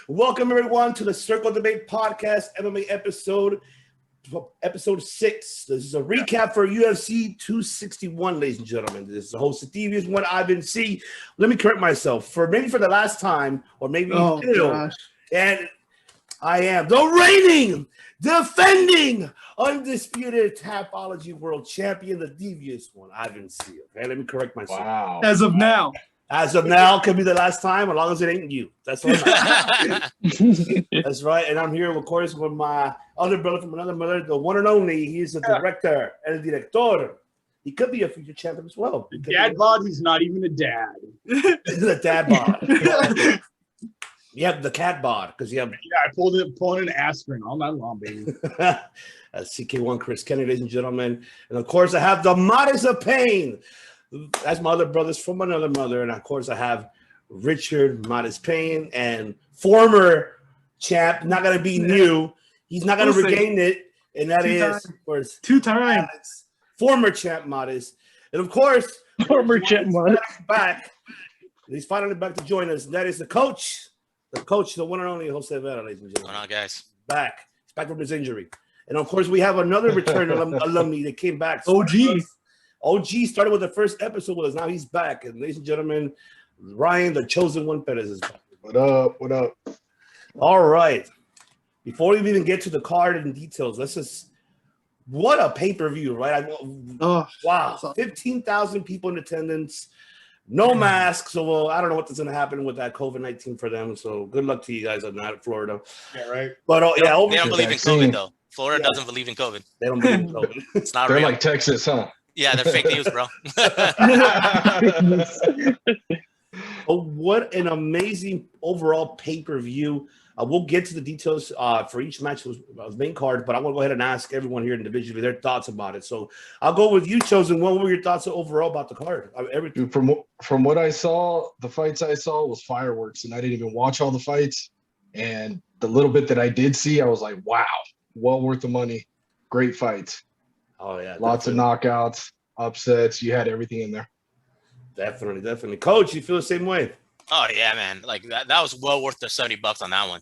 Welcome everyone to the Circle Debate Podcast MMA episode 6. This is a recap for UFC 261, ladies and gentlemen. This is the host of Devious One, Ivan C. Let me correct myself. For the last time, or maybe still, and I am the reigning, defending, undisputed Tapology World Champion, the Devious One, Ivan C. Okay, let me correct myself. Wow. As of now, could be the last time, as long as it ain't you. That's what That's right. And I'm here, of course, with my other brother from another mother, the one and only. He's the director, el director. He could be a future champion as well. Dad bod, he's not even a dad. He's a dad bod. Yeah, the cat bod. Because I pulled an aspirin all night long, baby. CK1 Chris Kennedy, ladies and gentlemen. And of course, I have the Modest of Pain. That's my other brothers from another mother. And of course, I have Richard Modest Payne and former champ, not going to be new. He's not going to regain it. And that is, of course, 2 times. Former champ Modest. And of course, former champ Modest. Back. He's finally back to join us. And that is the coach, the one and only Jose Vera, ladies and gentlemen. What's going on, guys? Back. He's back from his injury. And of course, we have another return alumni that came back. OG started with the first episode with us. Now he's back. And ladies and gentlemen, Ryan, the chosen one, Perez is back. What up? What up? All right. Before we even get to the card and details, what a pay-per-view, right? Wow. 15,000 people in attendance. No masks. So I don't know what's going to happen with that COVID-19 for them. So good luck to you guys on that, Florida. Yeah, right. But they don't believe in COVID, though. Florida doesn't believe in COVID. They don't believe in COVID. It's not They're real. like Texas, huh? Yeah, they're fake news, bro. Oh, what an amazing overall pay-per-view. We'll get to the details for each match of main card, but I want to go ahead and ask everyone here individually their thoughts about it. So I'll go with you, Chosen. What were your thoughts overall about the card? Everything. From what I saw, the fights I saw was fireworks, and I didn't even watch all the fights. And the little bit that I did see, I was like, wow, well worth the money. Great fights. Oh, yeah. Lots of knockouts, upsets. You had everything in there. Definitely. Coach, you feel the same way? Oh, yeah, man. Like, that was well worth the $70 on that one.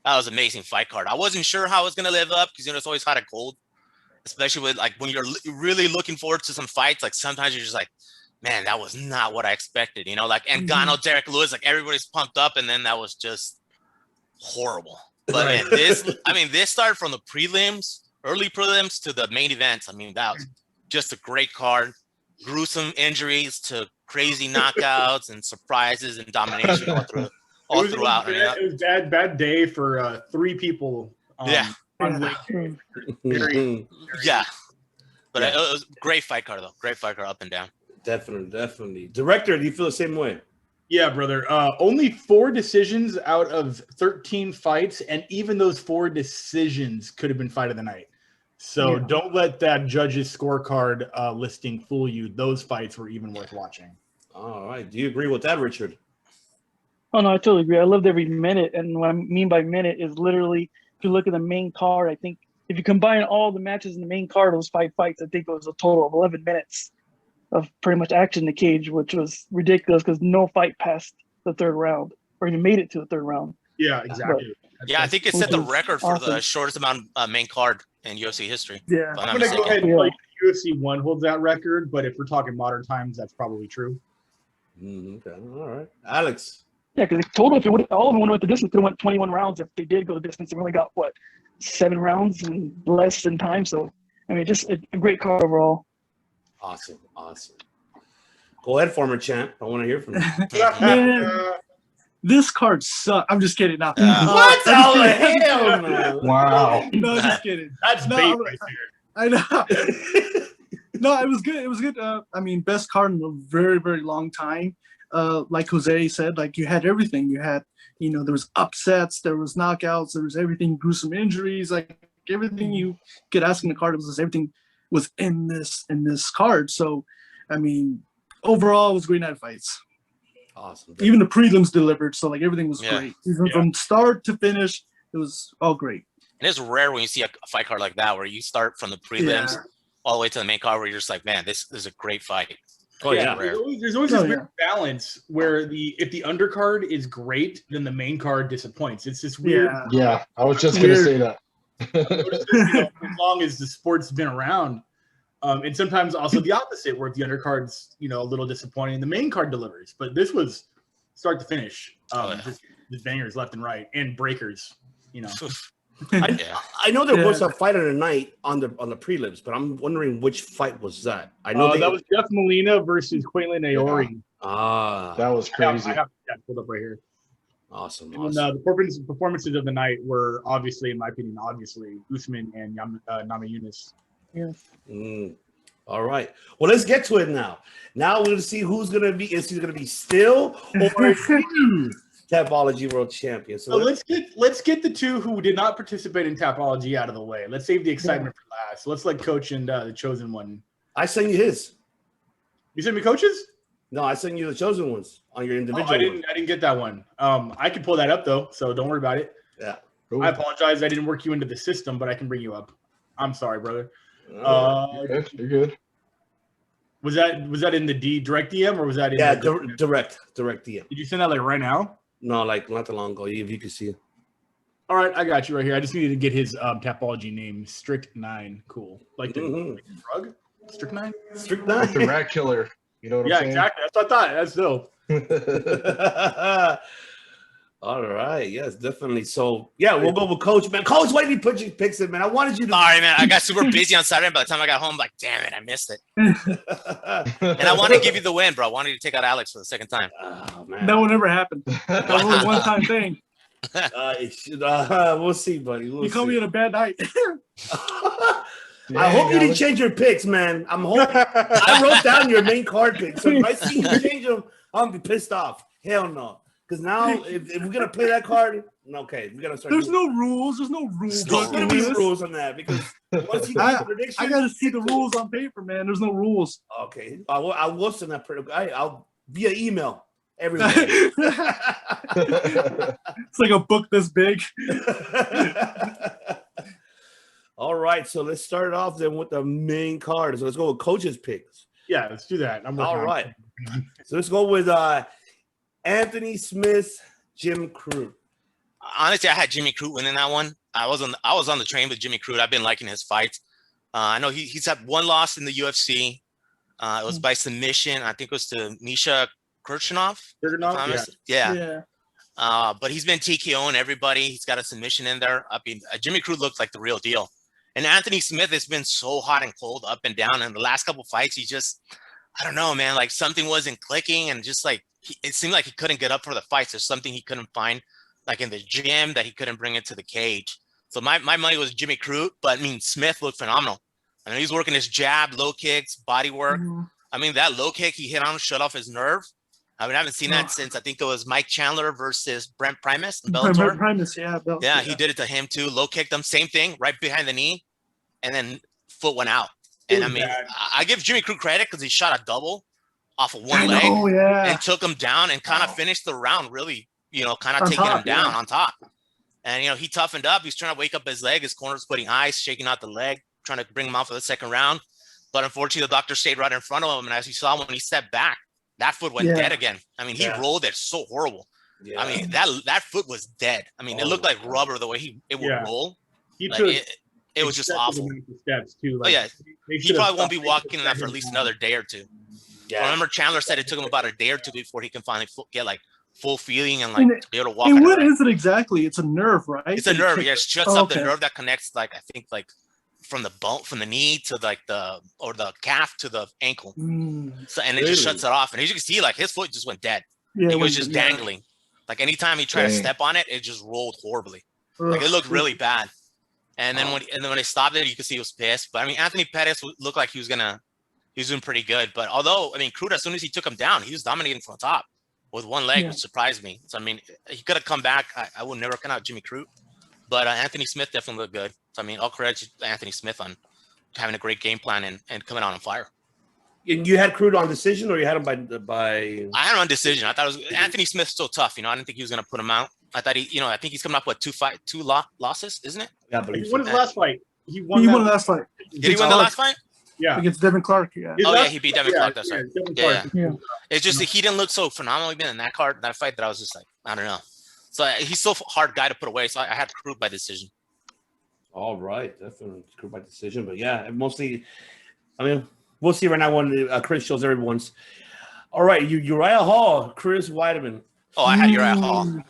That was an amazing fight card. I wasn't sure how it was going to live up because, it's always hot and cold, especially with, like, when you're really looking forward to some fights. Like, sometimes you're just like, man, that was not what I expected, Like, Ngannou, Derek Lewis, like, everybody's pumped up, and then that was just horrible. But, man, this started from the prelims, early prelims to the main events. I mean, that was just a great card. Gruesome injuries to crazy knockouts and surprises and domination all throughout. It was a bad day for 3 people. Yeah. Yeah. But it was a great fight card, though. Great fight card up and down. Definitely. Director, do you feel the same way? Yeah, brother. Only 4 decisions out of 13 fights, and even those 4 decisions could have been fight of the night. So don't let that judge's scorecard listing fool you. Those fights were even worth watching. All right. Do you agree with that, Richard? Oh, no, I totally agree. I loved every minute. And what I mean by minute is literally, if you look at the main card, I think if you combine all the matches in the main card, those 5 fights, I think it was a total of 11 minutes of pretty much action in the cage, which was ridiculous because no fight passed the 3rd round or even made it to the 3rd round. Yeah, exactly. I think it set the record for the shortest amount of main card in UFC history. Yeah, I'm going to go ahead and UFC 1 holds that record, but if we're talking modern times, that's probably true. Okay, all right. Alex? Yeah, because total, if all of them went the distance, they went 21 rounds. If they did go the distance, they only got, 7 rounds in less than time. So, I mean, just a great card overall. Awesome. Go ahead, former champ. I want to hear from you. Man, this card sucks. I'm just kidding. Now. What the hell, man? Wow. No, just kidding. That's bait right there. I know. No, it was good. I mean, best card in a very, very long time. Like Jose said, like you had everything. You had, there was upsets, there was knockouts, there was everything, gruesome injuries, like everything you could ask in the card everything was in this card. So, I mean, overall, it was a great night of fights. Awesome. Even the prelims delivered, so like everything was great. Even from start to finish, it was all great. And it's rare when you see a fight card like that where you start from the prelims all the way to the main card where you're just like, man, this is a great fight. Oh yeah. There's always this weird balance where if the undercard is great, then the main card disappoints. It's this weird. Yeah, I was just gonna say that. As long as the sport's been around, and sometimes also the opposite, where the undercard's a little disappointing, the main card delivers. But this was start to finish, just bangers left and right, and breakers. I know there was a fight of the night on the prelims, but I'm wondering which fight was that. I know that was Jeff Molina versus Quaylin Aori. That was crazy. I have that pulled up right here. Awesome. And the performances of the night were obviously, in my opinion, Usman and Namajunas. Yeah. All right. Well, let's get to it now. Now we're going to see who's going to be. Is he going to be still or Tapology World Champion? So let's get the two who did not participate in Tapology out of the way. Let's save the excitement for last. Let's let Coach and the Chosen One. I sent you his. You sent me Coaches? No, I sent you the Chosen Ones on your individual. I didn't get that one. I can pull that up though, so don't worry about it. Yeah. Cool. I apologize. I didn't work you into the system, but I can bring you up. I'm sorry, brother. You're good. Was that in the direct DM or was that in direct DM? Did you send that like right now? No, like not that long ago. If you could see it. All right, I got you right here. I just needed to get his Tapology name. Strict 9. Cool. Like the drug? Strict 9? Strict 9. Like the rat killer. You know what I'm saying? Yeah, exactly. That's what I thought. That's dope. All right. Yes, definitely. So, yeah, we'll go with Coach, man. Coach, why did you put your picks in, man? I wanted you to. Sorry, man. I got super busy on Saturday. By the time I got home, like, damn it, I missed it. And I wanted to give you the win, bro. I wanted you to take out Alex for the second time. Oh, man. That will never happen. That was a one-time thing. We'll see, buddy. You called me on a bad night. I hope you didn't change your picks, man. I'm hoping. I wrote down your main card picks. So if I see you change them, I'm gonna be pissed off. Hell no. Because now, if we're gonna play that card, okay, we gotta start. There's no rules. There's no rules. There's gonna be rules on that because once you get prediction, I gotta see the rules on paper, man. There's no rules. Okay, I will send that. I'll via email everywhere. It's like a book this big. All right, so let's start off then with the main card. So let's go with Coach's picks. Yeah, let's do that. All right. So let's go with Anthony Smith, Jim Crute. Honestly, I had Jimmy Crute winning that one. I was on the train with Jimmy Crute. I've been liking his fights. I know he's had one loss in the UFC. It was by submission. I think it was to Misha Kirchhoff. Yeah. But he's been TKOing everybody. He's got a submission in there. I mean, Jimmy Crute looked like the real deal. And Anthony Smith has been so hot and cold, up and down. And the last couple fights, he just, I don't know, man, like something wasn't clicking. And just like, it seemed like he couldn't get up for the fights. There's something he couldn't find, like in the gym, that he couldn't bring into the cage. So my money was Jimmy Crute, but I mean, Smith looked phenomenal. I mean, he's working his jab, low kicks, body work. Mm-hmm. I mean, that low kick he hit on him shut off his nerve. I mean, I haven't seen that since I think it was Mike Chandler versus Brent Primus in Bellator. Primus, yeah. He did it to him too. Low kicked him, same thing, right behind the knee, and then foot went out. And I mean, I give Jimmy Crute credit because he shot a double off of one leg and took him down and kind of finished the round really, kind of taking him down on top. And, he toughened up. He's trying to wake up his leg. His corner's putting ice, shaking out the leg, trying to bring him out for the second round. But unfortunately, the doctor stayed right in front of him. And as you saw, when he stepped back, that foot went dead again. I mean, he rolled it so horrible. Yeah. I mean, that foot was dead. I mean, it looked like rubber the way it would roll. It was just awful. Steps too. He probably won't be walking that for at least another day or two. Yeah. I remember Chandler said it took him about a day or two before he can finally get full feeling and be able to walk. And what is it exactly? It's a nerve, right? It's a nerve. Yeah, it shuts up the nerve that connects, I think, from the bone, from the knee to the calf to the ankle. So and it just shuts it off. And as you can see, his foot just went dead. Yeah, he was just dangling. Like anytime he tried to step on it, it just rolled horribly. It looked really bad. And then when they stopped it, you could see he was pissed. But I mean, Anthony Pettis looked like he was doing pretty good. But although, I mean, Crute, as soon as he took him down, he was dominating from the top with one leg, which surprised me. So I mean, he could have come back. I would never count out Jimmy Crute. But Anthony Smith definitely looked good. So, I mean, all credit to Anthony Smith on having a great game plan and coming out on fire. And you had Crute on decision, or you had him by? I had him on decision. I thought it was Anthony Smith's so tough. I didn't think he was going to put him out. I thought I think he's coming up with two losses, isn't it? Yeah, but he won his last fight. He won the last fight. Did he win the last fight? against Devin Clark. Yeah. Oh yeah, he beat Devin Clark. That's right. Devin Yeah, Clark. Yeah. It's just that he didn't look so phenomenal even in that fight that I was just like, I don't know. So he's so hard guy to put away. So I had to prove by decision. All right, definitely screwed by decision, but yeah, mostly. I mean, we'll see right now when Chris shows everyone's. All right, Uriah Hall, Chris Weidman. Oh, I had Uriah Hall.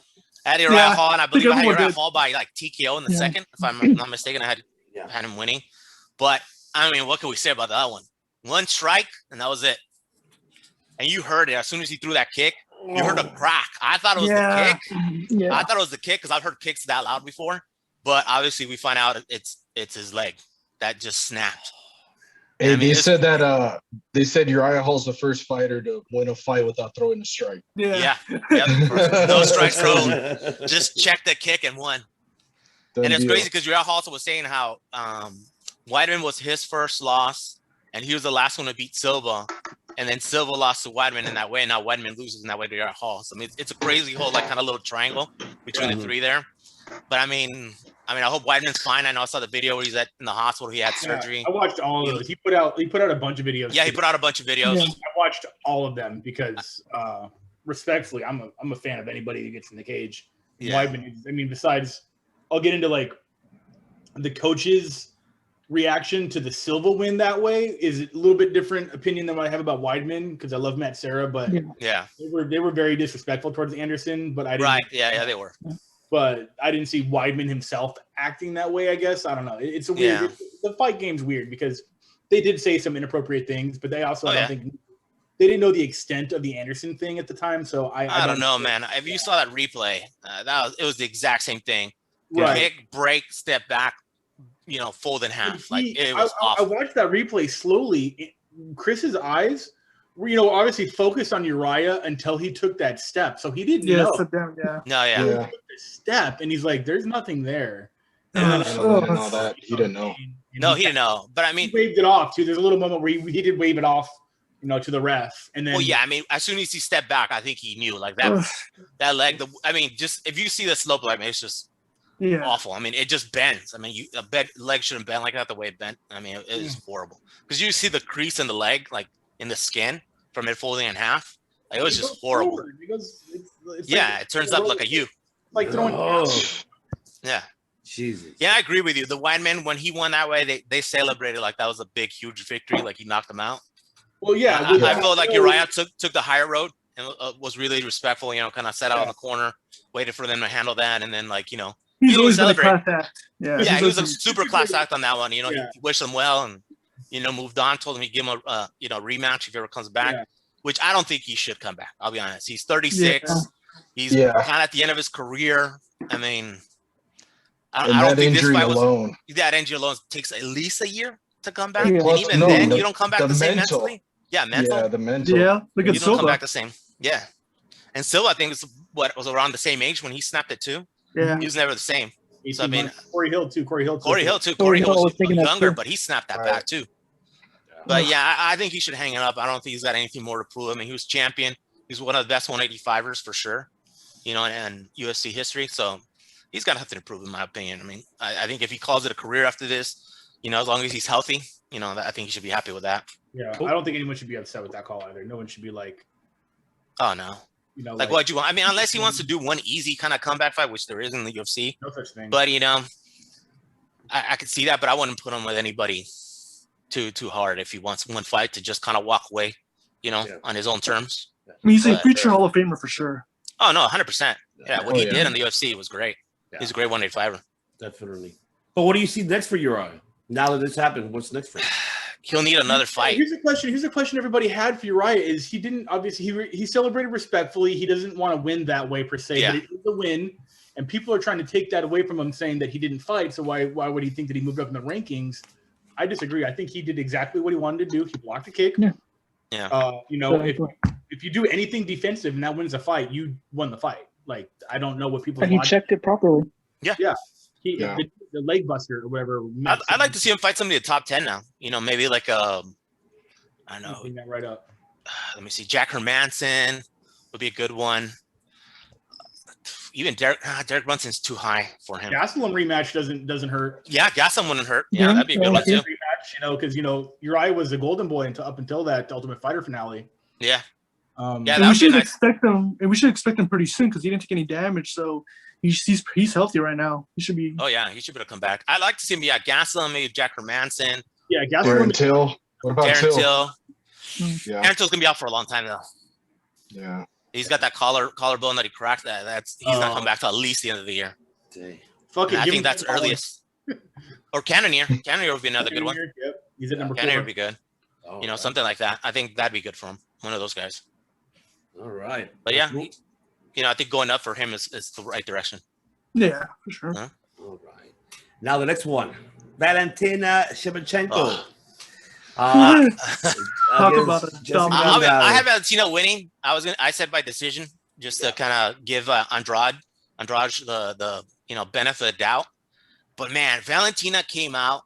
I had Uriah Hall, and I believe I had Uriah Hall by like TKO in the second, if I'm not mistaken. I had him winning. But I mean, what can we say about that one? One strike, and that was it. And you heard it as soon as he threw that kick. You heard a crack. I thought it was the kick. Yeah. I thought it was the kick because I've heard kicks that loud before. But obviously, we find out it's his leg that just snapped. Hey, they said Uriah Hall's the first fighter to win a fight without throwing a strike. Yeah. No strikes thrown. Just checked the kick and won. And it's crazy because Uriah Hall also was saying how Weidman was his first loss, and he was the last one to beat Silva. And then Silva lost to Weidman in that way, and now Weidman loses in that way to Uriah Hall. So I mean, it's a crazy whole like kind of little triangle between the three there. But I mean, I hope Weidman's fine. I know I saw the video where he's in the hospital. He had surgery. I watched all of those. He put out a bunch of videos. Yeah, he put out a bunch of videos. I watched all of them because, respectfully, I'm a fan of anybody who gets in the cage. Yeah. Weidman, I mean, besides, I'll get into like the coaches' reaction to the Silva win that way is a little bit different opinion than what I have about Weidman because I love Matt Serra, but they were very disrespectful towards Anderson. But I didn't. Right? Yeah, they were. But I didn't see Weidman himself acting that way, I guess. I don't know. It's a weird the fight game's weird because they did say some inappropriate things, but they also I don't think they didn't know the extent of the Anderson thing at the time. So I don't know, man. If you saw that replay, it was the exact same thing. Right. Kick, break, step back, fold in half. It was I awful. watched that replay slowly. Chris's eyes were, obviously focused on Uriah until he took that step. So he didn't know. No, He took the step, and he's like, "There's nothing there." And he didn't know. No, he didn't know. But I mean, he waved it off too. There's a little moment where he did wave it off, to the ref, and then. Well, yeah. I mean, as soon as he stepped back, I think he knew like that leg. Just if you see the slope, it's just awful. I mean, it just bends. I mean, a leg shouldn't bend like that the way it bent. I mean, it is horrible because you see the crease in the leg, like in the skin from it folding in half. Like, it was just horrible. It turns up like a U. Like throwing. Yeah. Jesus. Yeah, I agree with you. The Weidman, when he won that way, they celebrated like that was a big, huge victory. Like he knocked him out. Well, yeah. I felt like Uriah took the higher road and was really respectful. Kind of sat out in the corner, waited for them to handle that, and then he's always been a class act. Yeah, he was a super class act on that one. He wished him well and moved on. Told him he'd give him a rematch if he ever comes back, which I don't think he should come back. I'll be honest. He's 36. He's kind of at the end of his career. I mean, I don't think this fight was that injury alone takes at least a year to come back. And even then, you don't come back the same mentally. Yeah, mental. Yeah, the mental. Yeah, look at you don't come back the same. Yeah, and Silva, I think was around the same age when he snapped it too. Yeah, he was never the same. So I mean, Corey Hill too. Corey Hill was younger, but he snapped that back too. But yeah, I think he should hang it up. I don't think he's got anything more to prove. I mean, he was champion. He's one of the best 185ers for sure. And UFC history. So he's got nothing to prove, in my opinion. I mean, I think if he calls it a career after this, as long as he's healthy, I think he should be happy with that. Yeah, I don't think anyone should be upset with that call either. No one should be like, oh no, like what you want. I mean, unless he wants to do one easy kind of comeback fight, which there is in the UFC. No such thing. But I could see that, but I wouldn't put him with anybody too hard if he wants one fight to just kind of walk away, on his own terms. I mean, he's a future Hall of Famer for sure. Oh no, 100%. Yeah, what he did in the UFC was great. Yeah. He's a great 185er. Definitely. But what do you see next for Uriah? Now that this happened, what's next for him? He'll need another fight. Here's a question everybody had for Uriah is he didn't obviously he celebrated respectfully. He doesn't want to win that way per se, but it was a win, and people are trying to take that away from him, saying that he didn't fight. So why would he think that he moved up in the rankings? I disagree. I think he did exactly what he wanted to do. He blocked a kick. Yeah. If you do anything defensive and that wins a fight, you won the fight. Like, I don't know what people. And he checked it properly. Yeah. The leg buster or whatever. I'd like to see him fight somebody in the top 10 now. Maybe like I don't know. Bring that right up. Let me see. Jack Hermanson would be a good one. Even Derek Brunson's too high for him. Gastelum rematch doesn't hurt. Yeah, Gastelum wouldn't hurt. Yeah, that'd be a good one too. match, because Uriah was the golden boy up until that Ultimate Fighter finale. Yeah. Yeah, and that we was should nice. expect him. And we should expect him pretty soon because he didn't take any damage, so he's healthy right now. He should be. Oh yeah, he should be able to come back. I'd like to see him. Yeah, Gaslam, maybe Jack Hermanson, Yeah, Darren Till. What about Darren Till? Till. Yeah. Darren Till's gonna be out for a long time though. Yeah. He's got that collarbone that he cracked. He's not coming back till at least the end of the year. Fuck it, I give think him that's earliest. Or Cannonier. Cannonier would be another good one. Yep. He's at number 4. Cannonier would be good. Oh, Something like that. I think that'd be good for him. One of those guys. All right. But yeah, I think going up for him is the right direction. Yeah, for sure. Huh? All right. Now the next one, Valentina Shevchenko. Oh. Talk about it. I have Valentina winning. I said by decision, just to kind of give Andrade the benefit of the doubt. But man, Valentina came out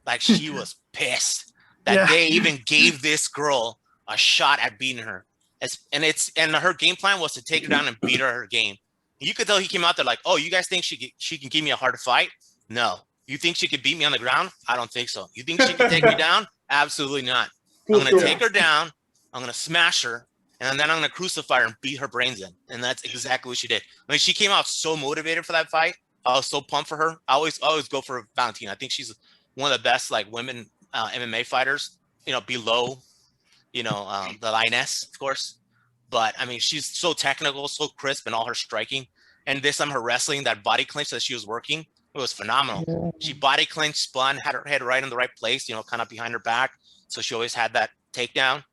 like she was pissed that they even gave this girl a shot at beating her. And her game plan was to take her down and beat her game. You could tell he came out there like, oh, you guys think she can give me a hard fight? No. You think she could beat me on the ground? I don't think so. You think she can take me down? Absolutely not. I'm going to take her down. I'm going to smash her. And then I'm going to crucify her and beat her brains in. And that's exactly what she did. I mean, she came out so motivated for that fight. I was so pumped for her. I always go for Valentina. I think she's one of the best women MMA fighters, below, the lioness, of course. But I mean, she's so technical, so crisp in all her striking. And this time her wrestling, that body clinch that she was working, it was phenomenal. Yeah. She body clinched, spun, had her head right in the right place, kind of behind her back. So she always had that takedown.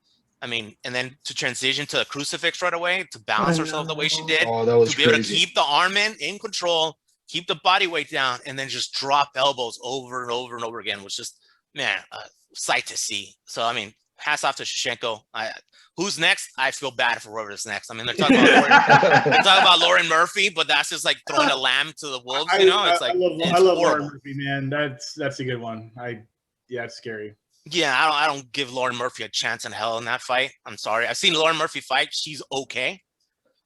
I mean, and then to transition to a crucifix right away, to balance herself the way she did, to be able to keep the arm in control, keep the body weight down, and then just drop elbows over and over and over again was just, man, a sight to see. So, I mean, hats off to Shevchenko. Who's next? I feel bad for whoever's next. I mean, they're talking about Lauren Murphy, but that's just like throwing a lamb to the wolves. It's like I love Lauren Murphy, man. That's a good one. It's scary. Yeah, I don't give Lauren Murphy a chance in hell in that fight. I'm sorry. I've seen Lauren Murphy fight. She's okay.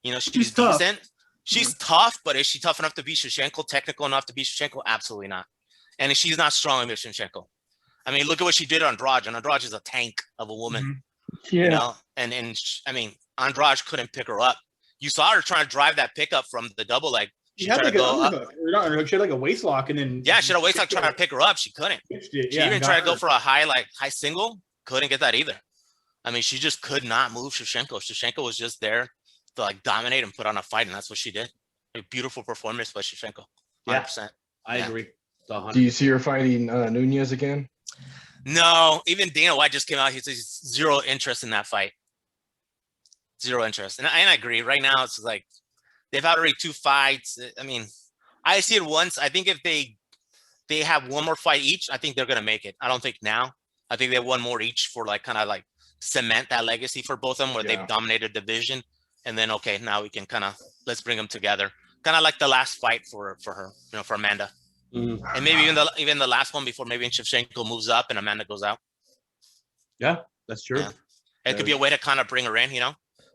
She's tough. Decent. She's tough, but is she tough enough to beat Shevchenko? Technical enough to beat Shevchenko? Absolutely not. And she's not strong enough Shevchenko. I mean, look at what she did on Andrade. And Andrade is a tank of a woman. Mm-hmm. Yeah. And I mean, Andrade couldn't pick her up. You saw her trying to drive that pickup from the double leg. She had like she had like a waist lock, and then she had a waist lock trying to pick her up. She couldn't. She even tried to go for a high single. Couldn't get that either. I mean, she just could not move Shevchenko. Shevchenko was just there to dominate and put on a fight, and that's what she did. A beautiful performance by Shevchenko. 100%. Yeah, I agree. Do you see her fighting Nunez again? No, even Dana White just came out. He says zero interest in that fight. Zero interest. And I agree. Right now, it's like they've had already 2 fights. I mean, I see it once. I think if they have one more fight each, I think they're going to make it. I don't think now. I think they have one more each for cement that legacy for both of them where they've dominated division. And then, okay, now we can let's bring them together. Kind of like the last fight for her, for Amanda. Mm-hmm. And maybe even the last one before maybe Shevchenko moves up and Amanda goes out. Yeah, that's true. Yeah. It could be a way to kind of bring her in,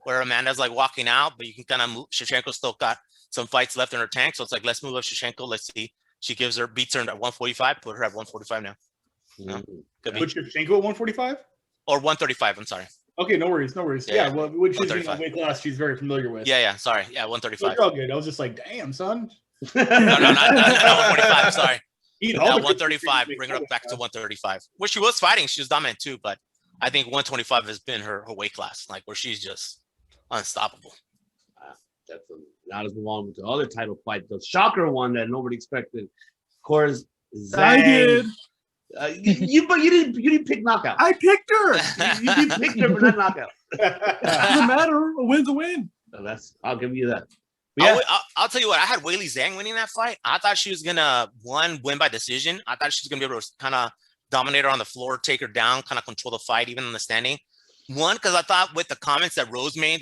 where Amanda's walking out, but you can kind of move. Shevchenko's still got some fights left in her tank. So it's like, let's move up Shevchenko. Let's see. She beats her at 145, put her at 145 now. Put Shevchenko at 145? Or 135, I'm sorry. Okay, no worries. Yeah, well, which is a weight class she's very familiar with. Yeah, sorry. Yeah, 135. You're all good. I was just like, damn, son. No, not 145. Sorry. 135. Bring her up back to 135. Where she was fighting, she was dominant too. But I think 125 has been her weight class, where she's just unstoppable. Now let's move on with the other title fight, the shocker one that nobody expected. Of course, Zhang. I did. But you didn't pick knockout. I picked her. You didn't pick her, but not knockout. Doesn't matter. A win's a win. I'll give you that. Yeah. I'll tell you what, I had Weili Zhang winning that fight. I thought she was going to, win by decision. I thought she was going to be able to kind of dominate her on the floor, take her down, kind of control the fight, even in the standing. Because I thought with the comments that Rose made,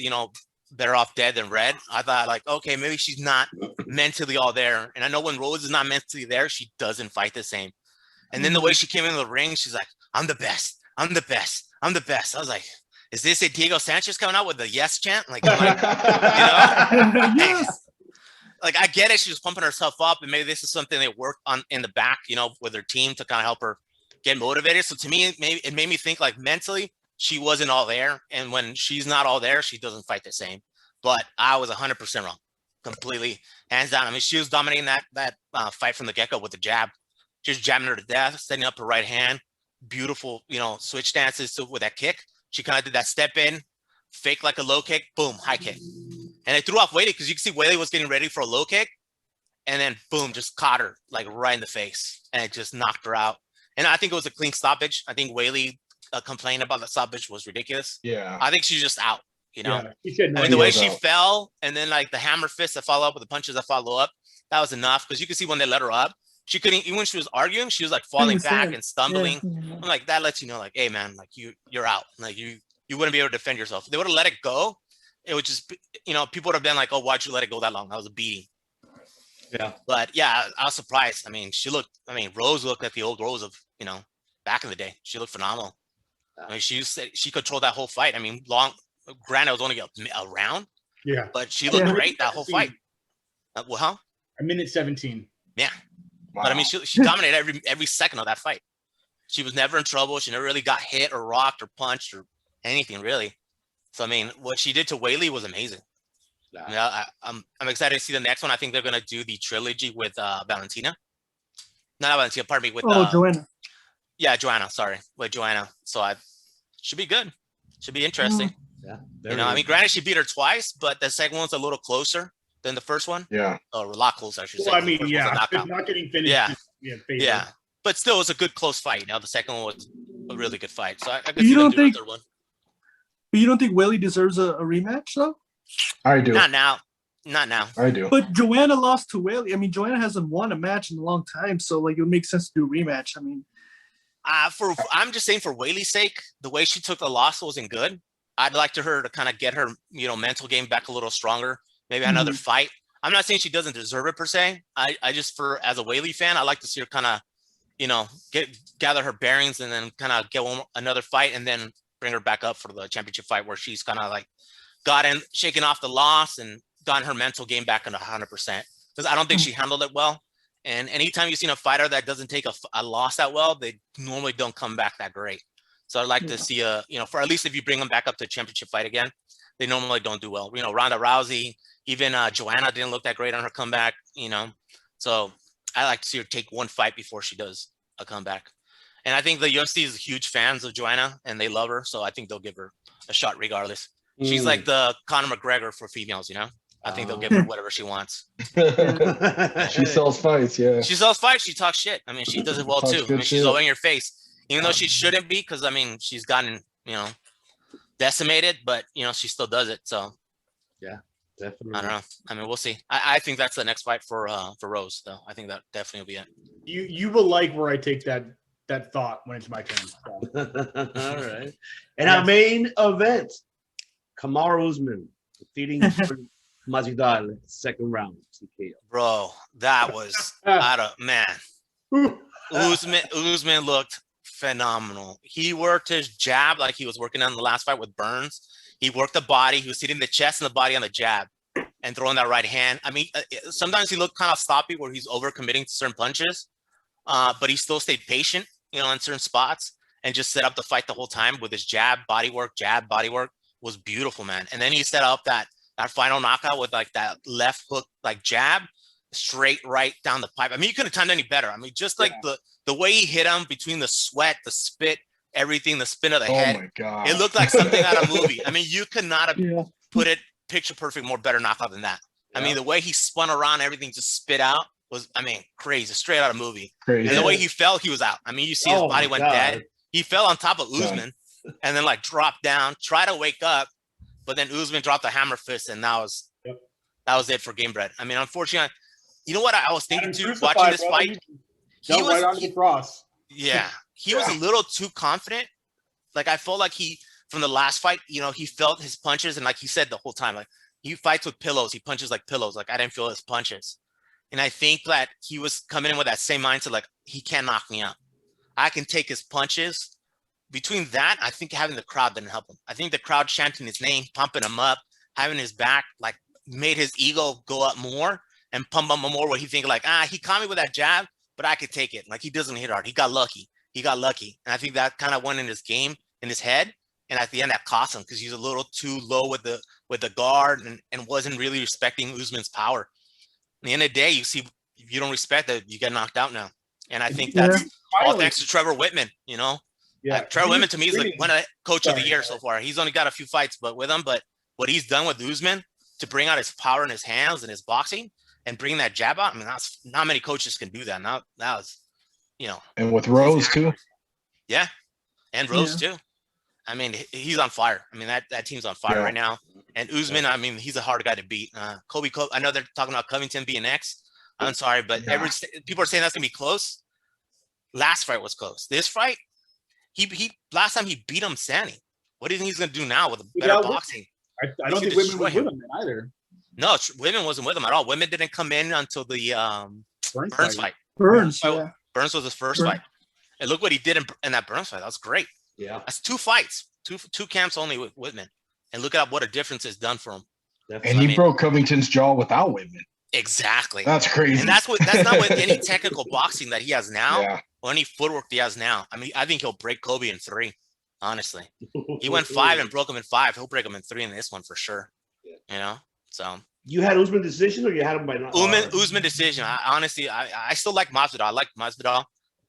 better off dead than red. I thought, okay, maybe she's not mentally all there. And I know when Rose is not mentally there, she doesn't fight the same. And then the way she came into the ring, she's like, I'm the best. I'm the best. I'm the best. I was like, is this a Diego Sanchez coming out with the yes chant? Yes. I get it. She was pumping herself up, and maybe this is something they worked on in the back, with her team to kind of help her get motivated. So to me, it made me think like mentally she wasn't all there, and when she's not all there, she doesn't fight the same. But I was 100% wrong, completely, hands down. I mean, she was dominating that fight from the get-go with the jab. She was jabbing her to death, setting up her right hand, beautiful, switch dances with that kick. She kind of did that step in, fake like a low kick, boom, high kick. And it threw off Whaley because you can see Whaley was getting ready for a low kick, and then boom, just caught her like right in the face, and it just knocked her out. And I think it was a clean stoppage. I think Whaley complained about the stoppage was ridiculous. Yeah. I think she's just out. Yeah, I mean, the way she fell, and then like the hammer fist that follow up with the punches that follow up, that was enough. Because you could see when they let her up, she couldn't, even when she was arguing, she was like falling back and stumbling. Yeah. I'm like, that lets you know, like, hey man, like you're out. Like you wouldn't be able to defend yourself. If they would have let it go, it would just, people would have been like, oh, why'd you let it go that long? That was a beating. Yeah. But yeah, I was surprised. I mean, Rose looked like the old Rose of, back in the day. She looked phenomenal. I mean, she controlled that whole fight. I mean, granted, it was only a round. Yeah. But she looked great that whole fight. Well, huh? A minute 17. Yeah. Wow. But I mean, she dominated every second of that fight. She was never in trouble. She never really got hit or rocked or punched or anything really. So I mean, what she did to Whaley was amazing. Yeah, I'm excited to see the next one. I think they're gonna do the trilogy with Valentina. Not Valentina, pardon me, with Joanna. Yeah, Joanna. Sorry, with Joanna. So should be good. Should be interesting. Yeah. I mean, granted, she beat her twice, but the second one's a little closer than the first one. Yeah. Or a lot closer, I should say. Well, I mean, yeah, not getting finished. Yeah. But still, it was a good close fight. The second one was a really good fight. So I could see them do a third one. But you don't think Whaley deserves a rematch, though? I do. Not now. I do. But Joanna lost to Whaley. I mean, Joanna hasn't won a match in a long time, so like it would make sense to do a rematch. I mean, I'm just saying for Whaley's sake, the way she took the loss wasn't good. I'd like her to kind of get her, mental game back a little stronger. Maybe another fight. I'm not saying she doesn't deserve it per se. I just, as a Whaley fan, I like to see her kind of, gather her bearings and then kind of get another fight and then bring her back up for the championship fight where she's kind of like shaking off the loss and gotten her mental game back into 100%. Because I don't think she handled it well. And anytime you've seen a fighter that doesn't take a loss that well, they normally don't come back that great. So I'd like to see for at least if you bring them back up to a championship fight again, they normally don't do well. Ronda Rousey, even Joanna didn't look that great on her comeback, So I like to see her take one fight before she does a comeback. And I think the UFC is huge fans of Joanna and they love her. So I think they'll give her a shot regardless. She's like the Conor McGregor for females, I think they'll give her whatever she wants. She sells fights, yeah. She sells fights. She talks shit. I mean, she does it well too. I mean, she's all in your face. Even though she shouldn't be, because I mean, she's gotten, decimated, but she still does it. So yeah, definitely. I don't know. I mean, we'll see. I think that's the next fight for Rose, though. I think that definitely will be it. You will like where I take that thought when it's my turn. So. All right. And our main event, Kamaru Usman defeating Masvidal second round TKO. Bro, that was man. Usman looked phenomenal. He worked his jab like he was working on the last fight with Burns. He worked the body. He was hitting the chest and the body on the jab and throwing that right hand. I mean, sometimes he looked kind of sloppy where he's overcommitting to certain punches, but he still stayed patient, in certain spots and just set up the fight the whole time with his jab, body work was beautiful, man. And then he set up that final knockout with like that left hook, like jab straight right down the pipe. I mean, you couldn't have timed any better. I mean, just like the way he hit him between the sweat, the spit, everything, the spin of the head. Oh my God. It looked like something out of a movie. I mean, you could not have put it picture perfect, more better knockout than that. I mean, the way he spun around, everything just spit out was, I mean, crazy, straight out of a movie. Crazy. And the way he fell, he was out. I mean, you see his body went dead. He fell on top of Usman and then like dropped down, tried to wake up, but then Usman dropped the hammer fist, and that was it for Gamebred. I mean, unfortunately, you know what I was thinking too, watching this fight? He was right on the cross. Yeah, he was a little too confident. Like I felt like from the last fight, he felt his punches, and like he said the whole time, like he fights with pillows, he punches like pillows. Like I didn't feel his punches, and I think that he was coming in with that same mindset, like he can't knock me out. I can take his punches. Between that, I think having the crowd didn't help him. I think the crowd chanting his name, pumping him up, having his back, like made his ego go up more and pump him more where he think like, he caught me with that jab, but I could take it. Like he doesn't hit hard. He got lucky. he got lucky. And I think that kind of went in his game, in his head. And at the end, that cost him because he was a little too low with the guard and wasn't really respecting Usman's power. At the end of the day, you see, if you don't respect that, you get knocked out now. And I think that's all thanks to Trevor Whitman, you know? Yeah. Trevor Whitman, to me, is like one of the coach of the year so far. He's only got a few fights with him, but what he's done with Usman to bring out his power in his hands and his boxing and bring that jab out, I mean, that's not many coaches can do that. Now that was, you know. And with Rose, too. Yeah. And Rose, too. I mean, he's on fire. I mean, that team's on fire right now. And Usman, I mean, he's a hard guy to beat. Kobe, I know they're talking about Covington being next. I'm sorry, but people are saying that's going to be close. Last fight was close. This fight, he last time he beat him standing. What do you think he's going to do now with better boxing? I don't think Whitman was with him either. No, Whitman wasn't with him at all. Whitman didn't come in until the Burns fight. Burns was his first fight. And look what he did in that Burns fight. That was great. Yeah, that's 2 fights, two camps only with Whitman, and look at what a difference it's done for him. And he broke Covington's jaw without Whitman. Exactly. That's crazy. And that's not with any technical boxing that he has now or any footwork he has now. I mean, I think he'll break Kobe in 3. Honestly, he went 5 and broke him in 5. He'll break him in 3 in this one for sure. You know, so you had Usman decision, or you had him by Usman decision. I still like Masvidal. I like Masvidal.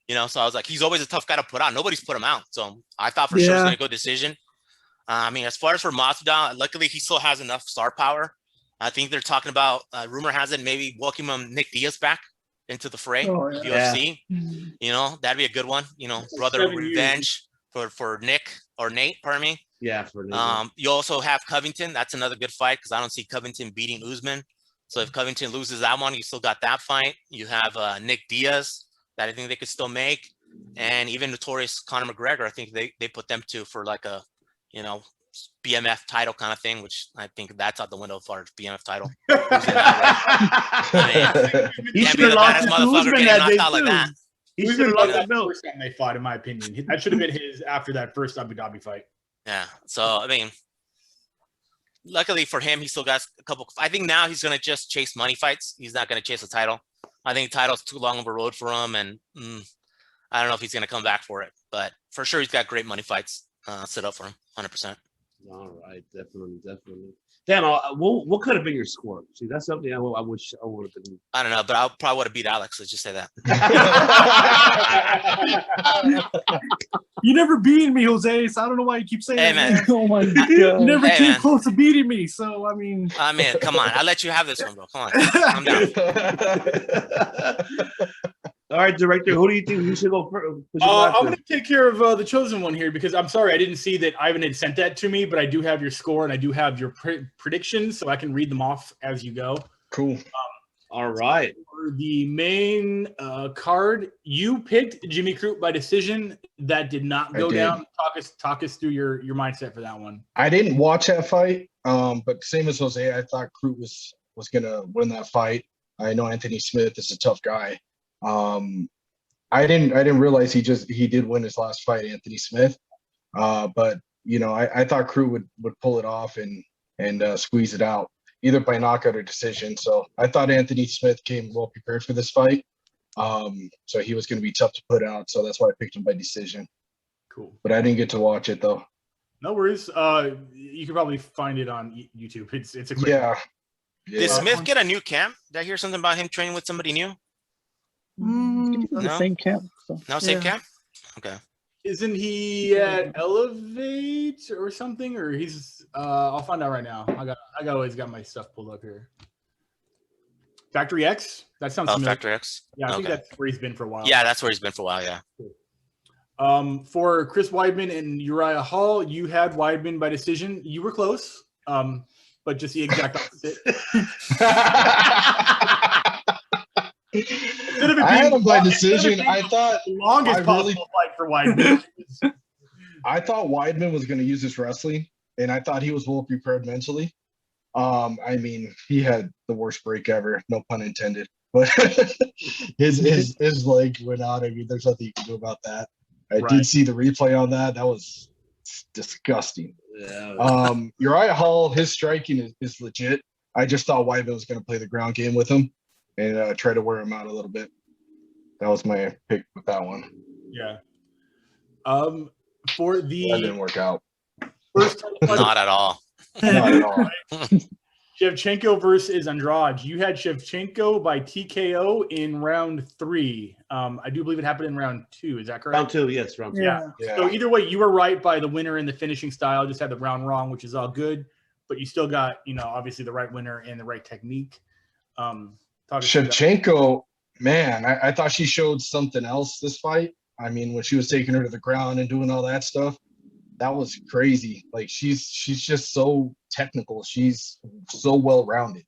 You know, so I was like, he's always a tough guy to put out. Nobody's put him out. So I thought for sure it was going to go decision. I mean, as far as for Masvidal, luckily he still has enough star power. I think they're talking about, rumor has it, maybe welcoming Nick Diaz back into the fray, UFC. You know, that'd be a good one. You know, brother revenge for Nick or Nate, pardon me. Yeah, for Nate. You also have Covington. That's another good fight because I don't see Covington beating Usman. So if Covington loses that one, you still got that fight. You have Nick Diaz that I think they could still make. And even notorious Conor McGregor, I think they put them two for like a, you know, BMF title kind of thing, which I think that's out the window as far as BMF title. He should have lost to Usman that day like that. He should have lost that belt. First time they fought, in my opinion. That should have been his after that first Abu Dhabi fight. Yeah. So I mean, luckily for him, he still got a couple. I think now he's going to just chase money fights. He's not going to chase a title. I think the title's too long of a road for him, and I don't know if he's going to come back for it. But for sure, he's got great money fights set up for him, 100%. All right, definitely. Dan, what could have been your score? See, that's something I wish I would have been. I don't know, but I probably would have beat Alex. Let's just say that. You never beat me, Jose. So I don't know why you keep saying that. Man. Oh my god! You never came close to beating me. So I mean, come on. I'll let you have this one, bro. Come on, I'm down. All right, director, who do you think we should go first? I'm going to take care of the chosen one here because I'm sorry I didn't see that Ivan had sent that to me, but I do have your score and I do have your predictions, so I can read them off as you go. Cool. All right. For the main card, you picked Jimmy Crute by decision. That did not go down. Talk us through your mindset for that one. I didn't watch that fight, but same as Jose, I thought Crute was going to win that fight. I know Anthony Smith is a tough guy. I didn't realize he did win his last fight, Anthony Smith. But you know, I thought Crute would pull it off and squeeze it out either by knockout or decision. So I thought Anthony Smith came well prepared for this fight. So he was going to be tough to put out. So that's why I picked him by decision. Cool. But I didn't get to watch it though. No worries. You can probably find it on YouTube. It's a quick Did Smith get a new camp? Did I hear something about him training with somebody new? The same camp. So. No, same camp? Okay. Isn't he at Elevate or something? Or he's I'll find out right now. I always got my stuff pulled up here. Factory X? That sounds familiar. Factory X. Yeah, I think that's where he's been for a while. Yeah, that's where he's been for a while, yeah. For Chris Weidman and Uriah Hall, you had Weidman by decision. You were close, but just the exact opposite. I had him by decision. I thought the longest possible fight for Weidman. I thought Weidman was going to use his wrestling, and I thought he was well prepared mentally. I mean, he had the worst break ever, no pun intended. But his leg went out. I mean, there's nothing you can do about that. I did see the replay on that. That was disgusting. Yeah. Uriah Hall, his striking is legit. I just thought Weidman was going to play the ground game with him and try to wear him out a little bit. That was my pick with that one. Yeah. For That didn't work out. first Not at all. Not at all. Shevchenko versus Andrade. You had Shevchenko by TKO in round 3. I do believe it happened in round 2. Is that correct? Round 2, yes, round 2. Yeah. So either way, you were right by the winner in the finishing style. Just had the round wrong, which is all good. But you still got, obviously the right winner and the right technique. Shevchenko, man, I thought she showed something else this fight. I mean, when she was taking her to the ground and doing all that stuff, that was crazy. Like she's just so technical. She's so well-rounded.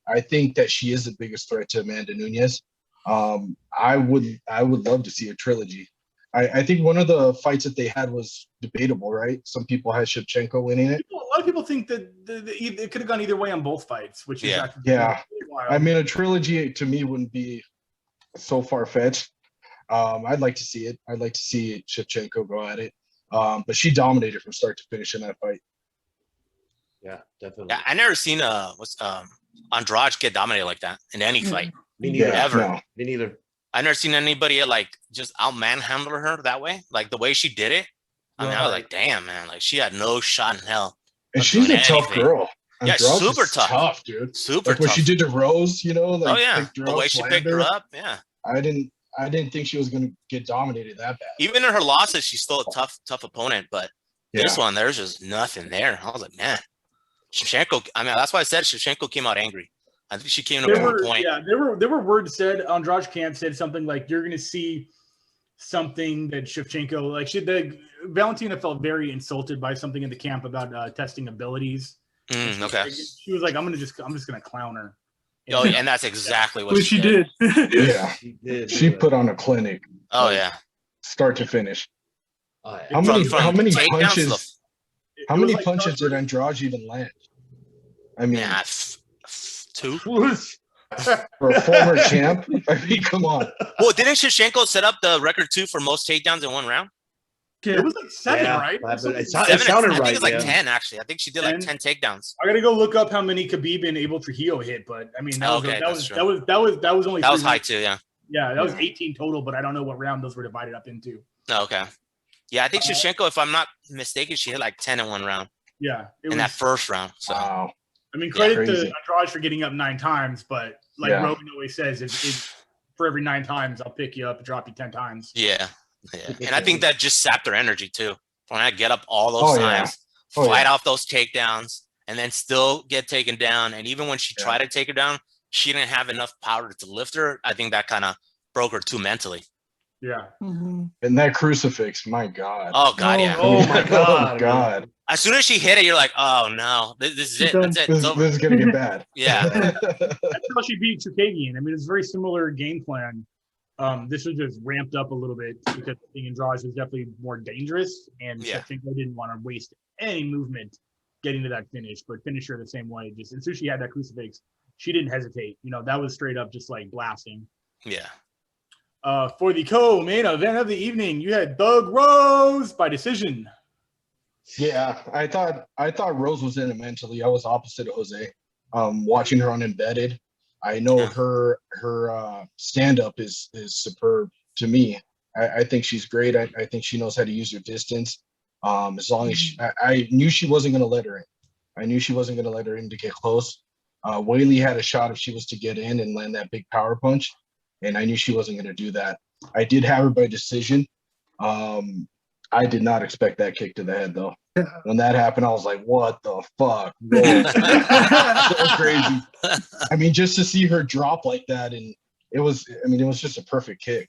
I think that she is the biggest threat to Amanda Nunes. I would love to see a trilogy. I think one of the fights that they had was debatable, right? Some people had Shevchenko winning it. A lot of people think that it could have gone either way on both fights, which is actually yeah. wild. I mean, a trilogy to me wouldn't be so far-fetched. I'd like to see it. I'd like to see Shevchenko go at it. But she dominated from start to finish in that fight. Yeah, definitely. Yeah, I never seen Andrade get dominated like that in any fight. Me neither. Ever. No. Me neither. I've never seen anybody like just out manhandle her that way. Like the way she did it. I mean, I was like, damn, man. Like she had no shot in hell. And she's a tough girl. Yeah, Andrade super is tough. Dude. Super like what tough. she did to Rose, like oh yeah, picked her the up, way she picked her up. Yeah. I didn't think she was gonna get dominated that bad. Even in her losses, she's still a tough opponent. But this one, there's just nothing there. I was like, man, Shevchenko. I mean, that's why I said Shevchenko came out angry. I think she came to a point. Yeah, there were words said. Andrade camp said something like, "You're going to see something that Shevchenko like." Valentina felt very insulted by something in the camp about testing abilities. Okay. She was like, I'm just going to clown her." Oh, yeah, and that's exactly what Which she did. Yeah, She did. she put on a clinic. Oh yeah. Start to finish. Oh, yeah. How many takedowns punches? How It many was like punches did Andrade even land? I mean, Yeah, 2. for a former champ, I mean, come on. Well, didn't Shevchenko set up the record 2 for most takedowns in one round? It was like 7, Yeah, right? but it Seven, sounded I think right. it's like yeah. 10 actually. I think she did like 10 takedowns. I gotta go look up how many Khabib and Abel Trujillo hit, but I mean that was only That was 3 high rounds. too, yeah. Yeah, that was 18 total, but I don't know what round those were divided up into. Oh, okay. Yeah, I think Shevchenko, if I'm not mistaken, she hit like 10 in one round. Yeah, In that first round. So Wow. I mean, credit to Crazy. Andrade for getting up 9 times, but like Yeah. Rogan always says, it's for every 9 times, I'll pick you up and drop you 10 times. yeah. And I think that just sapped her energy too. When I get up all those times, Oh, fight yeah. off those takedowns, and then still get taken down. And even when she tried to take her down, she didn't have enough power to lift her. I think that kind of broke her too mentally. Yeah. Mhm. And that crucifix, my God. Oh God, yeah. Oh my God. Oh God. As soon as she hit it, you're like, oh no, this is it. That's it. It's over. This is gonna get bad. Yeah. That's how she beat Chukagian. I mean, it's a very similar game plan. This was just ramped up a little bit because I think Andrade was definitely more dangerous, and Shevchenko didn't want to waste any movement getting to that finish, but finish her the same way. Just as soon as she had that crucifix, she didn't hesitate. That was straight up just like blasting. Yeah. For the co-main event of the evening, you had Thug Rose by decision. Yeah, I thought Rose was in it mentally. I was opposite of Jose. Watching her on Embedded, I know her stand-up is superb to me. I think she's great. I think she knows how to use her distance. As long as I knew she wasn't going to let her in. I knew she wasn't going to let her in to get close. Whaley had a shot if she was to get in and land that big power punch, and I knew she wasn't going to do that. I did have her by decision. I did not expect that kick to the head, though. When that happened, I was like, what the fuck? So crazy. I mean, just to see her drop like that, and it was just a perfect kick.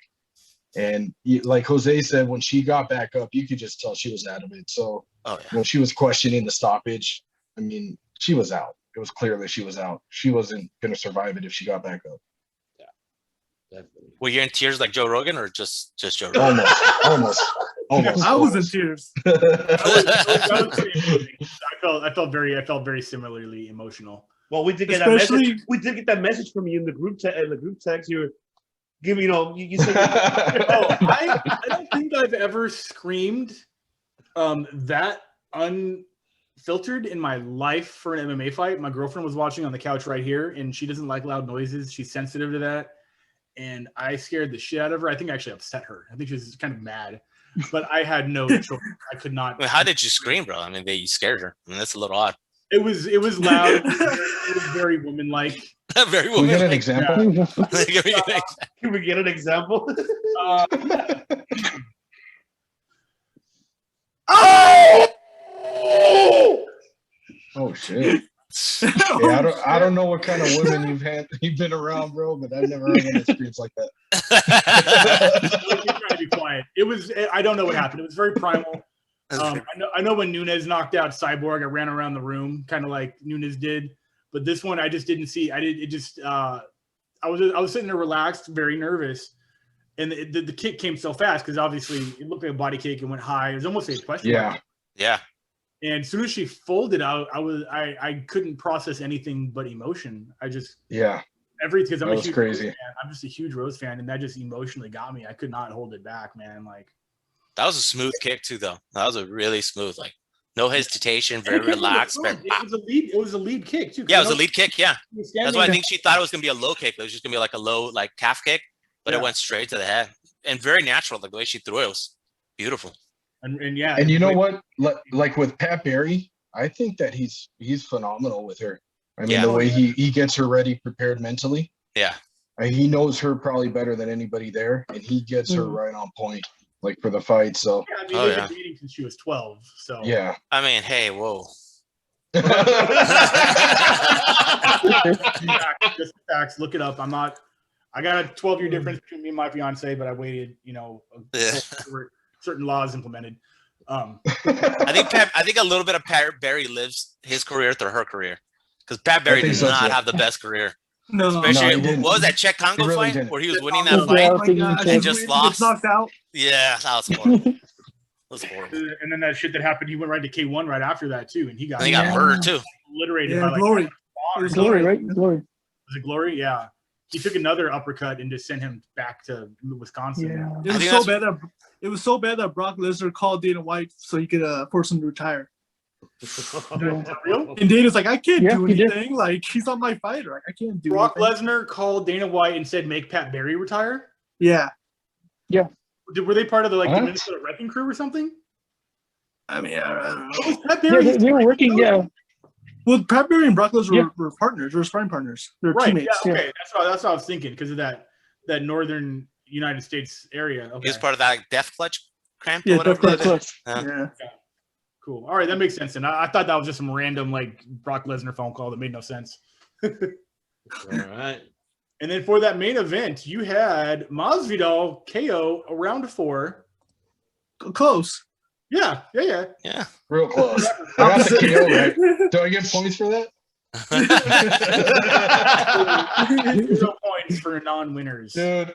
And like Jose said, when she got back up, you could just tell she was out of it. So when she was questioning the stoppage, I mean, she was out. It was clear that she was out. She wasn't going to survive it if she got back up. Definitely. Were you in tears like Joe Rogan, or just Joe Rogan? Almost. I was in tears. I felt very similarly emotional. Well, we did get Especially- that message. We did get that message from you in the group text. You were giving, you said. I don't think I've ever screamed that unfiltered in my life for an MMA fight. My girlfriend was watching on the couch right here, and she doesn't like loud noises. She's sensitive to that, and I scared the shit out of her. I think I actually upset her. I think she was kind of mad. but I had no choice. I could not. I mean, how did you scream, bro? I mean, you scared her. I mean, that's a little odd. It was loud. It was very woman-like. Very Can we get an woman-like. example? Can we get an example? Oh shit! Yeah, I don't know what kind of women you've been around, bro, but I've never heard an experience like that. You're trying to be quiet. It was. I don't know what happened. It was very primal. I know when Nunes knocked out Cyborg, I ran around the room, kind of like Nunes did. But this one, I just didn't see. I was sitting there relaxed, very nervous, and the kick came so fast because obviously it looked like a body kick and went high. It was almost a question. Yeah. Yeah. And as soon as she folded out, I couldn't process anything but emotion. Because I'm a huge crazy. Rose fan. I'm just a huge Rose fan, and that just emotionally got me. I could not hold it back, man. Like that was a smooth kick too, though. That was a really smooth, like no hesitation, very relaxed. It was a lead kick too. Yeah, it was a lead kick. Yeah, that's why I think she thought it was gonna be a low kick. It was just gonna be like a low, like calf kick, but it went straight to the head and very natural. Like the way she threw it was beautiful. And yeah, and you know what? Like with Pat Barry, I think that he's phenomenal with her. I mean, the way he gets her ready, prepared mentally. Yeah, he knows her probably better than anybody there, and he gets her right on point, like for the fight. So I mean, they've been dating since she was 12. So yeah. I mean, hey, whoa. Just facts. Look it up. I got a 12-year difference between me and my fiance, but I waited, for certain laws implemented. I think a little bit of Pat Barry lives his career through her career, because Pat Barry did not have the best career. No, especially what was that Czech Congo fight where he was winning that fight and just lost. Knocked out. Yeah, that was horrible. That was horrible. And then that shit that happened, he went right to K1 right after that too, and he got murdered too. Obliterated by Glory. It was Glory, right? Glory. Was it Glory? Yeah. He took another uppercut and just sent him back to Wisconsin. Yeah. It was so bad that Brock Lesnar called Dana White so he could force him to retire. Real? And Dana's like, I can't do anything. Like, he's not my fighter. I can't do Brock anything. Lesnar called Dana White and said, make Pat Barry retire? Yeah. Yeah. Were they part of the Minnesota wrecking crew or something? I mean, I don't know. Pat Barry they were working, Well, Pat Barry and Brock Lesnar were partners. They were sparring partners. They were teammates. Yeah, okay. That's what I was thinking because of that northern United States area. Okay. He was part of that Death Clutch camp or whatever. Death Clutch. Yeah. Cool. All right, that makes sense. And I thought that was just some random Brock Lesnar phone call that made no sense. All right. And then for that main event, you had Masvidal KO around 4. Close. Yeah. Real close. I got the KO right. Do I get points for that? 0 points for non-winners. Dude,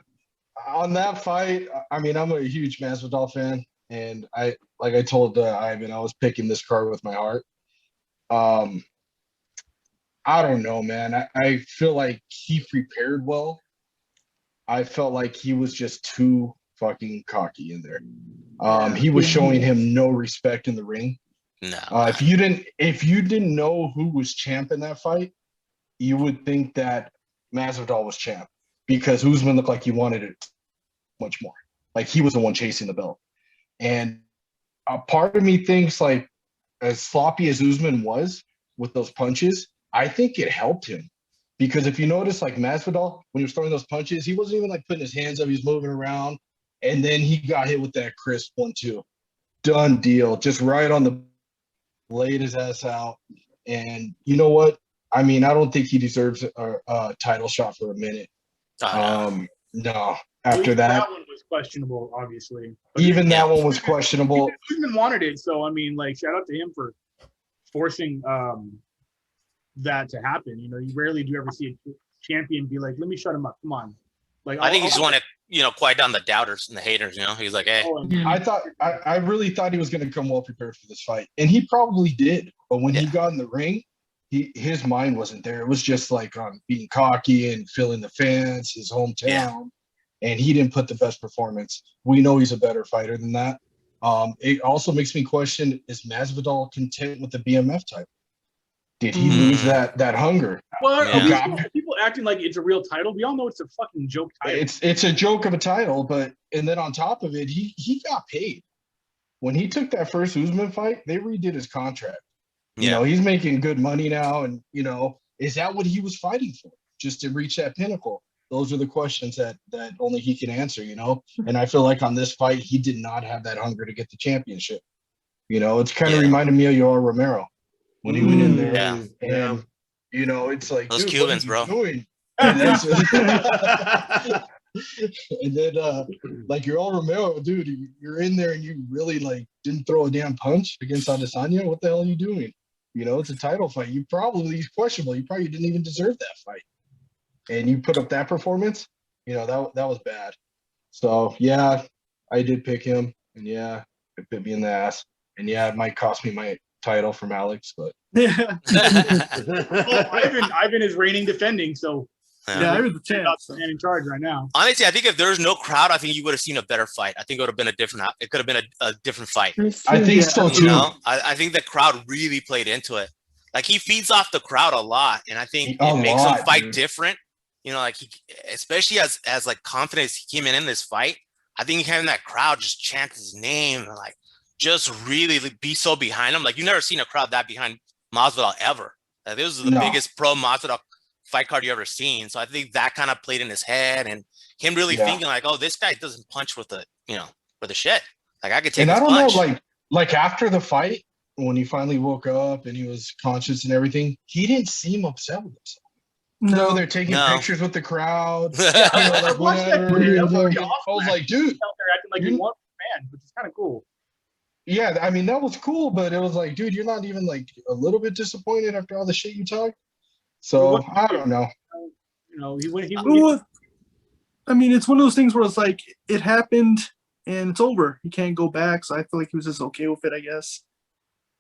on that fight, I mean, I'm a huge Masvidal fan, and I told Ivan, I was picking this card with my heart. I don't know, man. I feel like he prepared well. I felt like he was just too fucking cocky in there. He was showing him no respect in the ring. No. If you didn't know who was champ in that fight, you would think that Masvidal was champ because Usman looked like he wanted it much more. Like he was the one chasing the belt. And a part of me thinks like as sloppy as Usman was with those punches, I think it helped him. Because if you notice, like Masvidal, when he was throwing those punches, he wasn't even like putting his hands up, he was moving around. And then he got hit with that crisp 1-2. Done deal. Just right on the laid his ass out. And you know what? I mean, I don't think he deserves a title shot for a minute. No. After that one was questionable, obviously. But even that one was questionable. Usman wanted it, so I mean, shout out to him for forcing that to happen. You know, you rarely do ever see a champion be like, "Let me shut him up. Come on." I think he just wanted, quiet down the doubters and the haters. He's like, "Hey." I really thought he was going to come well prepared for this fight, and he probably did. But when he got in the ring, his mind wasn't there. It was just like on being cocky and filling the fans, his hometown, and he didn't put the best performance. We know he's a better fighter than that. It also makes me question: is Masvidal content with the BMF title? Did he lose that hunger? Well, people acting like it's a real title. We all know it's a fucking joke title. It's a joke of a title, and then on top of it, he got paid. when he took that first Usman fight, they redid his contract. You Yeah. know, he's making good money now, and you know, is that what he was fighting for? Just to reach that pinnacle? Those are the questions that only he can answer, you know. And I feel like on this fight, he did not have that hunger to get the championship. You know, it's kind of reminded me of Yoel Romero when he went in there. Yeah. And you know, it's like Those dude, Cubans, what are bro. you doing? And then, and then like Yoel Romero, dude, you're in there and you really like didn't throw a damn punch against Adesanya. What the hell are you doing? You know, it's a title fight. He's questionable. You probably didn't even deserve that fight. And you put up that performance, you know, that was bad. So yeah, I did pick him, and yeah, it bit me in the ass. And yeah, it might cost me my title from Alex, but Yeah. Well, Ivan is reigning defending, so Yeah, I read the not chance. stand in charge right now. Honestly, I think if there's no crowd, I think you would have seen a better fight. I think it would have been a different. It could have been a different fight. I think so You too. know, I think the crowd really played into it. Like he feeds off the crowd a lot, and I think it makes him fight different. You know, like he, especially as like confident as he came in this fight, I think having that crowd just chant his name and like just really be so behind him. Like you've never seen a crowd that behind Masvidal ever. Like, this was the biggest pro Masvidal fight card you ever seen. So I think that kind of played in his head, and him really thinking like, oh, this guy doesn't punch with the, you know, with the shit. Like I could take. And I don't punch. Know, like after the fight, when he finally woke up and he was conscious and everything, he didn't seem upset with himself. No, they're taking pictures with the crowd. You know, like whatever. I was like, dude, they're acting like you want man, which is kind of cool. Yeah, I mean that was cool, but it was like, dude, you're not even like a little bit disappointed after all the shit you talked. So I don't know. You know, he went. I mean, it's one of those things where it's like it happened and it's over. You can't go back. So I feel like he was just okay with it, I guess.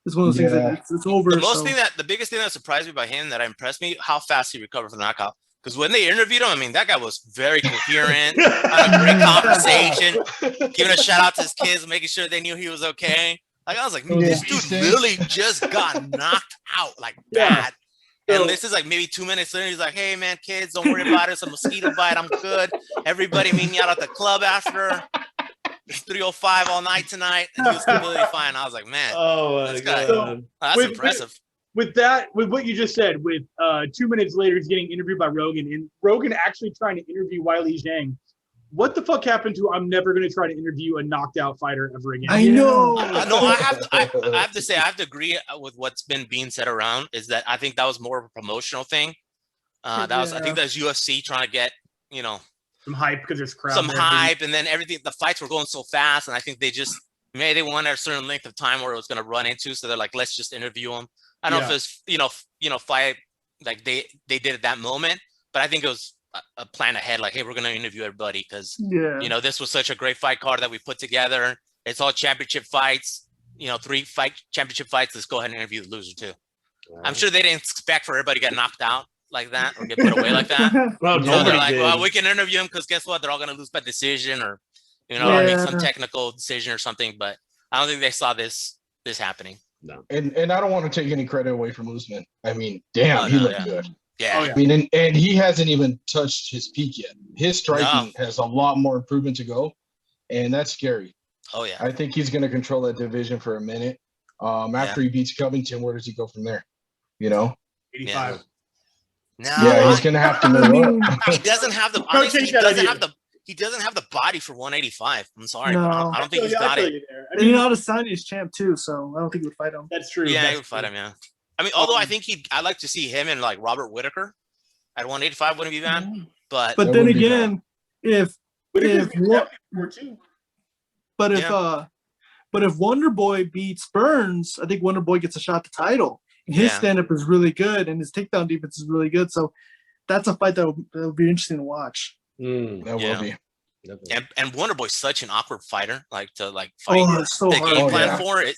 It's one of those things that it's over. The biggest thing that surprised me by him, that impressed me, how fast he recovered from the knockout. Because when they interviewed him, I mean, that guy was very coherent, had a great conversation, giving a shout out to his kids, making sure they knew he was okay. Like I was like, this dude really just got knocked out like bad. And this is like maybe 2 minutes later, he's like, hey man, kids, don't worry about it. It's a mosquito bite. I'm good. Everybody meet me out at the club after. It's 3:05 all night tonight, and he was completely fine. I was like, man, my God. That's impressive. With what you just said, with 2 minutes later, he's getting interviewed by Rogan, and Rogan actually trying to interview Weili Zhang. What the fuck happened to I'm never going to try to interview a knocked out fighter ever again? I know. No, I have to say, I have to agree with what's been being said around, is that I think that was more of a promotional thing. I think that's UFC trying to get, you know, some hype because there's crowd. Some hype, and then everything. The fights were going so fast, and I think maybe they wanted a certain length of time where it was going to run into. So they're like, let's just interview him. I don't know if it's fight like they did at that moment, but I think it was a plan ahead. Like, hey, we're going to interview everybody because you know this was such a great fight card that we put together. It's all championship fights. You know, 3 championship fights. Let's go ahead and interview the loser too. Right. I'm sure they didn't expect for everybody to get knocked out like that or get put away like that. Well, they're like, well, we can interview him because guess what? They're all going to lose by decision or, you know, or make some technical decision or something. But I don't think they saw this happening. No. And I don't want to take any credit away from Usman. I mean, damn, he looked good. Yeah. I mean, and he hasn't even touched his peak yet. His striking has a lot more improvement to go, and that's scary. Oh yeah. I think he's going to control that division for a minute. After he beats Covington, where does he go from there? You know, 85. Yeah. No, he's gonna have to move up. He doesn't have the. Honestly, he doesn't have the body for 185. I'm sorry, but I don't think he's got it. I mean, Adesanya is champ too, so I don't think he would fight him. That's true. Yeah, he would fight him. Yeah. I mean, although I think I'd like to see him and like Robert Whitaker at 185 wouldn't be bad. But then again, if Wonder Boy beats Burns, I think Wonder Boy gets a shot at the title. His stand-up is really good, and his takedown defense is really good. So that's a fight that will be interesting to watch. That will be. And Wonder Boy's such an awkward fighter, like to like fight so the hard. game plan for it.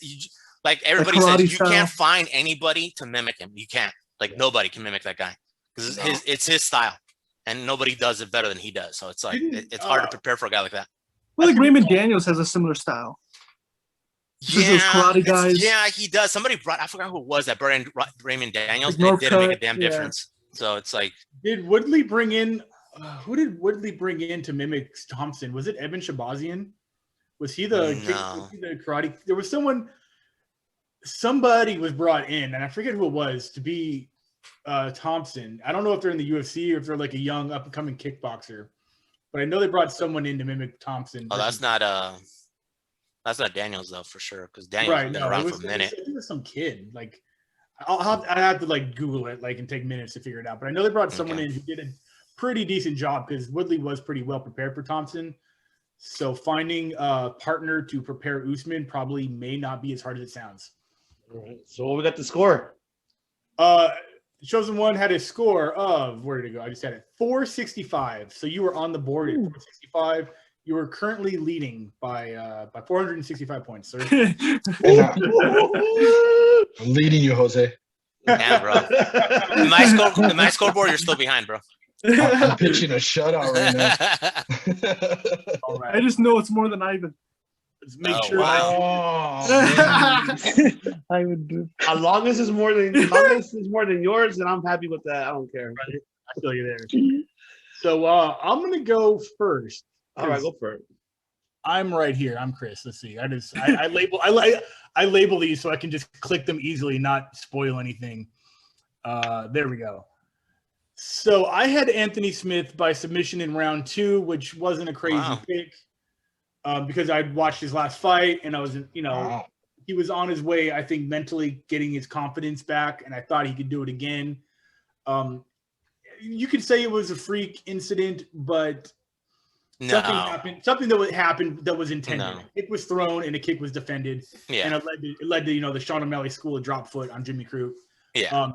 Like everybody says, you can't find anybody to mimic him. You can't. Like nobody can mimic that guy because it's his style, and nobody does it better than he does. So it's like it's hard to prepare for a guy like that. Well, like Raymond Daniels has a similar style. Those karate guys. Yeah, he does. Somebody I forgot who it was that brought in Raymond Daniels. Like it didn't make a damn difference. So it's like, did Woodley bring in? Who did Woodley bring in to mimic Thompson? Was it Evan Shabazian? Was he the No. was he the karate? There was somebody was brought in, and I forget who it was, to be Thompson. I don't know if they're in the UFC or if they're like a young up and coming kickboxer, but I know they brought someone in to mimic Thompson. Oh, that's not Daniels though for sure, because Daniels has been around for a minute. It was some kid. Like I have to like Google it like and take minutes to figure it out. But I know they brought someone in who did a pretty decent job because Woodley was pretty well prepared for Thompson. So finding a partner to prepare Usman probably may not be as hard as it sounds. All right. So what we got the score? Chosen One had a score of, where did it go? I just had it, 465. So you were on the board at 465. You are currently leading by 465 points, sir. I'm leading you, Jose. Yeah, bro. My scoreboard, you're still behind, bro. I'm pitching a shutout right now. All right. I just know it's more than Ivan. Let's make Oh, sure. wow. I would do. As long as it's more than yours, then I'm happy with that. I don't care. I feel you there. So I'm gonna go first. All right, go for it. I'm right here. I'm Chris. Let's see. I label these so I can just click them easily, not spoil anything. There we go. So I had Anthony Smith by submission in round 2, which wasn't a crazy pick because I'd watched his last fight and I was, he was on his way, I think, mentally getting his confidence back, and I thought he could do it again. You could say it was a freak incident, but something that happened that was intended. No. A kick was thrown and a kick was defended. Yeah. And it led to the Sean O'Malley school of drop foot on Jimmy Crute. Yeah.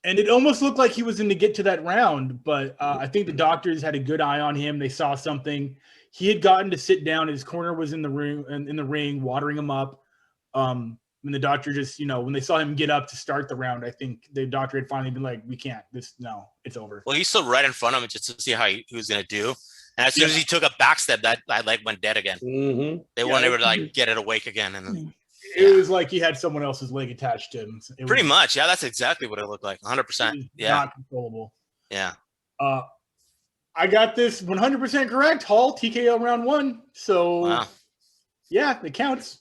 And it almost looked like he was going to get to that round, but I think the doctors had a good eye on him. They saw something. He had gotten to sit down. His corner was in the ring, watering him up. And the doctor just, when they saw him get up to start the round, I think the doctor had finally been like, "We can't. It's over." Well, he stood right in front of him just to see how he was going to do. And as soon as he took a back step, that leg went dead again. Mm-hmm. They weren't able to get it awake again. And it was like he had someone else's leg attached to him. Pretty much. Yeah, that's exactly what it looked like. 100%. Yeah. Not controllable. Yeah. I got this 100% correct. Hall TKO round 1. So yeah, it counts.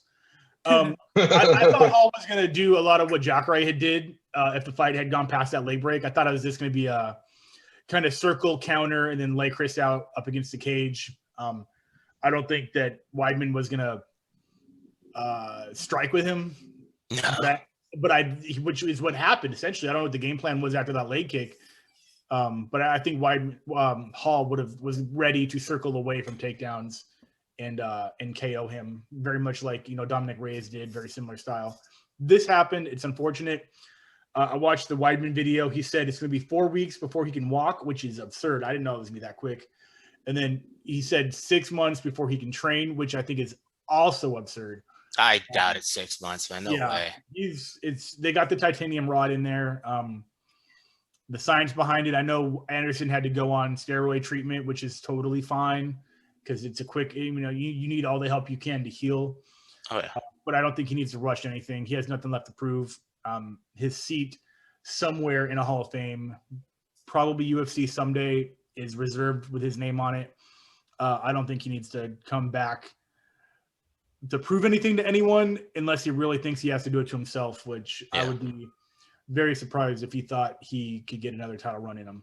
I thought Hall was going to do a lot of what Jacare had did if the fight had gone past that leg break. I thought it was just going to be a kind of circle counter and then lay Chris out up against the cage. I don't think that Weidman was going to strike with him. No. Which is what happened essentially. I don't know what the game plan was after that leg kick. But I think Hall was ready to circle away from takedowns and KO him, very much like Dominic Reyes did, very similar style. This happened. It's unfortunate. I watched the Weidman video. He said it's going to be 4 weeks before he can walk, which is absurd. I didn't know it was going to be that quick. And then he said 6 months before he can train, which I think is also absurd. I doubt it's 6 months, man. No way. They got the titanium rod in there. The science behind it. I know Anderson had to go on steroid treatment, which is totally fine because it's a quick. You need all the help you can to heal. Oh yeah. But I don't think he needs to rush anything. He has nothing left to prove. His seat somewhere in a Hall of Fame, probably UFC someday, is reserved with his name on it. I don't think he needs to come back to prove anything to anyone unless he really thinks he has to do it to himself, which I would be very surprised if he thought he could get another title run in him.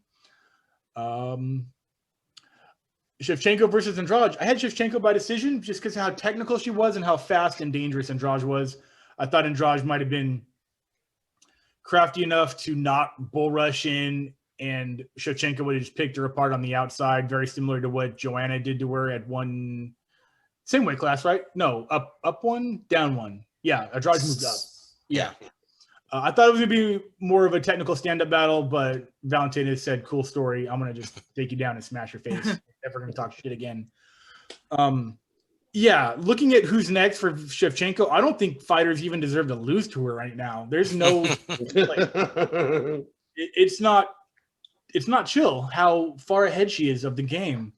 Shevchenko versus Andrade. I had Shevchenko by decision just because of how technical she was and how fast and dangerous Andrade was. I thought Andrade might have been crafty enough to not bull rush in, and Shevchenko would have just picked her apart on the outside, very similar to what Joanna did to her at one same weight class, right? No, up one, down one. Yeah, Andrade moved up. Yeah. I thought it was going to be more of a technical stand-up battle, but Valentina said, "Cool story. I'm going to just take you down and smash your face. Never going to talk shit again." Looking at who's next for Shevchenko, I don't think fighters even deserve to lose to her right now. There's no it's not chill how far ahead she is of the game.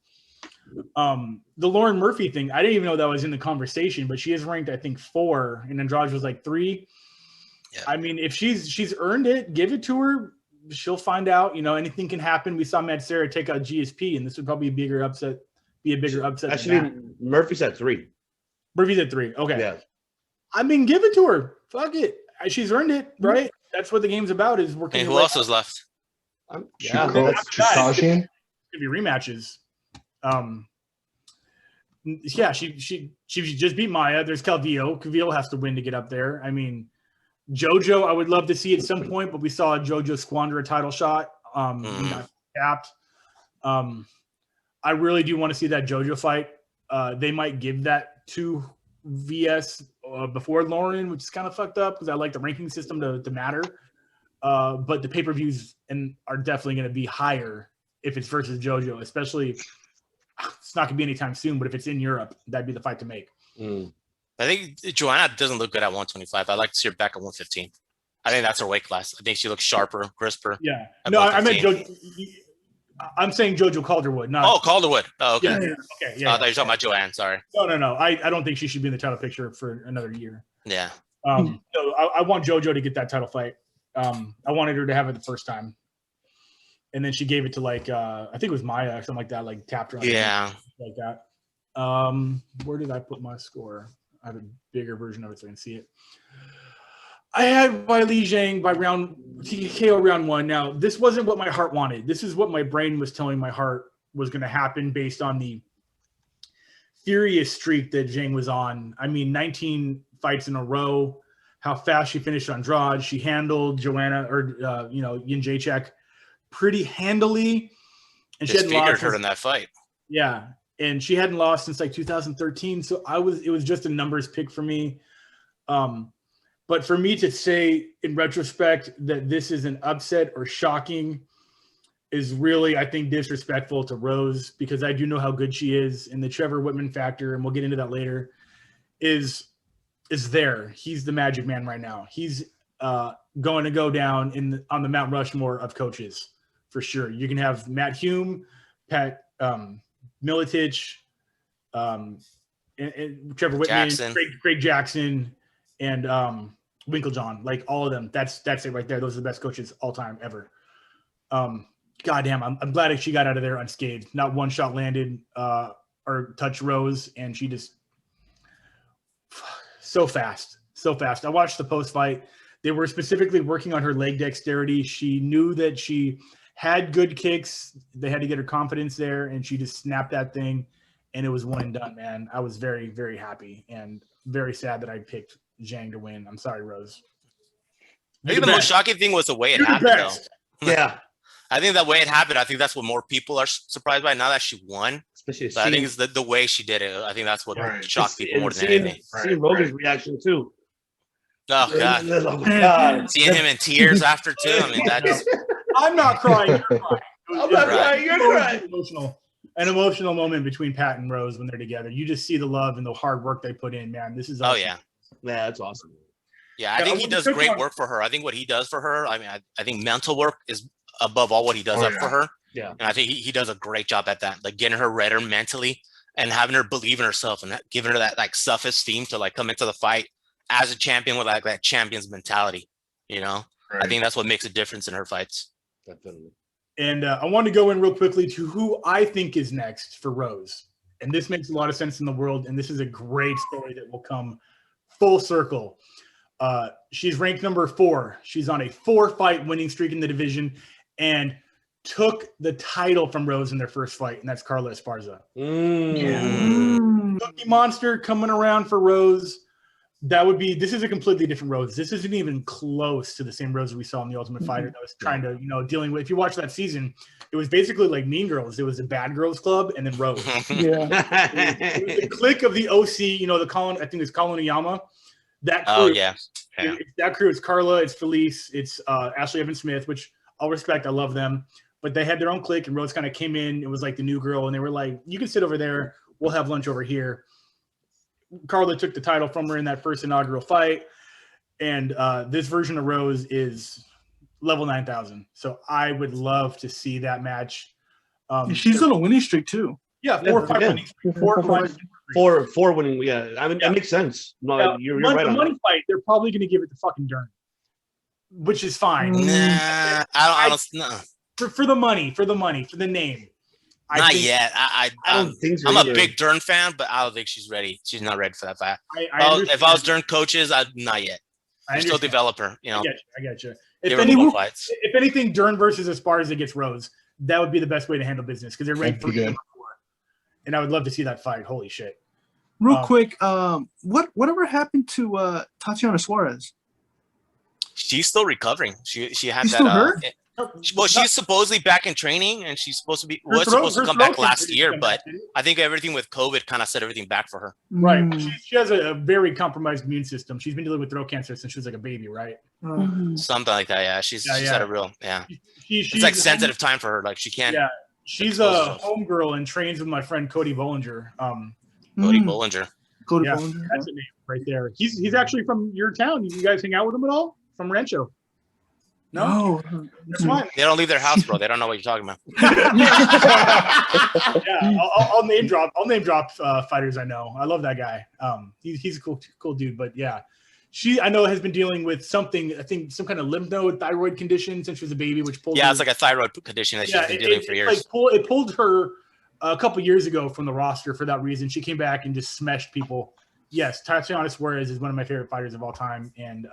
The Lauren Murphy thing, I didn't even know that was in the conversation, but she is ranked, I think, 4, and Andrade was like 3. Yeah. I mean, if she's earned it, give it to her. She'll find out. Anything can happen. We saw Matt Serra take out GSP, and this would probably be a bigger upset. Actually, Murphy's at 3. Murphy's at 3. Okay. Yeah. I mean, give it to her. Fuck it. She's earned it, right? That's what the game's about. Is working. And who else was left? Yeah, Chikashian. Could be rematches. Yeah, she just beat Maya. There's Calvillo. Calvillo has to win to get up there. I mean, JoJo, I would love to see at some point, but we saw JoJo squander a title shot. He got capped. I really do want to see that JoJo fight. They might give that to VS before Lauren, which is kind of fucked up because I like the ranking system to matter. But the pay-per-views are definitely going to be higher if it's versus JoJo, especially it's not going to be anytime soon, but if it's in Europe, that'd be the fight to make. I think Joanna doesn't look good at 125. I'd like to see her back at 115. I think that's her weight class. I think she looks sharper, crisper. Yeah. No, I meant JoJo. I'm saying JoJo Calderwood, not. Oh, Calderwood. Oh, okay. Yeah. Okay. Yeah. I thought you were talking about Joanne. Sorry. No. I don't think she should be in the title picture for another year. Yeah. So I want JoJo to get that title fight. I wanted her to have it the first time, and then she gave it to I think it was Maya or something like that, like tapped her on like that. Where did I put my score? I have a bigger version of it so I can see it. I had Weili Zhang by KO round 1. Now, this wasn't what my heart wanted. This is what my brain was telling my heart was going to happen based on the furious streak that Zhang was on. I mean, 19 fights in a row. How fast she finished Andrade. She handled Joanna Yin Jacek pretty handily, and she hadn't lost her in that fight. Yeah, and she hadn't lost since 2013. So it was just a numbers pick for me. But for me to say in retrospect that this is an upset or shocking is really, I think, disrespectful to Rose, because I do know how good she is, and the Trevor Whitman factor, and we'll get into that later, is there. He's the magic man right now. He's going to go down on the Mount Rushmore of coaches for sure. You can have Matt Hume, Pat Miletich, and Trevor Whitman, Craig Jackson, and Winklejohn, like all of them. That's it right there. Those are the best coaches all time ever. Goddamn, I'm glad she got out of there unscathed. Not one shot landed or touched Rose, and she just so fast. I watched the post fight. They were specifically working on her leg dexterity. She knew that she had good kicks. They had to get her confidence there, and she just snapped that thing, and it was one and done, man. I was very, very happy and very sad that I picked Zhang to win. I'm sorry, Rose. I think the most shocking thing was the way it happened, though. Yeah. I think that way it happened, I think that's what more people are surprised by now that she won. Especially I think it's the way she did it. I think that's what shocked people more than anything. Seeing Rogan's reaction, too. Oh, God. Oh, God. Seeing him in tears after, too. I mean, that's... I'm not crying. You're crying. I'm not crying. You're crying. An emotional moment between Pat and Rose when they're together. You just see the love and the hard work they put in, man. This is awesome. Oh, yeah. Yeah, that's awesome. Yeah, I think he does great work for her. I think what he does for her, I mean, I think mental work is above all what he does for her. Yeah. And I think he does a great job at that, like getting her redder mentally and having her believe in herself and giving her that like self-esteem to like come into the fight as a champion with like that champion's mentality, you know? Right. I think that's what makes a difference in her fights. Definitely. And I want to go in real quickly to who I think is next for Rose. And this makes a lot of sense in the world. And this is a great story that will come full circle. She's ranked number 4. She's on a 4-fight winning streak in the division and took the title from Rose in their first fight, and that's Carla Esparza. Cookie Monster coming around for Rose. This is a completely different Rose. This isn't even close to the same Rose we saw in The Ultimate Fighter that was trying to, dealing with. If you watch that season, it was basically like Mean Girls. It was a Bad Girls Club and then Rose. It was the clique of the OC, the Colin, I think it's Colin Oyama. That crew, that crew, it's Carla, it's Felice, it's Ashley Evans Smith, which I'll respect. I love them. But they had their own clique, and Rose kind of came in. It was like the new girl, and they were like, you can sit over there. We'll have lunch over here. Carla took the title from her in that first inaugural fight. And this version of Rose is level 9,000. So I would love to see that match. She's on a winning streak, too. Yeah, 4-5 winning streak. 4 winning. Yeah, I mean, that makes sense. No, you're right on the money fight, they're probably going to give it to fucking Dern, which is fine. Nah, I don't know. For the money, for the name. Not yet. I don't think so. I'm either. a big Dern fan, but I don't think she's ready. She's not ready for that fight. If I was Dern coaches, I'd not yet. I'm still developer. You know. I get you. Give her more fights. If anything, Dern versus Esparza gets Rose. That would be the best way to handle business because they're ranked for number 4. And I would love to see that fight. Holy shit. Real quick, whatever happened to Tatiana Suarez? She's still recovering. She had She's that. Still hurt? Well, she's supposedly back in training, and she's supposed to come back last year. But I think everything with COVID kind of set everything back for her. Right. She has a very compromised immune system. She's been dealing with throat cancer since she was like a baby, right? Something like that. Yeah, she's had a real She's it's like sensitive time for her. Like she can't. Yeah, she's a homegirl and trains with my friend Cody Bollinger. Cody Bollinger. Bollinger. That's a name right there. He's actually from your town. You guys hang out with him at all? From Rancho? No, that's fine. They don't leave their house, bro. They don't know what you're talking about. I'll name drop fighters I know. I love that guy. He's a cool dude. But yeah, I know has been dealing with something. I think some kind of lymph node thyroid condition since she was a baby, which pulled. Yeah, it's like a thyroid condition that she's been dealing for years. It pulled her a couple years ago from the roster for that reason. She came back and just smashed people. Yes, Tatiana Suarez is one of my favorite fighters of all time, and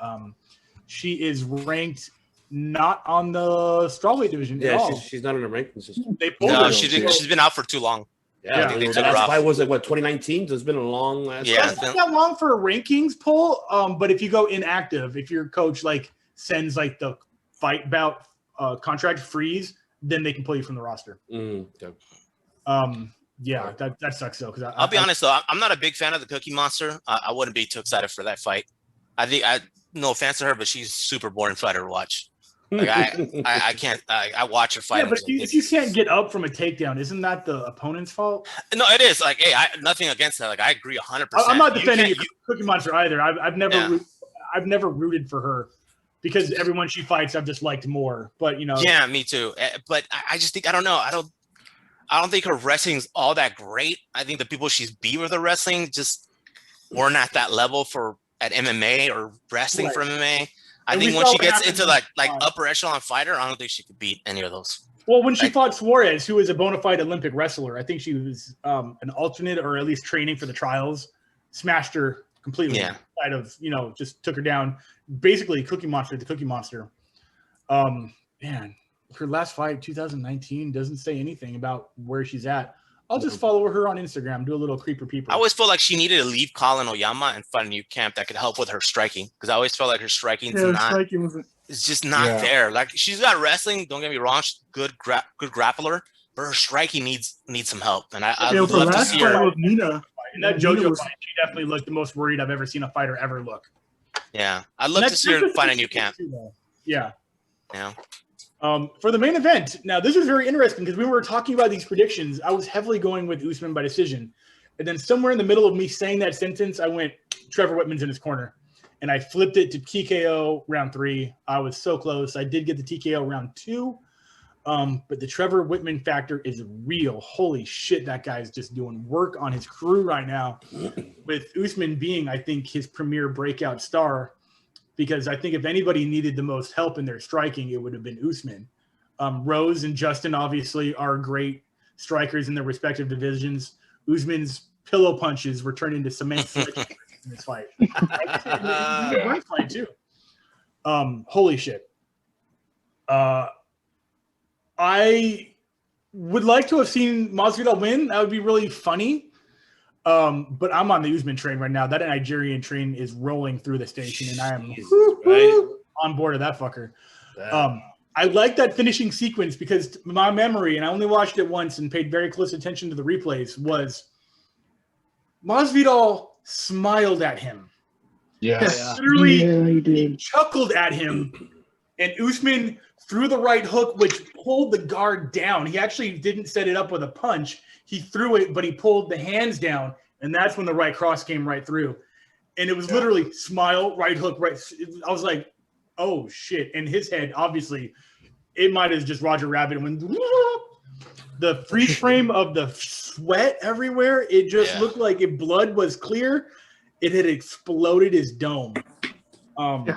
she is ranked not on the strawweight division at all. She's not in the ranking system. She's been out for too long. Yeah, I think the last fight was like 2019. So it's been a long last. Yeah, it's not that long for a rankings poll. But if you go inactive, if your coach like sends like the fight bout contract freeze, then they can pull you from the roster. Okay. Yeah, that sucks though. Because I'll be honest though, I'm not a big fan of the Cookie Monster. I wouldn't be too excited for that fight. I think no offense to her, but she's super boring fighter to watch. Like I can't. I watch her fight. Yeah, but if you can't get up from a takedown, isn't that the opponent's fault? No, it is. Like, hey, nothing against that. Like, I agree 100%. I'm not defending Cookie Monster either. I've never rooted for her because everyone she fights I've just liked more. But you know. Yeah, me too. But I just think I don't know. I don't think her wrestling's all that great. I think the people she's beat with her wrestling just weren't at that level at MMA or wrestling for MMA. I think when she gets into like upper echelon fighter, I don't think she could beat any of those. Well, when she fought Suarez, who is a bona fide Olympic wrestler, I think she was an alternate or at least training for the trials, smashed her completely. Yeah. Side of, just took her down. Basically, Cookie Monster, the Cookie Monster. Man, her last fight, 2019, doesn't say anything about where she's at. I'll just follow her on Instagram, do a little creeper peeper. I always felt like she needed to leave Colin Oyama and find a new camp that could help with her striking. Because I always felt like her striking is just not there. Like she's got wrestling, don't get me wrong, she's good grappler, but her striking needs some help. And I'd love to see her. With Nina, in that JoJo fight, she definitely looked the most worried I've ever seen a fighter ever look. Yeah, I'd love to see her find a new camp. Yeah. Yeah. For the main event, now this was very interesting because we were talking about these predictions. I was heavily going with Usman by decision. And then somewhere in the middle of me saying that sentence, I went, Trevor Whitman's in his corner. And I flipped it to TKO round 3. I was so close. I did get the TKO round 2. But the Trevor Whitman factor is real. Holy shit, that guy's just doing work on his crew right now. With Usman being, I think, his premier breakout star. Because I think if anybody needed the most help in their striking, it would have been Usman. Rose and Justin obviously are great strikers in their respective divisions. Usman's pillow punches were turned into cement in this fight. A great fight too. Holy shit. I would like to have seen Masvidal win. That would be really funny. But I'm on the Usman train right now. That Nigerian train is rolling through the station, and I am on board of that fucker. I like that finishing sequence because my memory, and I only watched it once and paid very close attention to the replays, was Masvidal smiled at him. Yes. Literally, he chuckled at him, and Usman threw the right hook, which pulled the guard down. He actually didn't set it up with a punch. He threw it, but he pulled the hands down, and that's when the right cross came right through. And it was literally smile, right hook, right. I was like, oh, shit. And his head, obviously, it might have just Roger Rabbit when the freeze frame of the sweat everywhere, it just looked like if blood was clear, it had exploded his dome. Look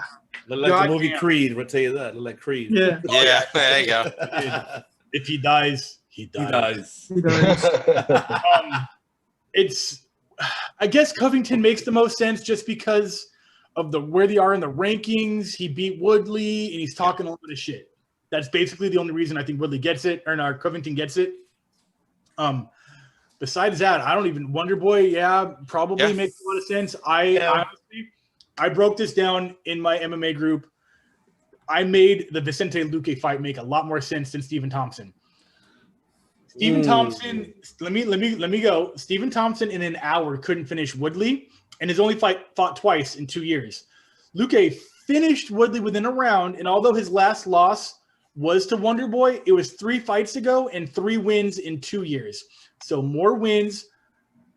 like the movie Creed, we'll tell you that. Look like Creed. Yeah. Yeah, there you go. If he dies, He He does. does. It's, I guess Covington makes the most sense just because of where they are in the rankings. He beat Woodley, and he's talking a lot of shit. That's basically the only reason I think Woodley gets it, or no, Covington gets it. Besides that, I don't even. Wonder Boy, probably makes a lot of sense. I honestly, I broke this down in my MMA group. I made the Vicente Luque fight make a lot more sense than Stephen Thompson. Stephen Thompson, let me go. Stephen Thompson in an hour couldn't finish Woodley, and his only fought twice in 2 years. Luque finished Woodley within a round, and although his last loss was to Wonder Boy, it was 3 fights ago and 3 wins in 2 years. So more wins,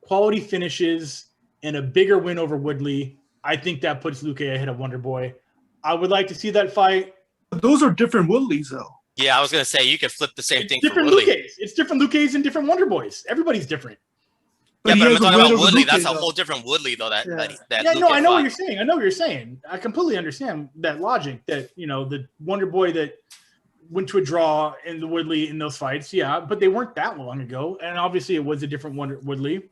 quality finishes, and a bigger win over Woodley. I think that puts Luque ahead of Wonder Boy. I would like to see that fight. But those are different Woodleys, though. Yeah, I was gonna say you could flip the same thing for Different Woodley. Luques. It's different Luques and different Wonder Boys. Everybody's different. Yeah, he but I'm has a talking win about over Woodley. Luque, That's a though. whole different Woodley, though. That Yeah, no, I know what fought. you're saying. I know what you're saying. I completely understand that logic. That the Wonder Boy that went to a draw in the Woodley in those fights. Yeah, but they weren't that long ago, and obviously it was a different Woodley.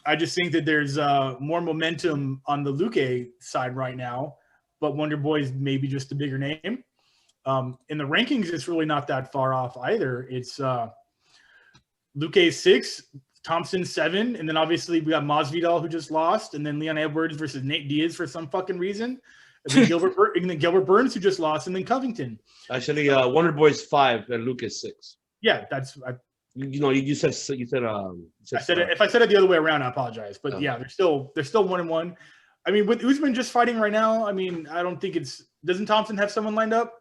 I just think that there's more momentum on the Luque side right now, but Wonder Boy is maybe just a bigger name. In the rankings, it's really not that far off either. It's Luque 6, Thompson 7, and then obviously we got Masvidal who just lost, and then Leon Edwards versus Nate Diaz for some fucking reason, and then Gilbert Burns who just lost, and then Covington. Actually, Wonder Boy's 5 and Luke is 6. Yeah, that's You said I said it. If I said it the other way around, I apologize. But yeah, they're still 1-1. I mean, with Usman just fighting right now, I mean, I don't think it's. Doesn't Thompson have someone lined up?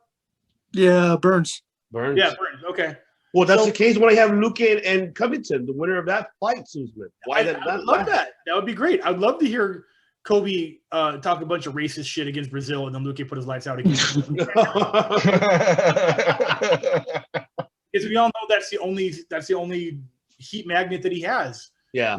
Yeah, Burns. Burns. Yeah, Burns. Okay. Well, that's the case when I have Luke and Covington, the winner of that fight, Usman. Why I would love that. That would be great. I'd love to hear Kobe talk a bunch of racist shit against Brazil, and then Luque put his lights out again. Because we all know that's the only heat magnet that he has. Yeah.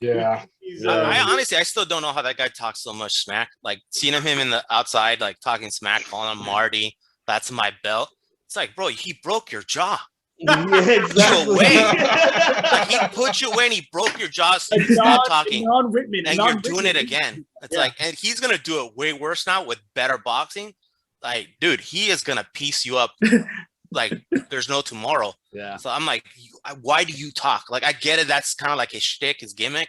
I honestly, I still don't know how that guy talks so much smack. Like seeing him in the outside, like talking smack, calling him Marty. That's my belt. It's like, bro, he broke your jaw. Yeah, exactly. Like, he put you away and he broke your jaw. So you stop talking, and you're doing it again. It's like, and he's gonna do it way worse now with better boxing. Like, dude, he is gonna piece you up. Like, there's no tomorrow. Yeah. So I'm like, why do you talk? Like, I get it. That's kind of like his shtick, his gimmick.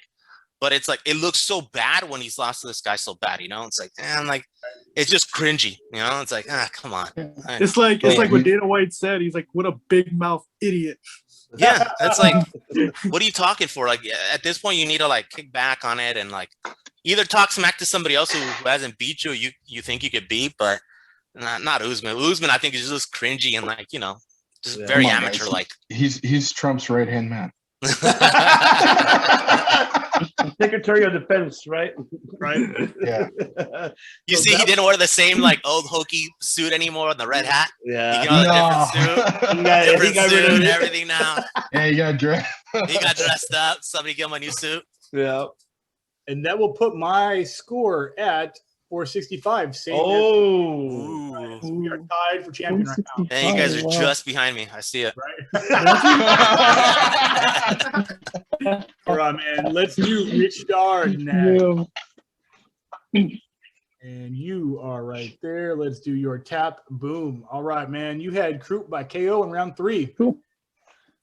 But it's like, it looks so bad when he's lost to this guy so bad, It's like, man, like, it's just cringy, It's like, come on. It's like what Dana White said. He's like, what a big mouth idiot. Yeah, it's like, what are you talking for? Like, at this point, you need to like kick back on it and like either talk smack to somebody else who hasn't beat you, you think you could beat, but not Usman. Usman, I think is just cringy and like, just very amateur like. He's Trump's right hand man. Secretary of Defense, right? Right. Yeah. You see, he didn't wear the same like old hokey suit anymore with the red hat. Yeah. He got a different suit, everything now. Yeah, he got dressed. He got dressed up. Somebody give him a new suit. Yeah. And that will put my score at 465. Oh. We are tied for champion right now. And you guys are just behind me. I see it. Right? All right, man. Let's do Rich Dard now. And you are right there. Let's do your tap. Boom. All right, man. You had Croup by KO in round 3.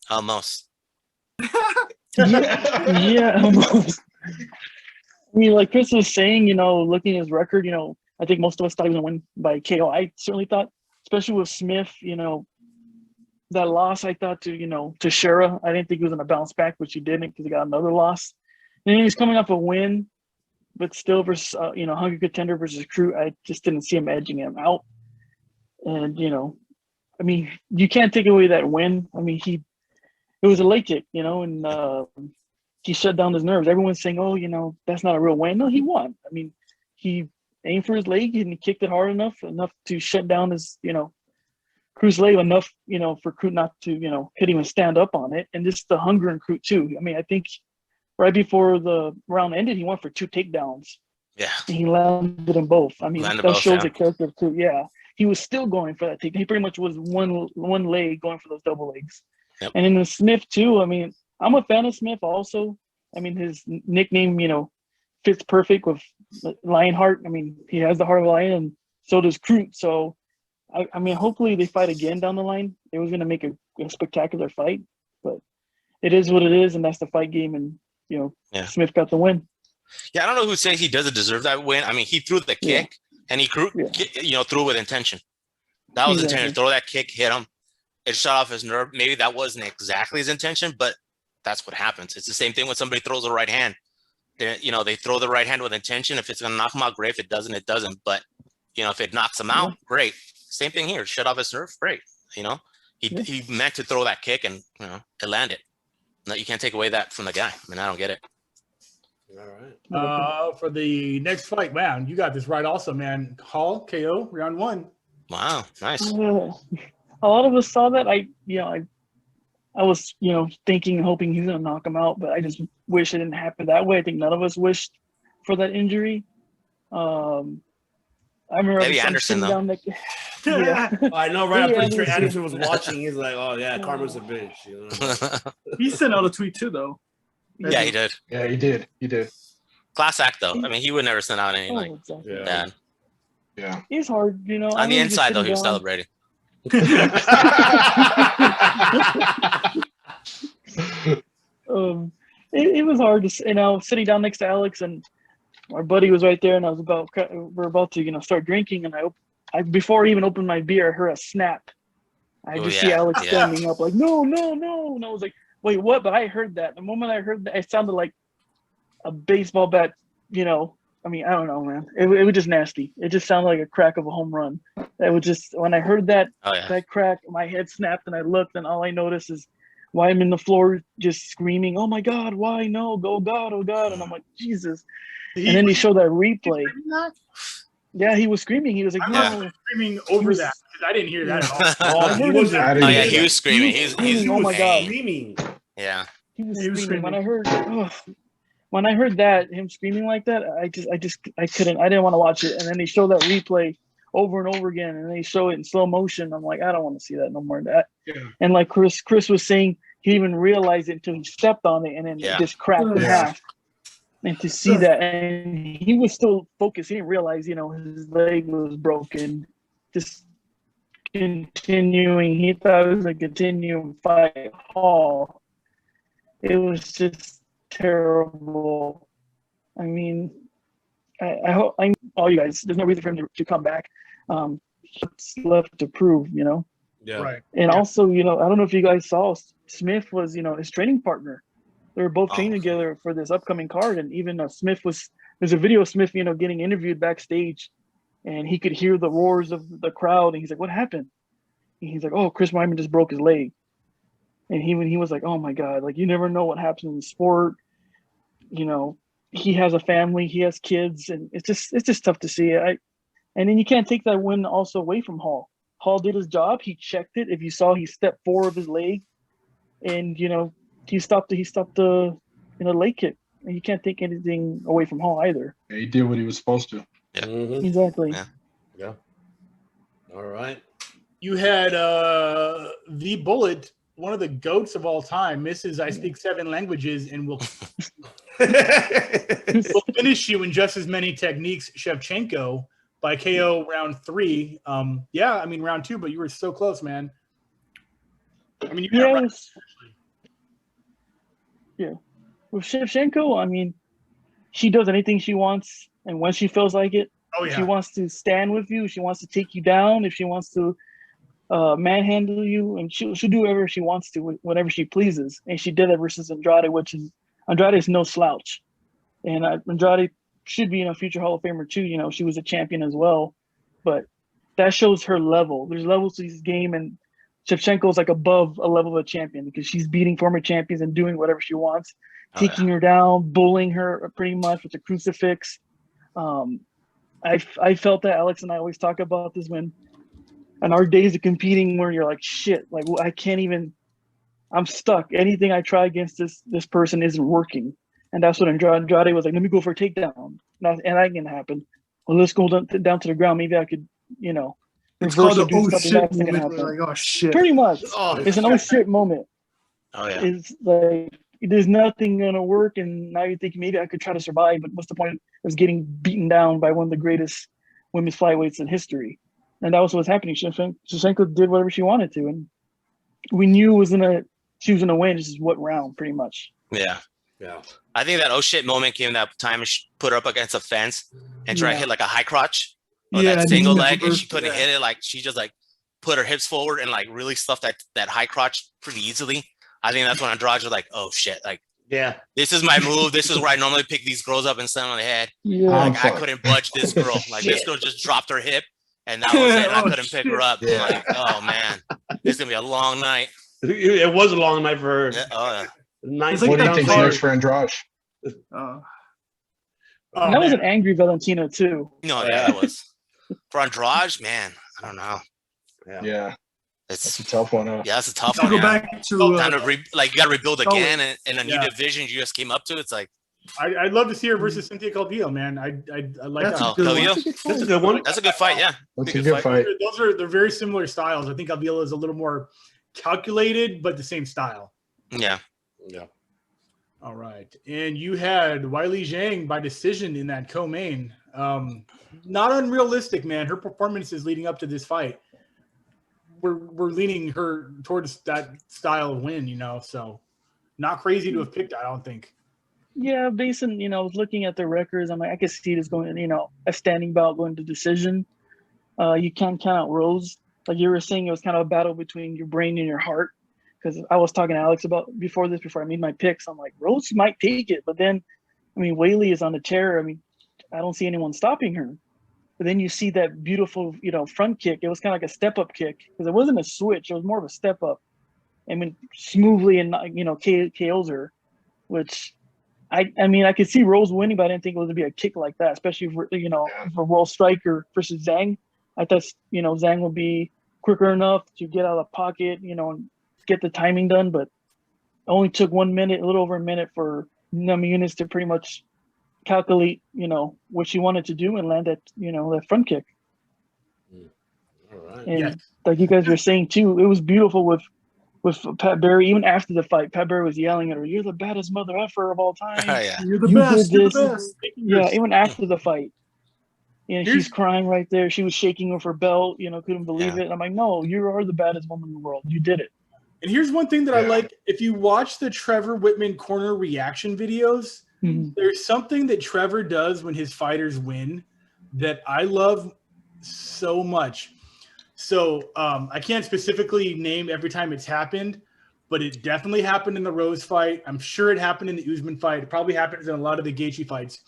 Almost. Yeah, almost. I mean, like Chris was saying, looking at his record, I think most of us thought he was going to win by KO. I certainly thought, especially with Smith, that loss, I thought to Shera, I didn't think he was going to bounce back, which he didn't because he got another loss. And then he's coming off a win, but still versus, hungry contender versus Crew. I just didn't see him edging him out. And, I mean, you can't take away that win. I mean, it was a leg kick, and he shut down his nerves. Everyone's saying, oh, that's not a real win. No, he won. I mean, he aimed for his leg and he kicked it hard enough to shut down his, Crew's leg enough, for Crew not to, could even stand up on it. And just the hunger in Crew too. I mean, I think right before the round ended, he went for 2 takedowns. Yeah. And he landed them both. I mean, that shows the character of Crew. Yeah. He was still going for that takedown. He pretty much was one leg going for those double legs. Yep. And then the Smith too. I mean, I'm a fan of Smith also. I mean, his nickname, fits perfect with Lionheart. I mean, he has the heart of a lion, and so does Crute. So, I mean, hopefully they fight again down the line. It was going to make a spectacular fight, but it is what it is, and that's the fight game. And Smith got the win. Yeah, I don't know who says he doesn't deserve that win. I mean, he threw the kick, and he threw with intention. That was intention. Throw that kick, hit him. It shot off his nerve. Maybe that wasn't exactly his intention, but that's what happens. It's the same thing when somebody throws a right hand. They throw the right hand with intention. If it's going to knock him out, great. If it doesn't, it doesn't. But, if it knocks him out, great. Same thing here. Shut off his nerve, great. He meant to throw that kick, and, it landed. No, you can't take away that from the guy. I mean, I don't get it. All right. For the next fight, man, you got this right also, man. Hall, KO, round 1. Wow, nice. A lot of us saw that. I was, thinking and hoping he's going to knock him out, but I just wish it didn't happen that way. I think none of us wished for that injury. I remember maybe Anderson, though. I know, right after Anderson was watching, he's like, oh, yeah, karma's a bitch. He sent out a tweet, too, though. Yeah, he did. Yeah, he did. Class act, though. I mean, he would never send out anything bad. Yeah. It's hard, On the inside, though, he was celebrating. It was hard to, sitting down next to Alex, and our buddy was right there, and we're about to, start drinking, and I before I even opened my beer, I heard a snap. I just see Alex standing up, like, no, and I was like, wait, what? But I heard that. The moment I heard that, it sounded like a baseball bat. I mean, I don't know, man. It was just nasty. It just sounded like a crack of a home run. It was just, when I heard that that crack, my head snapped, and I looked, and all I noticed is why I'm in the floor just screaming, "Oh my God, why no? Go God, oh God!" And I'm like, Jesus. And then they showed that replay. Yeah, he was screaming. He was like, "No!" Screaming over that because I didn't hear that at all. He was screaming. He's oh my God, screaming. Yeah, he was screaming. When I heard that, him screaming like that, I couldn't. I didn't want to watch it. And then they show that replay over and over again, and they show it in slow motion. I'm like, I don't want to see that no more. And like Chris was saying, he didn't even realize it until he stepped on it, and then it just cracked in half. And to see that, and he was still focused. He didn't realize, his leg was broken. Just continuing. He thought it was a continuing fight. Hall. It was just terrible. I mean, I hope all you guys. There's no reason for him to come back. It's left to prove, Yeah. Right. And also, I don't know if you guys saw, Smith was, his training partner. They were both training together for this upcoming card, and even there's a video of Smith, getting interviewed backstage, and he could hear the roars of the crowd, and he's like, "What happened?" And he's like, "Oh, Chris Weidman just broke his leg." And he was like, "Oh my God, like, you never know what happens in the sport." He has a family, he has kids, and it's just tough to see. And then you can't take that win also away from Hall. Hall did his job. He checked it. If you saw, he stepped forward of his leg, and he stopped the leg kick. And you can't take anything away from Hall either. Yeah, he did what he was supposed to. Yeah. Mm-hmm. Exactly. Yeah. All right. You had the Bullet, one of the GOATs of all time, misses I speak 7 languages and will finish you in just as many techniques, Shevchenko, by KO round 3. Round 2, but you were so close, man. I mean, With Shevchenko, she does anything she wants, and when she feels like it. If she wants to stand with you, if she wants to take you down, if she wants to manhandle you, and she'll do whatever she wants to, whatever she pleases. And she did it versus Andrade, Andrade is no slouch. And Andrade should be a future Hall of Famer too. She was a champion as well, but that shows her level. There's levels to this game, and Shevchenko's like above a level of a champion because she's beating former champions and doing whatever she wants, taking her down, bullying her pretty much with a crucifix. I felt that Alex and I always talk about this when in our days of competing where you're like, shit, like I can't even, I'm stuck. Anything I try against this person isn't working. And that's what Andrade was like, let me go for a takedown. And that can happen. Well, let's go down to the ground. Maybe I could, it's called the do oh something shit that's gonna moment. happen. Like, oh shit. Pretty much. It's an oh shit moment. Oh yeah. It's like there's nothing gonna work, and now you think maybe I could try to survive, but what's the point of getting beaten down by one of the greatest women's flyweights in history? And that was what's happening. Shevchenko did whatever she wanted to, and we knew she was gonna win. This is what round, pretty much. Yeah. Yeah. I think that oh shit moment came that time she put her up against a fence and tried to hit like a high crotch or that single leg, and she couldn't hit it. Like she just like put her hips forward and like really stuffed that high crotch pretty easily. I think that's when Andrade was like, oh shit, like this is my move. This is where I normally pick these girls up and slam on the head. Yeah. Like I couldn't budge this girl. Like this girl just dropped her hip, and that was it. And I couldn't pick her up. Yeah. I'm like, oh man, this is gonna be a long night. It was a long night for her. Yeah, oh yeah. What do you think's next for Andrade? And that was an angry Valentina too. No, yeah, that was for Andrade, man. I don't know. Yeah. It's a tough one. Yeah, it's a tough I'll one. go back to Time to like you got to rebuild again in a new division you just came up to. It's like I'd love to see her versus Cynthia Calvillo, man. I like That's that. a good one. That's a good one. That's a good fight. Yeah, That's a good fight. They're very similar styles. I think Calvillo is a little more calculated, but the same style. Yeah. Yeah. All right, and you had Weili Zhang by decision in that co-main. Not unrealistic, man. Her performances leading up to this fight, we're leaning her towards that style of win, so not crazy to have picked that, I don't think. Yeah, based on, I was looking at the records. I'm like, I could see this going, a standing bout going to decision. You can't count out Rose. Like you were saying, it was kind of a battle between your brain and your heart. Because I was talking to Alex before I made my picks. I'm like, Rose might take it. But then, Weili is on a tear. I don't see anyone stopping her. But then you see that beautiful, front kick. It was kind of like a step-up kick. Because it wasn't a switch. It was more of a step-up. Smoothly and, KOs her. Which, I could see Rose winning, but I didn't think it was going to be a kick like that. Especially for, for World Striker versus Zhang. I thought, Zhang would be quicker enough to get out of the pocket, and get the timing done, but it only took 1 minute, a little over a minute for Namajunas to pretty much calculate, what she wanted to do and land that, that front kick. All right. And like you guys were saying too, it was beautiful with Pat Barry. Even after the fight, Pat Barry was yelling at her, "You're the baddest mother effer of all time. Yeah. You're the best. You're the best." Yeah, even after the fight. She's crying right there. She was shaking with her belt, couldn't believe it. And I'm like, no, you are the baddest woman in the world. You did it. And here's one thing that I like. If you watch the Trevor Whitman corner reaction videos, there's something that Trevor does when his fighters win that I love so much. So I can't specifically name every time it's happened, but it definitely happened in the Rose fight. I'm sure it happened in the Usman fight. It probably happens in a lot of the Gaethje fights.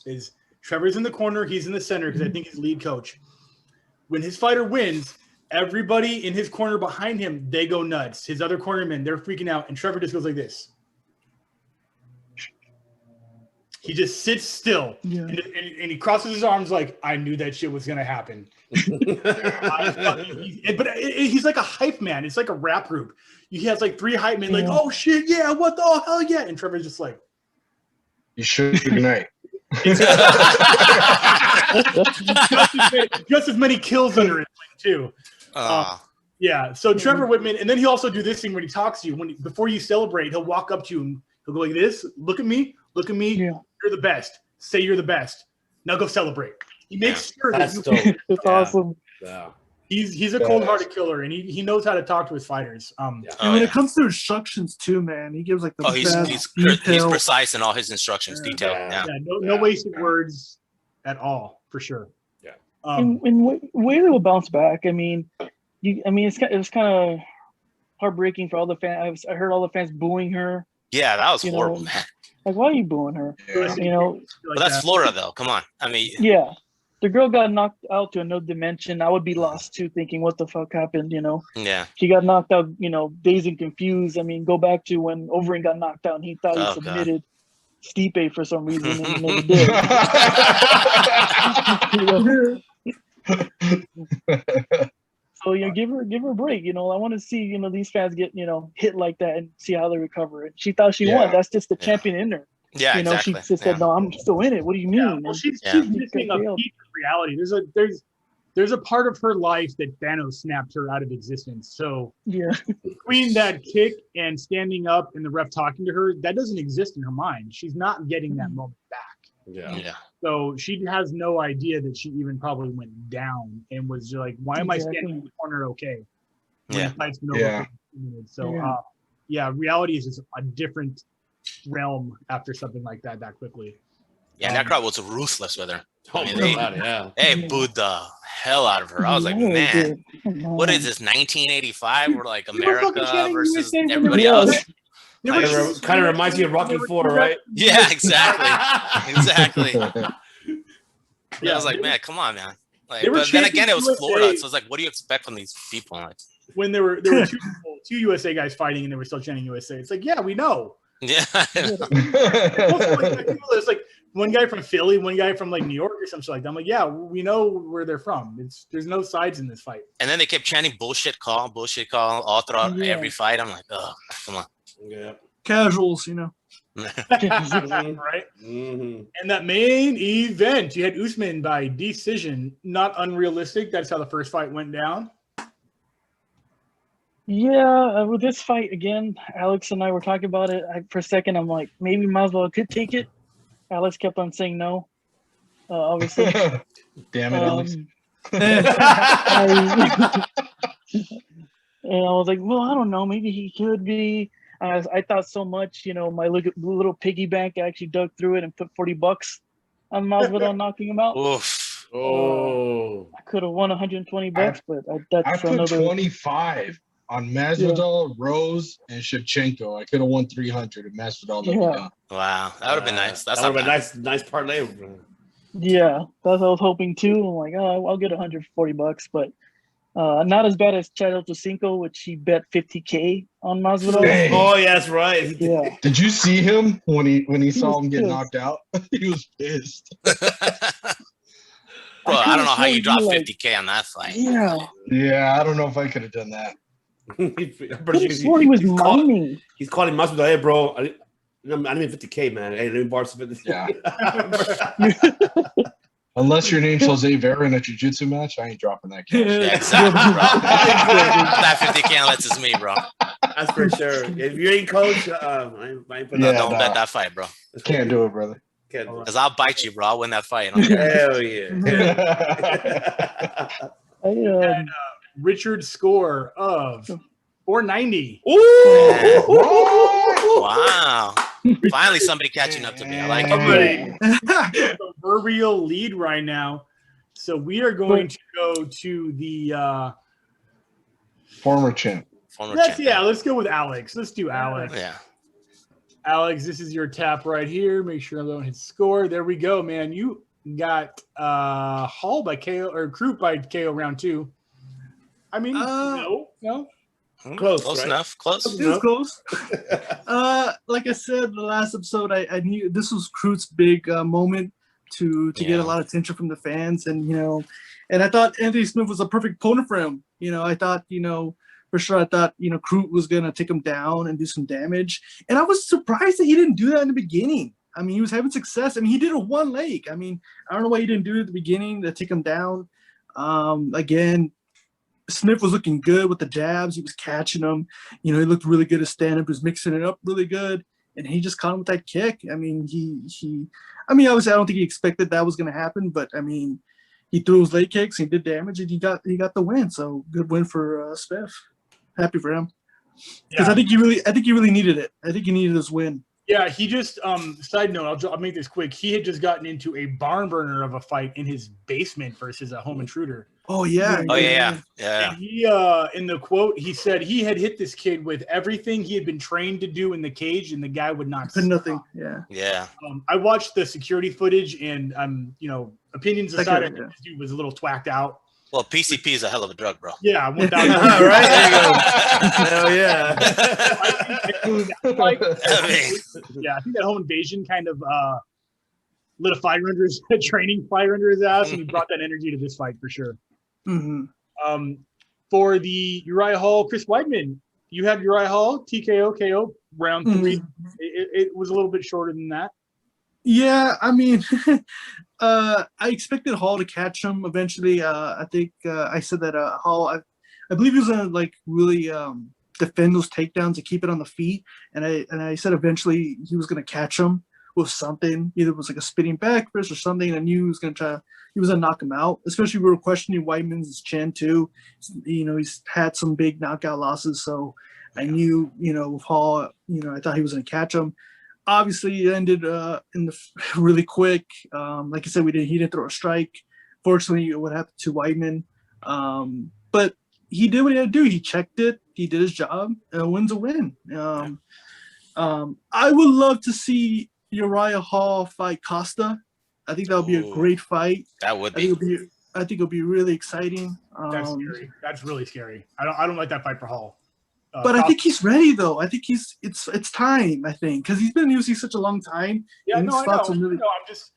Is Trevor's in the corner, he's in the center because I think he's lead coach. When his fighter wins, everybody in his corner behind him, they go nuts. His other cornermen, they're freaking out, and Trevor just goes like this. He just sits still, and he crosses his arms like, I knew that shit was going to happen. But he's like a hype man. It's like a rap group. He has like 3 hype men like, oh, shit, yeah, what the hell, yeah. And Trevor's just like. You should good night. just as many kills under it too. Yeah. So Trevor Whitman, and then he also do this thing when he talks to you. Before you celebrate, he'll walk up to you and he'll go like this. Look at me. Yeah. You're the best. Say you're the best. Now go celebrate. He makes sure That's that dope. It's awesome. Yeah. He's a cold-hearted killer, and he knows how to talk to his fighters. And when it comes to instructions too, man, he gives like the he's precise in all his instructions, detailed. Yeah. No wasted words at all, for sure. Yeah. And Weili will bounce back. It was kind of heartbreaking for all the fans. I heard all the fans booing her. Yeah, that was horrible, man. Like, why are you booing her? But that's Florida, though. Come on. Yeah. The girl got knocked out to another dimension. I would be lost too, thinking, what the fuck happened, Yeah. She got knocked out, dazed and confused. Go back to when Overeem got knocked out and he thought he submitted Stipe for some reason and he never did. So, give her a break. I want to see, these fans get, hit like that and see how they recover. And she thought she won. That's just the champion in her. Yeah, exactly. She just said, "No, I'm still in it." What do you mean? Yeah. Well, she's missing a piece of reality. there's a part of her life that Thanos snapped her out of existence. So Yeah. between that kick and standing up and the ref talking to her, that doesn't exist in her mind. She's not getting that moment back. Yeah. So she has no idea that she even probably went down and was like, why am I standing in the corner okay? When the fight's been over for 2 minutes. So reality is just a different realm after something like that quickly. Yeah, and that crowd was ruthless with her. Oh, They booed the hell out of her. I was like, man, what is this, 1985? We're like America versus everybody else. Kind of reminds me of Rocky IV, right? Yeah, exactly. I was like, man, come on, man. Like, but then again, it was Florida, so it's like, what do you expect from these people? Like, when there were two USA guys fighting and they were still chanting USA, it's like, yeah, we know. Yeah. It's like one guy from Philly, one guy from like New York or something like that. I'm like, yeah, we know where they're from. There's no sides in this fight. And then they kept chanting bullshit call all throughout every fight. I'm like, oh, come on. Yeah. Casuals, you know. Right? Mm-hmm. And that main event, you had Usman by decision. Not unrealistic. That's how the first fight went down. Yeah, with this fight again, Alex and I were talking about it. For a second, I'm like, maybe Masvidal could take it. Alex kept on saying no. Obviously. Damn it, Alex. And I was like, well, I don't know. Maybe he could be. I thought so much, you know, my little piggy bank, I actually dug through it and put $40 on Masvidal knocking him out. Oof. I could have won $120, but I put 25 on Masvidal, Rose, and Shevchenko. I could have won 300 if Masvidal let me down. Wow, that would have been nice. That would have been nice parlay. Yeah, that's what I was hoping too. I'm like, oh, I'll get $140, but not as bad as Chad Ochocinco, which he bet $50K on Masvidal. Dang. Oh, yeah, that's right. Yeah. Did you see him when he saw him get knocked out? He was pissed. Bro, I don't know how you dropped 50K on that fight. Yeah. Yeah, I don't know if I could have done that. I swore he was miming. He's calling Masvidal, hey, bro. I need 50K, man. Hey, let me borrow some 50K. Yeah. Unless your name's Jose Vera in a jiu-jitsu match, I ain't dropping that cash. Yeah, exactly, bro. That 50K unless it's me, bro. That's for sure. If you ain't coach, I ain't putting don't bet that fight, bro. Can't do it, brother. Because I'll bite you, bro. I'll win that fight. Hell yeah. Richard's score of 490. Ooh! Wow. Finally, somebody catching up to me. I like it. Proverbial lead right now. So we are going to go to the former champ. Let's go with Alex. Let's do Alex. Yeah. Alex, this is your tap right here. Make sure everyone hits score. There we go, man. You got Hall by KO or Croup by KO round 2. I mean, no. Close enough. Close. It was close. Like I said, the last episode, I knew this was Crute's big moment to get a lot of attention from the fans, and I thought Anthony Smith was a perfect opponent for him. I thought, for sure, I thought, Crute was gonna take him down and do some damage, and I was surprised that he didn't do that in the beginning. I mean, he was having success. I mean, he did it one leg. I mean, I don't know why he didn't do it at the beginning to take him down. Again, Smith was looking good with the jabs. He was catching them. He looked really good at stand-up. He was mixing it up really good. And he just caught him with that kick. I mean, obviously I don't think he expected that was going to happen, but I mean, he threw his leg kicks, he did damage, and he got the win. So good win for Smith. Happy for him. Because I think he really needed it. I think he needed this win. Yeah, he just side note, I'll make this quick. He had just gotten into a barn burner of a fight in his basement versus a home intruder. Oh yeah. And he in the quote, he said he had hit this kid with everything he had been trained to do in the cage, and the guy would not stop. Nothing. Yeah. I watched the security footage, and opinions aside, I think this dude was a little twacked out. Well, PCP is a hell of a drug, bro. Yeah, 1,000. Right, there you go. Hell yeah. I think that home invasion kind of lit a fire under his training fire under his ass, and he brought that energy to this fight for sure. Mm-hmm. For the Uriah Hall, Chris Weidman, you had Uriah Hall TKO KO round 3. Mm-hmm. It was a little bit shorter than that. Yeah, I mean, I expected Hall to catch him eventually. I think I said that Hall, I believe he was gonna like really defend those takedowns and keep it on the feet, and I said eventually he was gonna catch him with something, either it was like a spinning back fist or something. And I knew he was gonna knock him out. Especially we were questioning Whiteman's chin too. You know, he's had some big knockout losses, so I knew, you know, with Hall, you know, I thought he was gonna catch him. Obviously, it ended in the really quick. Like I said, he didn't throw a strike. Fortunately, what happened to Whiteman, but he did what he had to do. He checked it. He did his job. A win's a win. I would love to see Uriah Hall fight Costa. I think that would be a great fight. That would be. I think it'll be really exciting. That's scary. That's really scary. I don't like that fight for Hall. But I think he's ready, though. I think it's time. I think because he's been in UFC such a long time. Yeah, no, I know. Really, no, I'm just.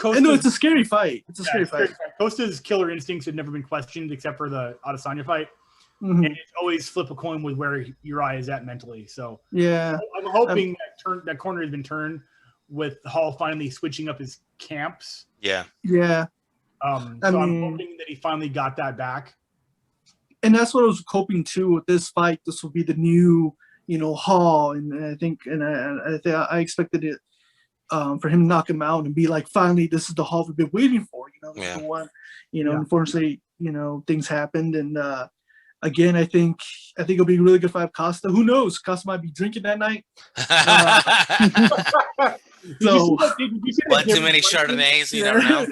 I know it's a scary fight. It's a scary fight. Costa's killer instincts had never been questioned except for the Adesanya fight, Mm-hmm. and it's always flip a coin with where Uriah is at mentally. So yeah, I'm hoping that corner has been turned with Hall finally switching up his camps. Yeah. Yeah. I'm hoping that he finally got that back. And that's what I was hoping too with this fight. This will be the new, you know, Hall, and I think, I expected it for him to knock him out and be like, finally, this is the Hall we've been waiting for. You know, Yeah. one. You know, unfortunately, you know, things happened, and again, I think it'll be a really good fight with Costa. Who knows? Costa might be drinking that night. So one too many Chardonnays, you never know.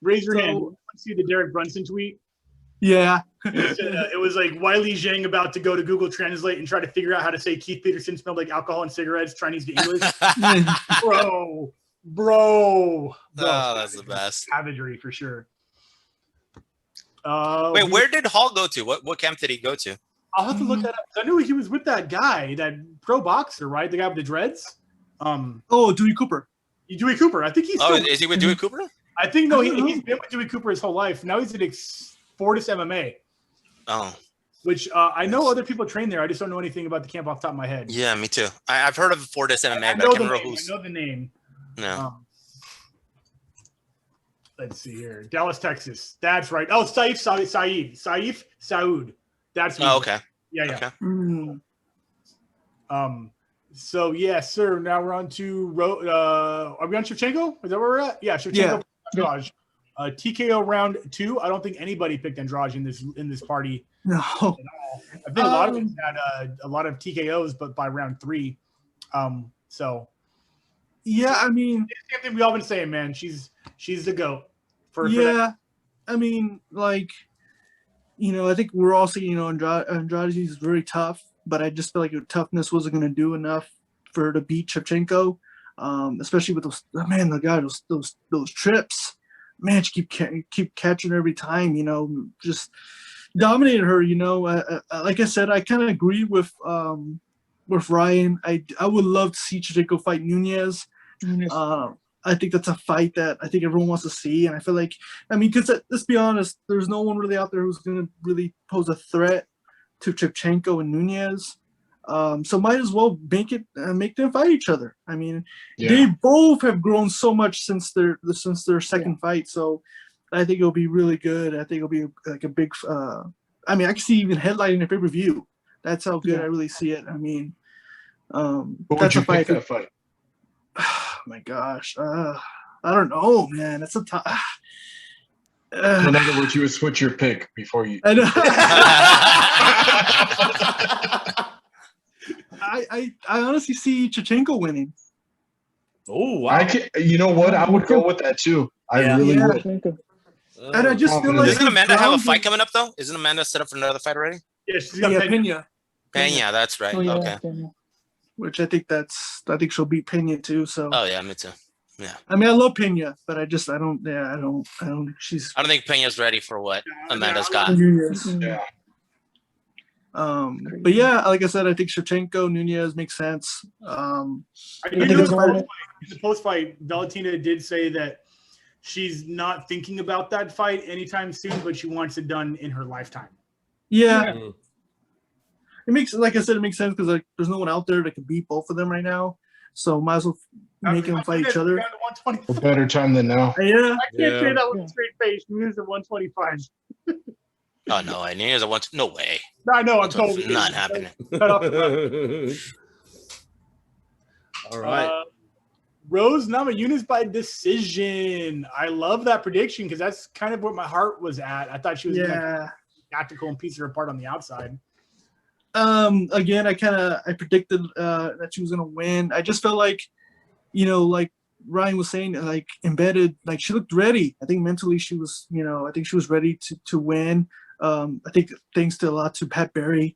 Raise your hand. Let's see the Derek Brunson tweet. Yeah. It was like Wiley Zhang about to go to Google Translate and try to figure out how to say Keith Peterson smelled like alcohol and cigarettes, Chinese to English. Bro. Oh, that's the best. Savagery for sure. Wait, where did Hall go to? What camp did he go to? I'll have to look that up. I knew he was with that guy, that pro boxer, right? The guy with the dreads. Dewey Cooper. Dewey Cooper. I think he's. Is he with Dewey Cooper? I think no. He's been with Dewey Cooper his whole life. Now he's at Fortis MMA. Oh. Which I know other people train there. I just don't know anything about the camp off the top of my head. Yeah, me too. I've heard of Fortis MMA, but I can't remember who's. I know the name. No. Let's see here. Dallas, Texas. That's right. Oh, Saif Saud. That's me. Oh, okay. Yeah. Okay. So yeah, sir. Now we're on to are we on Shevchenko? Is that where we're at? Yeah, Shevchenko. Yeah. TKO round 2. I don't think anybody picked Andrade in this party. No. At all. I think a lot of them had a lot of TKOs, but by round 3. So yeah, I mean, same thing we all been saying, man. She's the GOAT. I mean, like, you know, I think we're all saying, you know, Andrade is very tough, but I just feel like her toughness wasn't going to do enough for her to beat Shevchenko, especially with those trips. Man, she keep catching her every time, you know, just dominated her, you know. Like I said, I kind of agree with Ryan. I would love to see Shevchenko fight Nunez. I think that's a fight that I think everyone wants to see, and I feel like, I mean, because let's be honest, there's no one really out there who's going to really pose a threat to Shevchenko and Nunez. So might as well make them fight each other. I mean, they both have grown so much since their second fight. So I think it'll be really good. I think it'll be like a big. I mean, I can see even headlining a pay-per-view. That's how good I really see it. I mean, what would you pick that fight? Oh my gosh, I don't know, man. That's a tough. In other words, you would switch your pick before you. I honestly see Shevchenko winning. Oh wow! You know what? I would go with that too. I really would. And I just feel like doesn't Amanda have a fight coming up though? Isn't Amanda set up for another fight already? Yeah, she's got Pena. Pena, that's right. Oh, yeah, okay. Pena. Which I think she'll beat Pena too. So. Oh yeah, me too. Yeah. I mean, I love Pena, but I don't. She's. I don't think Pena's ready for what Amanda's got. Yeah. But yeah, like I said, I think Shevchenko, Nunez makes sense. In the post-fight, Valentina did say that she's not thinking about that fight anytime soon, but she wants it done in her lifetime. Yeah. It makes sense because like there's no one out there that can beat both of them right now. so might as well make them fight each other. What better time than now? Yeah, I can't say that with a straight face. Nunez at 125. Oh no, I knew I want. No way. I know. I'm totally Not happening. All right. Rose Namajunas by decision. I love that prediction because that's kind of where my heart was at. I thought she was going to tactical and piece her apart on the outside. Again, I predicted that she was gonna win. I just felt like, like Ryan was saying, like embedded, like she looked ready. I think mentally she was, I think she was ready to win. I think thanks to a lot to Pat Barry.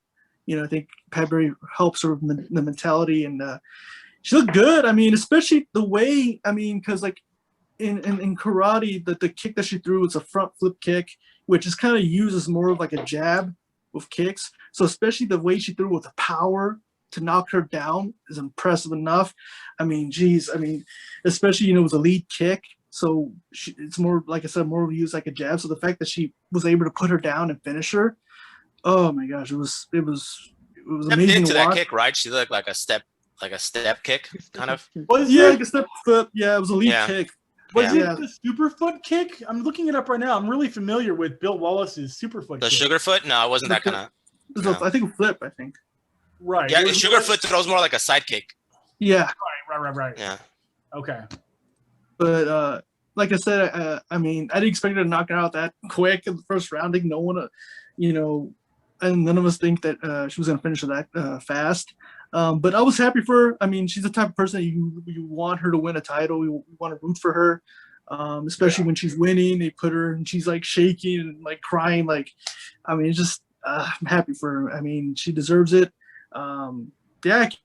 I think Pat Barry helps her with the mentality, and she looked good. I mean, especially the way, because like in karate, the kick that she threw was a front flip kick, which is kind of used as more of like a jab with kicks. So especially the way she threw with the power to knock her down is impressive enough. Especially, it was a lead kick. So it's more, like I said, more used like a jab. So the fact that she was able to put her down and finish her, oh my gosh, it was amazing Into to that watch. kick, right? She looked like a step kick, kind of. Like a step flip. Yeah, it was a lead kick. Was it the superfoot kick? I'm looking it up right now. I'm really familiar with Bill Wallace's superfoot The kick. Sugarfoot? No, it wasn't that kind of. I think a flip, I think. Right. Yeah, Sugarfoot throws more like a side kick. Yeah. Right. Yeah. Okay. But like I said, I didn't expect her to knock her out that quick in the first round. I think no one, and none of us think that she was going to finish that fast. But I was happy for her. She's the type of person that you want her to win a title. You want to root for her, especially when she's winning. They put her and she's like shaking and like crying. It's just I'm happy for her. She deserves it. I can't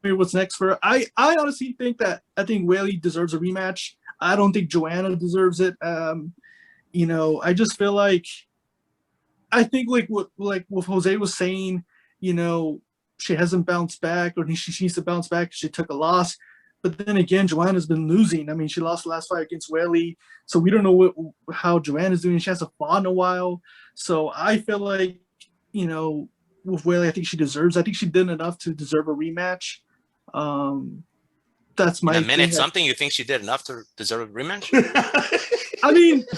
wait what's next for her. I honestly think Weili deserves a rematch. I don't think Joanna deserves it. I just feel like I think like what Jose was saying, she hasn't bounced back, or she needs to bounce back. She took a loss, but then again, Joanna's been losing. She lost the last fight against Weili, so we don't know how Joanna's doing. She hasn't fought in a while, so I feel like with Weili, I think she deserves. I think she did enough to deserve a rematch. That's my. In a minute, something you think she did enough to deserve a rematch?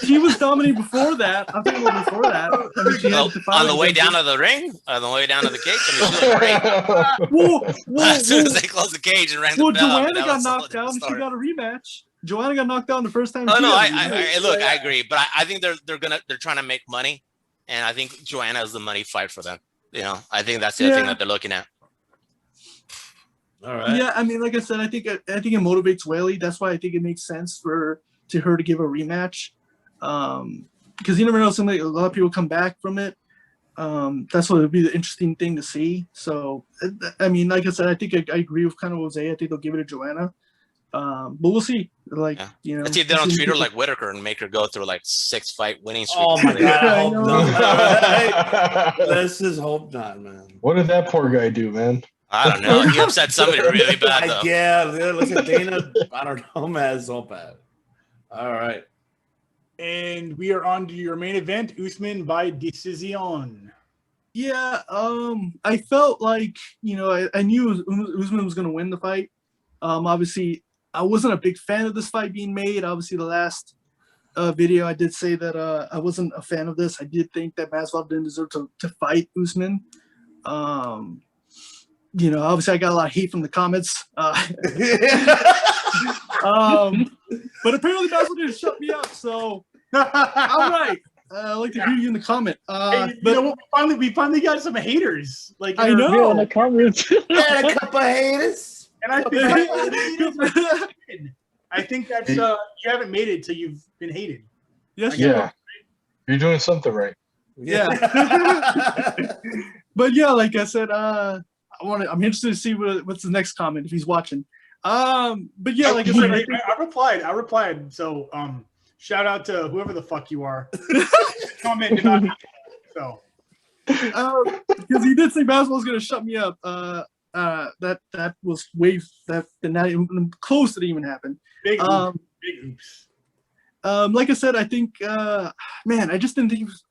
She was dominating before that. I'm thinking about before that. On the way down to the ring, on the way down to the cage. She was great. As soon as they closed the cage and rang the bell. Joanna got knocked down, and she got a rematch. Joanna got knocked down the first time. Oh no, I agree, but I think they're trying to make money, and I think Joanna is the money fight for them. I think that's the thing that they're looking at. All right. Yeah, like I said, I think it motivates Weili. That's why I think it makes sense for her to give a rematch, because you never know, a lot of people come back from it. That's what would be the interesting thing to see. So, like I said, I think I agree with kind of Jose. I think they'll give it to Joanna, but we'll see. Let's see if they don't treat her like Whitaker and make her go through like 6-fight winning streak. Oh my God! I hope not. Let's just hope not, man. What did that poor guy do, man? I don't know. He upset somebody really bad, though. Yeah, listen, Dana. I don't know, man. It's so bad. All right. And we are on to your main event, Usman by decision. Yeah, I felt like, I knew Usman was going to win the fight. Obviously, I wasn't a big fan of this fight being made. Obviously, the last video, I did say that I wasn't a fan of this. I did think that Masvidal didn't deserve to fight Usman. Obviously, I got a lot of hate from the comments. But apparently Basil didn't shut me up, so all right. I'd like to hear you in the comment. We finally got some haters. I know. In the comments. Yeah, a couple of haters. And I think that's you haven't made it till you've been hated. Yes. Yeah. You're doing something right. Yeah. But yeah, like I said, I'm interested to see what's the next comment if he's watching. But yeah, like I said, I replied. So shout out to whoever the fuck you are. Comment did not so because he did say Masvidal was gonna shut me up. That was that not even close to even happen. Big oops. Like I said, I think I just didn't think he was.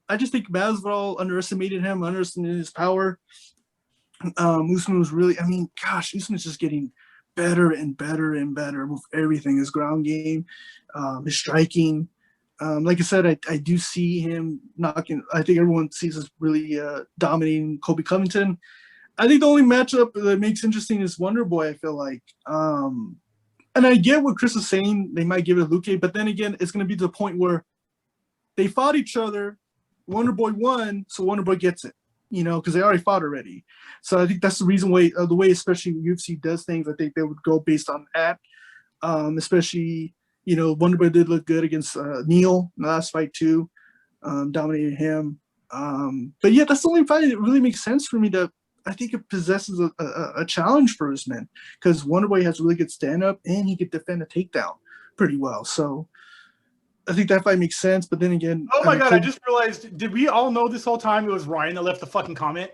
I just think Masvidal underestimated him, underestimated his power. Usman was really, I mean, gosh, Usman's just getting better and better and better with everything. His ground game, his striking. Like I said, I do see him knocking. I think everyone sees us really dominating Kobe Covington. I think the only matchup that makes interesting is Wonder Boy, I feel like. And I get what Chris is saying. They might give it to Luque, but then again, it's going to be to the point where they fought each other. Wonder Boy won, so Wonder Boy gets it, because they already fought already. So I think that's the reason why, the way especially UFC does things, I think they would go based on that. Especially, Wonder Boy did look good against Neil in the last fight too, dominated him. But yeah, that's the only fight that really makes sense for me to. I think it possesses a challenge for Usman because Wonder Boy has really good stand-up and he could defend a takedown pretty well. So I think that fight makes sense. But then again, oh my God, I just realized, did we all know this whole time it was Ryan that left the fucking comment?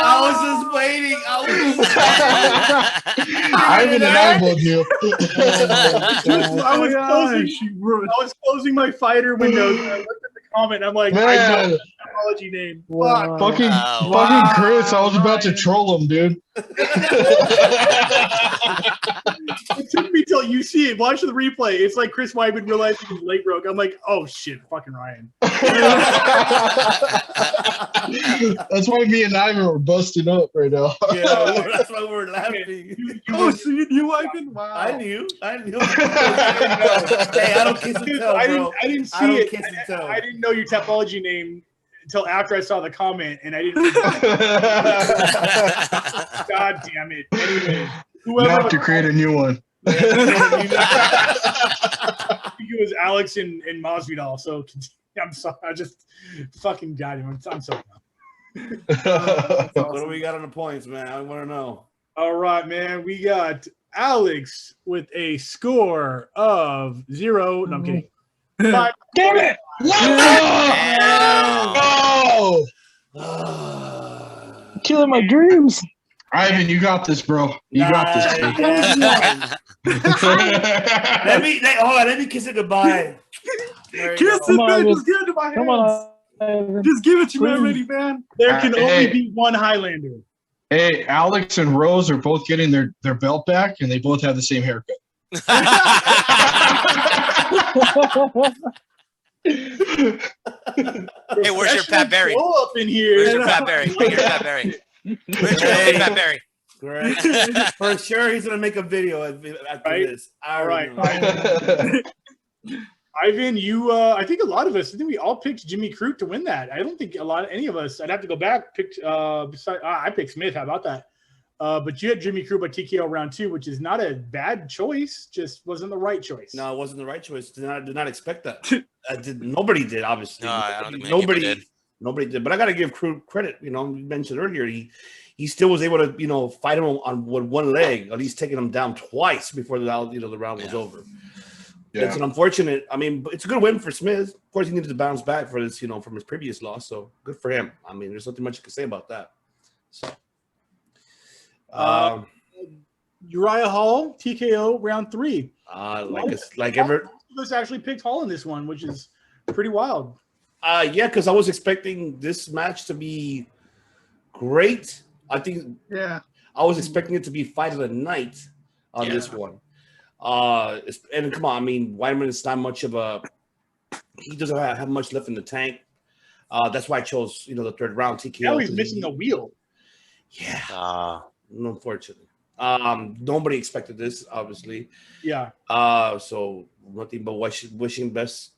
I was just waiting. Ivan and eyeballed you. I was closing my fighter window. And I looked at the comment. I'm like, I know the apology name. Wow. Fucking Chris, I was about to troll him, dude. It took me till you see it. Watch the replay. It's like Chris Weidman realizing he's late broke. I'm like, oh shit, fucking Ryan. That's why me and Ivan were busting up right now. Yeah, that's why we're laughing. So you knew Ivan? Wow. I knew. Hey, I don't kiss and tell, bro. I didn't see it. I didn't know your topology name until after I saw the comment, and I didn't. God damn it! Anyway, You have to create a new one. I think it was Alex and Masvidal. So I'm sorry. I just fucking got him. I'm sorry. What do we got on the points, man? I want to know. All right, man. We got Alex with a score of 0. No, I'm kidding. 5. Damn it! Oh! Killing my dreams. Ivan, you got this, bro. You got this, kid. Let me kiss it goodbye. Kiss it, man. Just give it to my hands. Come on, Ivan. Just give it to me Please. already, man. There can only be one Highlander. Hey, Alex and Rose are both getting their belt back, and they both have the same haircut. Hey, where's your Pat Barry? Up in here. Where's your Pat Barry? Bring your Pat Barry. Where's your Pat Barry? Great. For sure, he's gonna make a video after this. All right. Ivan, you. I think a lot of us. I think we all picked Jimmy Crute to win that. I don't think any of us. I'd have to go back. Picked. I picked Smith. How about that? But you had Jimmy Crute by TKO round 2, which is not a bad choice. Just wasn't the right choice. No, it wasn't the right choice. Did not expect that. Nobody did, obviously. No, I don't think many nobody people did. Nobody did. But I got to give Crute credit. You mentioned earlier he still was able to fight him on one leg, at least taking him down twice before the round was over. Yeah. It's an unfortunate. I mean, it's a good win for Smith. Of course, he needed to bounce back for this, from his previous loss. So good for him. I mean, there's nothing much you can say about that. So. Uriah Hall, TKO round 3. Let's actually picked Hall in this one, which is pretty wild. Yeah, because I was expecting this match to be great. I think. Yeah. I was expecting it to be fight of the night on this one. And come on, I mean, Weidman is not much of a. He doesn't have much left in the tank. That's why I chose the third round TKO. Now he's missing the wheel. Yeah. Unfortunately. Nobody expected this, obviously. Yeah. So nothing but wishing best,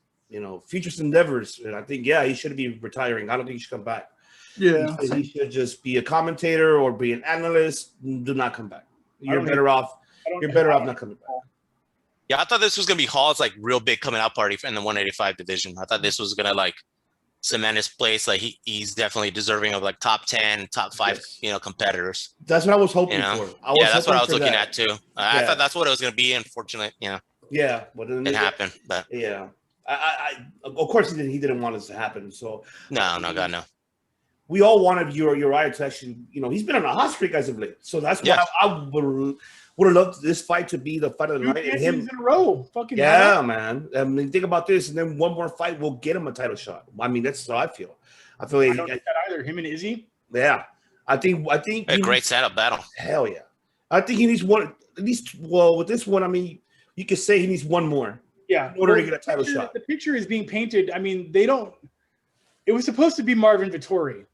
future endeavors. And I think, he should be retiring. I don't think he should come back. Yeah. He should just be a commentator or be an analyst. Do not come back. You're better off not coming back. Yeah, I thought this was gonna be Hall's real big coming out party in the 185 division. I thought this was gonna cement his place. He's definitely deserving of top 10, top 5, competitors. That's what I was hoping for. That's what I was looking at too. I thought that's what it was going to be. Unfortunately, yeah, but it happened. But yeah, I of course he didn't want this to happen. So no, God no. We all wanted Uriah to actually, he's been on a hot streak as of late. So that's why I would have loved this fight to be the fight of the night. And him in a row. Fucking man. I mean, think about this, and then one more fight will get him a title shot. I mean, that's how I feel. I feel like I don't think that either. Him and Izzy. yeah. I think A great setup battle. hell yeah. I think he needs one at least. Well, with this one, I mean, you could say he needs one more. Yeah, in order to get a title shot. The picture is being painted. I mean, they don't. It was supposed to be Marvin Vettori,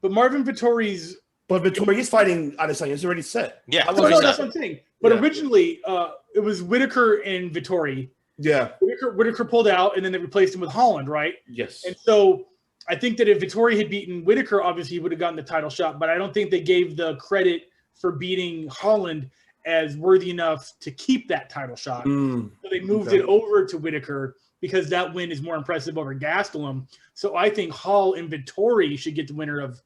but Marvin Vettori's. But Vettori is fighting Adesanya. It's already set. Yeah, No, that's what I'm saying. But originally, it was Whitaker and Vettori. Yeah. Whitaker pulled out, and then they replaced him with Holland, right? Yes. And so I think that if Vettori had beaten Whitaker, obviously he would have gotten the title shot. But I don't think they gave the credit for beating Holland as worthy enough to keep that title shot. So they moved it over to Whitaker because that win is more impressive over Gastelum. So I think Hall and Vettori should get the winner of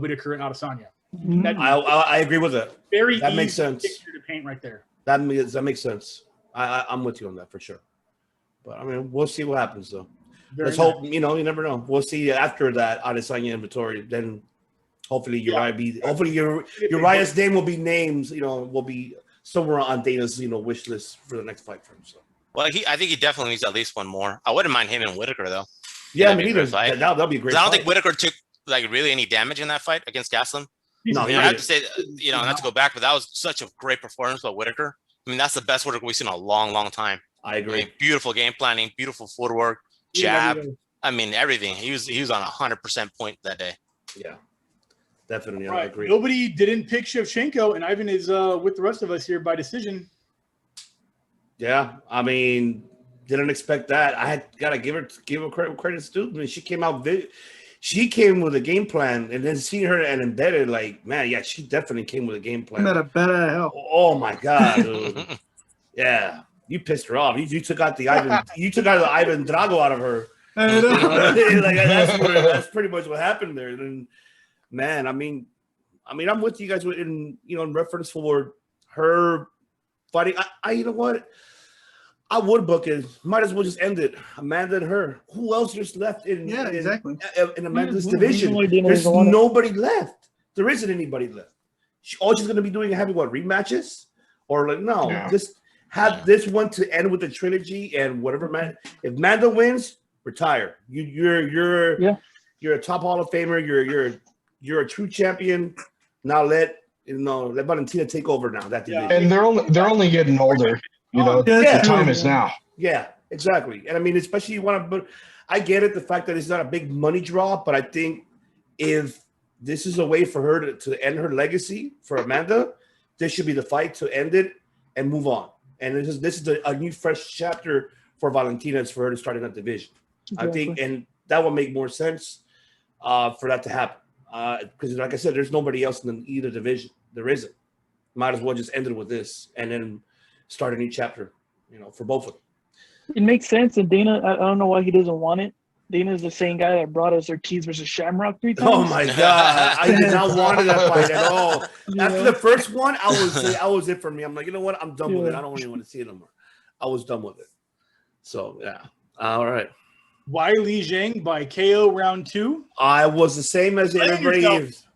Whitaker and Adesanya. I agree with that. That makes sense. Picture to paint right there. That makes sense. I'm with you on that for sure. But I mean, we'll see what happens though. Let's hope. You never know. We'll see after that Adesanya and Vettori. Then hopefully Uriah's name will be named. Will be somewhere on Dana's wish list for the next fight for him. So. Well, I think he definitely needs at least one more. I wouldn't mind him and Whitaker though. Yeah, me neither. That'll be a great. I don't think Whitaker took really any damage in that fight against Gastelum. No, I have to say, not to go back, but that was such a great performance by Whitaker. I mean, that's the best Whitaker we've seen in a long, long time. I agree. Beautiful game planning, beautiful footwork, jab. I mean, everything. He was on 100% point that day. Yeah, definitely. Right. I agree. Nobody didn't pick Shevchenko, and Ivan is with the rest of us here by decision. Yeah, I mean, didn't expect that. I had got to give her credit too. I mean, she came out. She came with a game plan, and then seeing her and embedded, like, man, yeah, she definitely came with a game plan. Met a better hell. Oh my god, dude. Yeah, you pissed her off. You took out the Ivan. You took out the Ivan Drago out of her. Like that's pretty much what happened there. And man, I mean, I'm with you guys in reference for her fighting. You know what? I would book it. Might as well just end it. Amanda and her. Who else is left in Amanda's division? There's nobody left. There isn't anybody left. All she's going to be doing is having rematches? Or just have this one to end with the trilogy and whatever. If Amanda wins, retire. You're a top Hall of Famer. You're a true champion. Now let Valentina take over now. That division. And they're only getting older. The time is now. Yeah, exactly. And I mean, especially you want to, but I get it, the fact that it's not a big money draw, but I think if this is a way for her to end her legacy for Amanda, this should be the fight to end it and move on. And this is a new fresh chapter for Valentina for her to start in that division. Exactly. I think, and that would make more sense for that to happen. Because like I said, there's nobody else in either division. There isn't. Might as well just end it with this and then start a new chapter, for both of them. It makes sense. And Dana, I don't know why he doesn't want it. Dana is the same guy that brought us Ortiz versus Shamrock 3 times. Oh my god, I did not want that fight at all. After the first one, I was it for me. I'm like, you know what? I'm done with it. I don't even want to see it anymore. I was done with it. So yeah, all right. Weili Zhang by KO round 2. I was the same as everybody gives.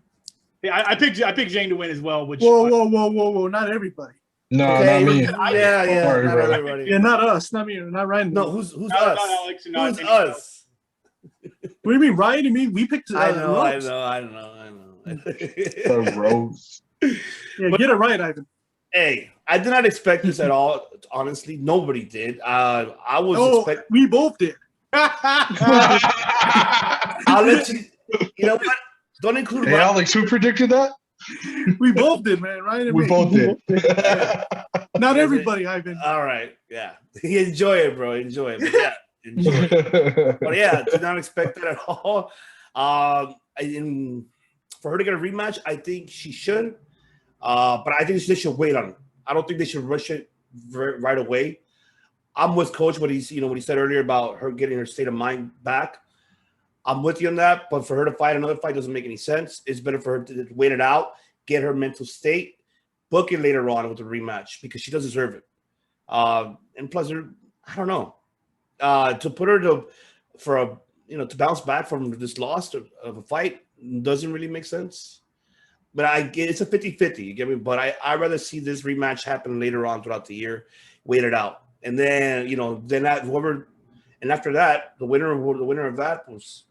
Yeah, I picked Zhang to win as well. Which whoa! Not everybody. No, not me. Yeah, Sorry, not bro. everybody. Yeah, not us. Not me. Not Ryan. No, who's us? Not Alex, who's us? What do you mean, Ryan? You mean we picked? I know. The Rose. Yeah, get it right, Ivan. Hey, I did not expect this at all. Honestly, nobody did. I was expecting. We both did. I'll let you. You know what? Don't include. Hey, Alex, who predicted that? We both did, man. Ryan and we me. both did. Not everybody, Ivan. All right, yeah. Enjoy it, bro. Enjoy it. But yeah, enjoy it. But yeah, did not expect that at all. For her to get a rematch, I think she should. But I think they should wait on it. I don't think they should rush it right away. I'm with Coach what he said earlier about her getting her state of mind back. I'm with you on that, but for her to fight another fight doesn't make any sense. It's better for her to wait it out, get her mental state, book it later on with a rematch because she does deserve it. And plus, I don't know, to put her to bounce back from this loss of a fight doesn't really make sense. But I get it's a 50-50, you get me? But I'd rather see this rematch happen later on throughout the year, wait it out. And then, after that, the winner of that was,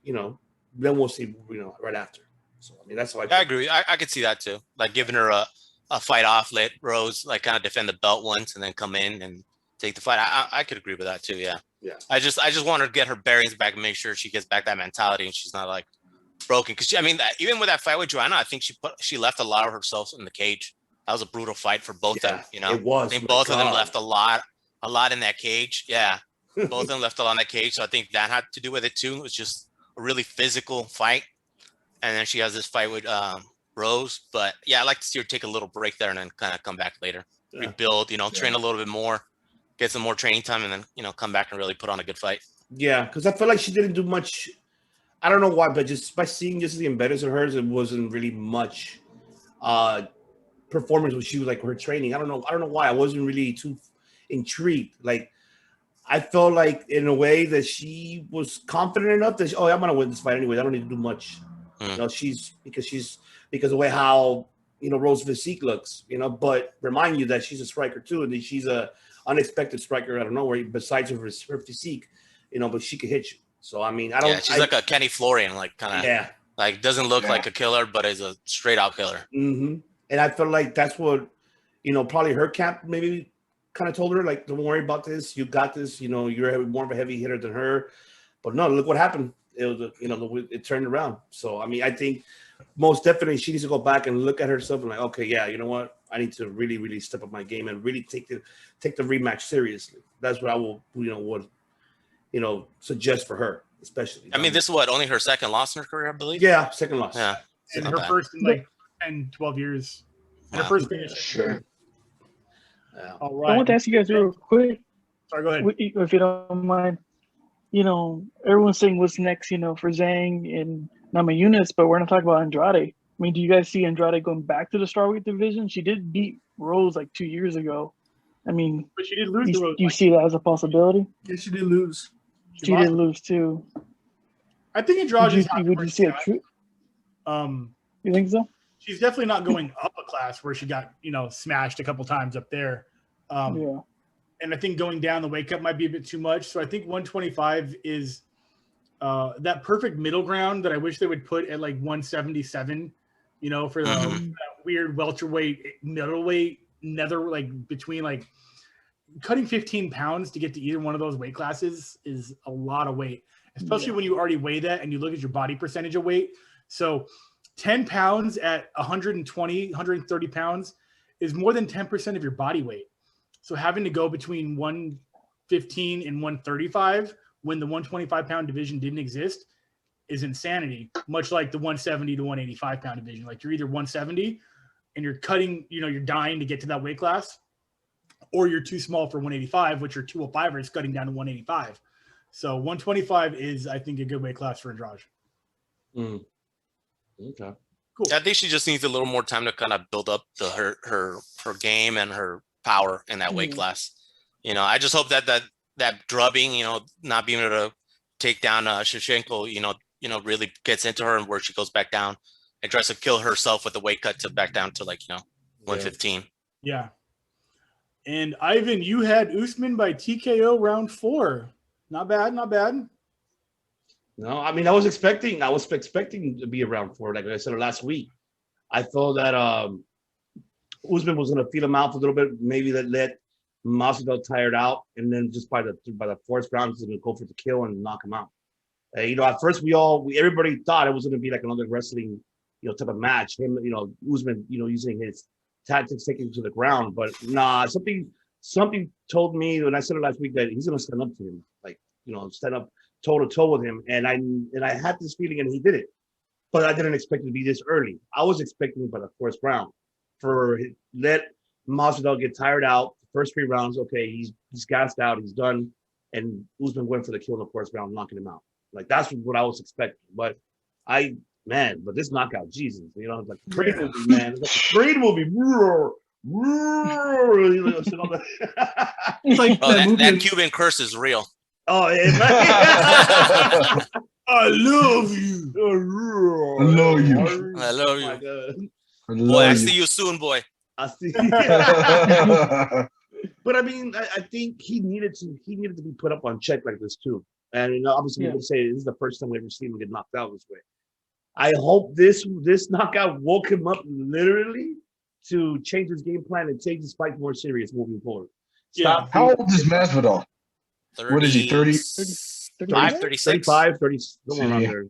then we'll see, right after. So I mean, that's how I agree. I could see that too. Like giving her a fight off, let Rose like kind of defend the belt once, and then come in and take the fight. I could agree with that too. Yeah. Yeah. I just want her to get her bearings back and make sure she gets back that mentality and she's not like broken. Because I mean, even with that fight with Joanna, I think she left a lot of herself in the cage. That was a brutal fight for both of them. It was. I think both of them left a lot in that cage. Yeah. Both of them left a lot in that cage. So I think that had to do with it too. It was just a really physical fight. And then she has this fight with Rose. But yeah, I like to see her take a little break there and then kind of come back later. Yeah. Rebuild, train a little bit more, get some more training time, and then, come back and really put on a good fight. Yeah, because I feel like she didn't do much. I don't know why, but just by seeing just the embeddeds of hers, it wasn't really much performance when she was like her training. I don't know why. I wasn't really too intrigued. Like I felt like in a way that she was confident enough that I'm gonna win this fight anyway. I don't need to do much. Because the way how Rose physique looks, but remind you that she's a striker too, and that she's a unexpected striker out of nowhere. Besides her physique, but she could hit you. So I mean, she's like a Kenny Florian, like kind of like doesn't look like a killer, but is a straight out killer. Mm-hmm. And I feel like that's what probably her camp maybe kind of told her, like, don't worry about this, you got this. You're more of a heavy hitter than her. But no, look what happened. It was it turned around. So I mean, I think most definitely she needs to go back and look at herself and like, okay, yeah, you know what? I need to really, really step up my game and really take the rematch seriously. That's what I will, suggest for her, especially. I mean, this is only her second loss in her career, I believe. Yeah, second loss. Yeah, and her first in like 10, 12 years. And her first finish. Sure. Yeah. All right. I want to ask you guys real quick, Sorry, go ahead. if you don't mind. Everyone's saying what's next, for Zhang and Namajunas, but we're not talking about Andrade. I mean, do you guys see Andrade going back to the strawweight division? She did beat Rose like 2 years ago. I mean, But she did lose to Rose. Do you see that as a possibility? Yeah, she did lose. She did lose too. I think Andrade is not Would you see it true? You think so? She's definitely not going up a class where she got, smashed a couple times up there. Yeah. And I think going down the weight cut might be a bit too much. So I think 125 is that perfect middle ground that I wish they would put at like 177, for that weird welterweight, middleweight, like between like cutting 15 pounds to get to either one of those weight classes is a lot of weight, especially when you already weigh that and you look at your body percentage of weight. So 10 pounds at 120, 130 pounds is more than 10% of your body weight. So having to go between 115 and 135 when the 125 pound division didn't exist is insanity, much like the 170 to 185 pound division. Like you're either 170 and you're cutting, you're dying to get to that weight class, or you're too small for 185, which your 205 is cutting down to 185. So 125 is, I think, a good weight class for Andrade. Okay. Cool. I think she just needs a little more time to kind of build up her game and her power in that weight class. I just hope that drubbing, not being able to take down Shevchenko, really gets into her and where she goes back down and tries to kill herself with the weight cut to back down to 115. Yeah. And Ivan, you had Usman by TKO round 4. Not bad. No, I mean, I was expecting to be around 4, like I said last week. I thought that Usman was going to feel him out for a little bit, maybe let Masvidal tired out, and then just by the fourth round, he's going to go for the kill and knock him out. At first everybody thought it was going to be like another wrestling, type of match. Him, Usman, using his tactics, taking him to the ground, but nah, something told me when I said it last week that he's going to stand up to him, like stand up toe to toe with him, and I had this feeling, and he did it, but I didn't expect it to be this early. I was expecting by the first round for let Masvidal get tired out. The first 3 rounds, okay, he's gassed out, he's done, and Usman went for the kill in the first round, knocking him out. Like that's what I was expecting, but this knockout, Jesus, like a great movie, man. It's like a great movie. It's like that Cuban curse is real. Oh, yeah, I love you. I love you. I love you. My God. Boy, I see you soon, boy. I see. But I mean, I think he needed to be put up on check like this too. And obviously, we can say this is the first time we ever seen him get knocked out this way. I hope this knockout woke him up literally to change his game plan and take his fight more serious moving forward. Yeah. How old is Masvidal? What is he, 30? 35, 36? 35, 30, somewhere around there.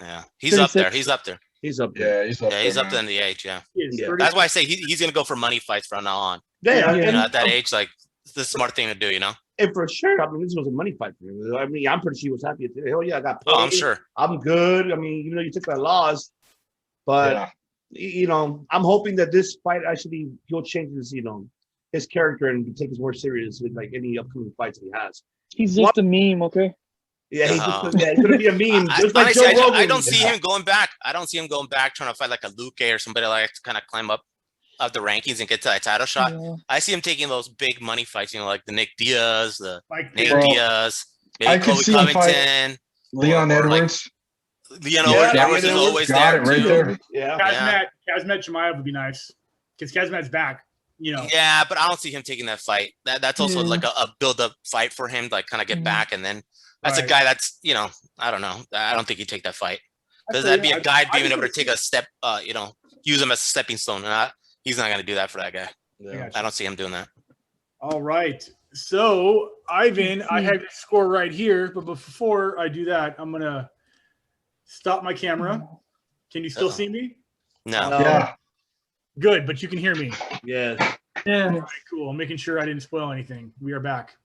Yeah, he's up there. He's up there. He's up there. Yeah, he's up Yeah, there. he's up there in the age. Yeah, Yeah. that's why I say he's gonna go for money fights from now on. Yeah, You and, know, at that age, like it's the smart thing to do. You know. and for sure, I mean, this was a money fight for him. I mean, I'm pretty sure he was happy. Hell yeah, I got paid. Oh, I'm sure. I'm good. I mean, you know, you took that loss, but Yeah. you know, I'm hoping that this fight actually he'll change his, you know, his character and take it more serious with like any upcoming fights that he has. He's just a meme, okay? Yeah, he's gonna be a meme. Just like Honestly, Joe Rogan. I don't see him going back. I don't see him going back trying to fight like a Luke or somebody like to kind of climb up the rankings and get to that title shot. Yeah. I see him taking those big money fights, you know, like the Nick Diaz, the Like Nate Bro, Diaz, I maybe could Kobe see him fight Covington, Leon or like Edwards. Leon Yeah, Edwards is Edwards always got there it right too. there. Yeah. Kazmat Chimaev would be nice because Kazmat's back. You know. Yeah, but I don't see him taking that fight. That's also like a build-up fight for him, to like kind of get back, and then that's a Right. guy that's, you know, I don't know. I don't think he'd take that fight because that'd be a guy being able to take a step, you know, use him as a stepping stone. And he's not going to do that for that guy. Yeah. I don't see him doing that. All right. So, Ivan, I have your score right here, but before I do that, I'm going to stop my camera. Can you still see me? No. Yeah. Good, but you can hear me. Yeah. Yeah. All right, cool. I'm making sure I didn't spoil anything. We are back.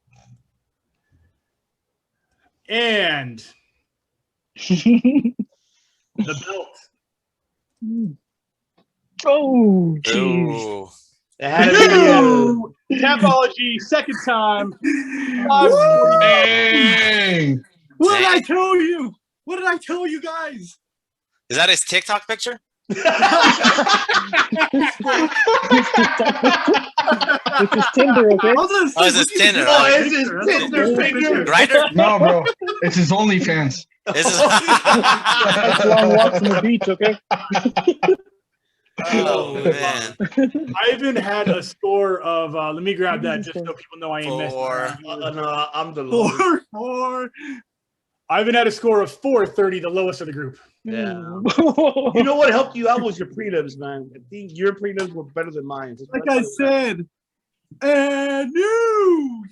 And the belt. Oh, jeez. Ooh. It had to be, Tapology, second time. Dang. What did I tell you? What did I tell you guys? Is that his TikTok picture? This is Tinder, okay? Oh, it's his Tinder. oh, it's his Tinder picture. Grinder? No, bro. It's his OnlyFans. This is. That's long walks on the beach, okay? Oh man. Ivan had a score of. Let me grab that just so people know I ain't messing Four. around. No, I'm the lowest. Four. Ivan had a score of 430, the lowest of the group. Yeah. You know what helped you out was your prelims, man. I think your prelims were better than mine. Like I said, and you,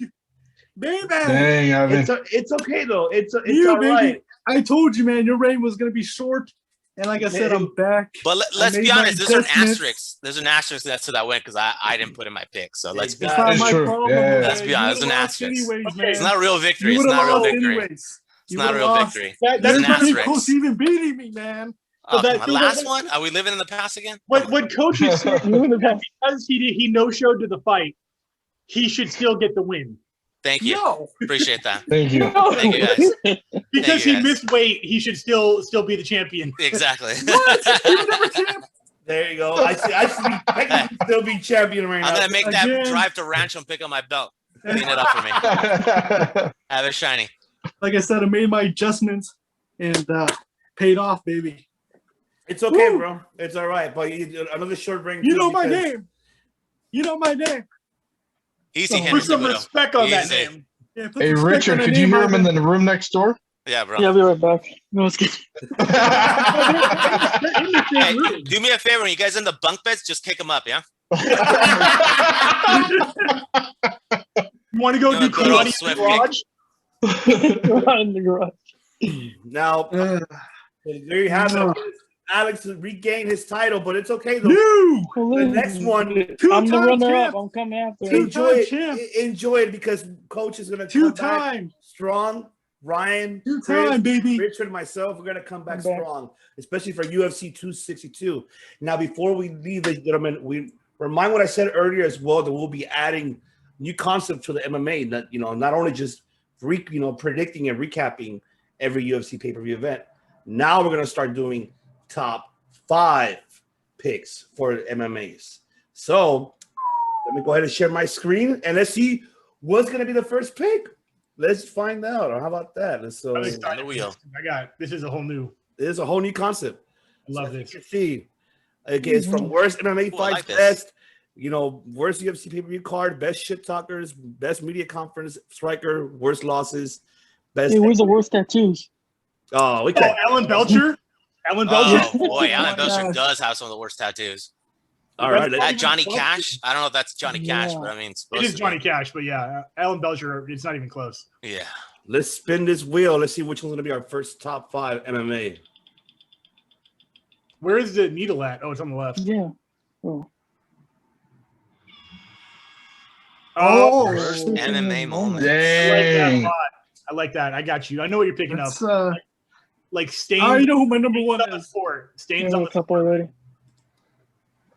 baby. Dang, Ivan. It's okay though. It's You, all right. baby. I told you, man, your reign was gonna be short. And like I said, I'm back. But let's I be made my honest. There's an adjustments. asterisk. There's an asterisk next to that win because I didn't put in my pick. So let's be It's That not is my true. problem. Yeah. man. Let's be honest, You it's an would've lost asterisk. anyways, Okay. man. It's not a real victory. You It's would've not a real lost victory. anyways. It's You not a would've real lost. victory. That, It's that's an You're pretty asterisk. close to even beating me, man. Oh, that- my last one? Are we living in the past again? what coach is saying You in the back. because he no-showed to the fight, he should still get the win. Thank you. No. Appreciate that. Thank you. Thank you guys. Because you, he guys. missed weight, he should still be the champion. Exactly. There you go. I should technically still be champion right now. I'm gonna make that Again. drive to Rancho and pick up my belt. Clean it up for me. Have it shiny. Like I said, I made my adjustments and paid off, baby. It's okay, Woo. bro. It's all right. But another short ring. You too, know my because- name. You know my name. Easy, Put Henry Put some Cejudo. respect on that Easy. name. Yeah, put Hey, the sticker Richard, on the could you name, hear him in Ivan. the room next door? Yeah, bro. Yeah, I'll be right back. No, it's good. Hey, do me a favor. When you guys in the bunk beds, just kick them up, yeah? You want to go You do wanna go to a karate swim in the garage? Right in the garage. Now, there you have it. Alex regained his title, but it's okay though. You. The next one, I'm the Two-time runner-up. champ. I'm coming after. Two- enjoy it. champ. Enjoy it because Coach is gonna come back Two-time. strong. Ryan, Two-time, Chris, baby. Richard, and myself, we're gonna come back I'm back. strong, especially for UFC 262. Now, before we leave, ladies and gentlemen, we remind what I said earlier as well that we'll be adding new concept to the MMA. That not only just predicting and recapping every UFC pay-per-view event. Now we're gonna start doing top 5 picks for MMAs. So let me go ahead and share my screen and let's see what's gonna be the first pick. Let's find out. How about that? I'm excited. the wheel. This is a whole new. This is a whole new concept. I love So this. You can see, okay, it's from worst MMA Ooh, I fights, like this. best, worst UFC pay-per-view card, best shit talkers, best media conference, striker, worst losses, Best. Hey, where's the worst tattoos? Oh, we got Alan Belcher. Alan Belcher. Oh boy, Alan my Belcher gosh. does have some of the worst tattoos. all right. That Johnny Cash. I don't know if that's Johnny Cash, Yeah. but I mean, it's It supposed is to Johnny be. Cash, but yeah, Alan Belcher. It's not even close. Yeah. Let's spin this wheel. Let's see which one's gonna be our first top 5 MMA. Where is the needle at? Oh, it's on the left. Yeah. Oh. Oh, MMA moment. I like that a Dang. lot. I like that. I got you. I know what you're picking That's, up. Like Stains. I already know who my number Stains one on the is. fort. I Stains know on a the couple already.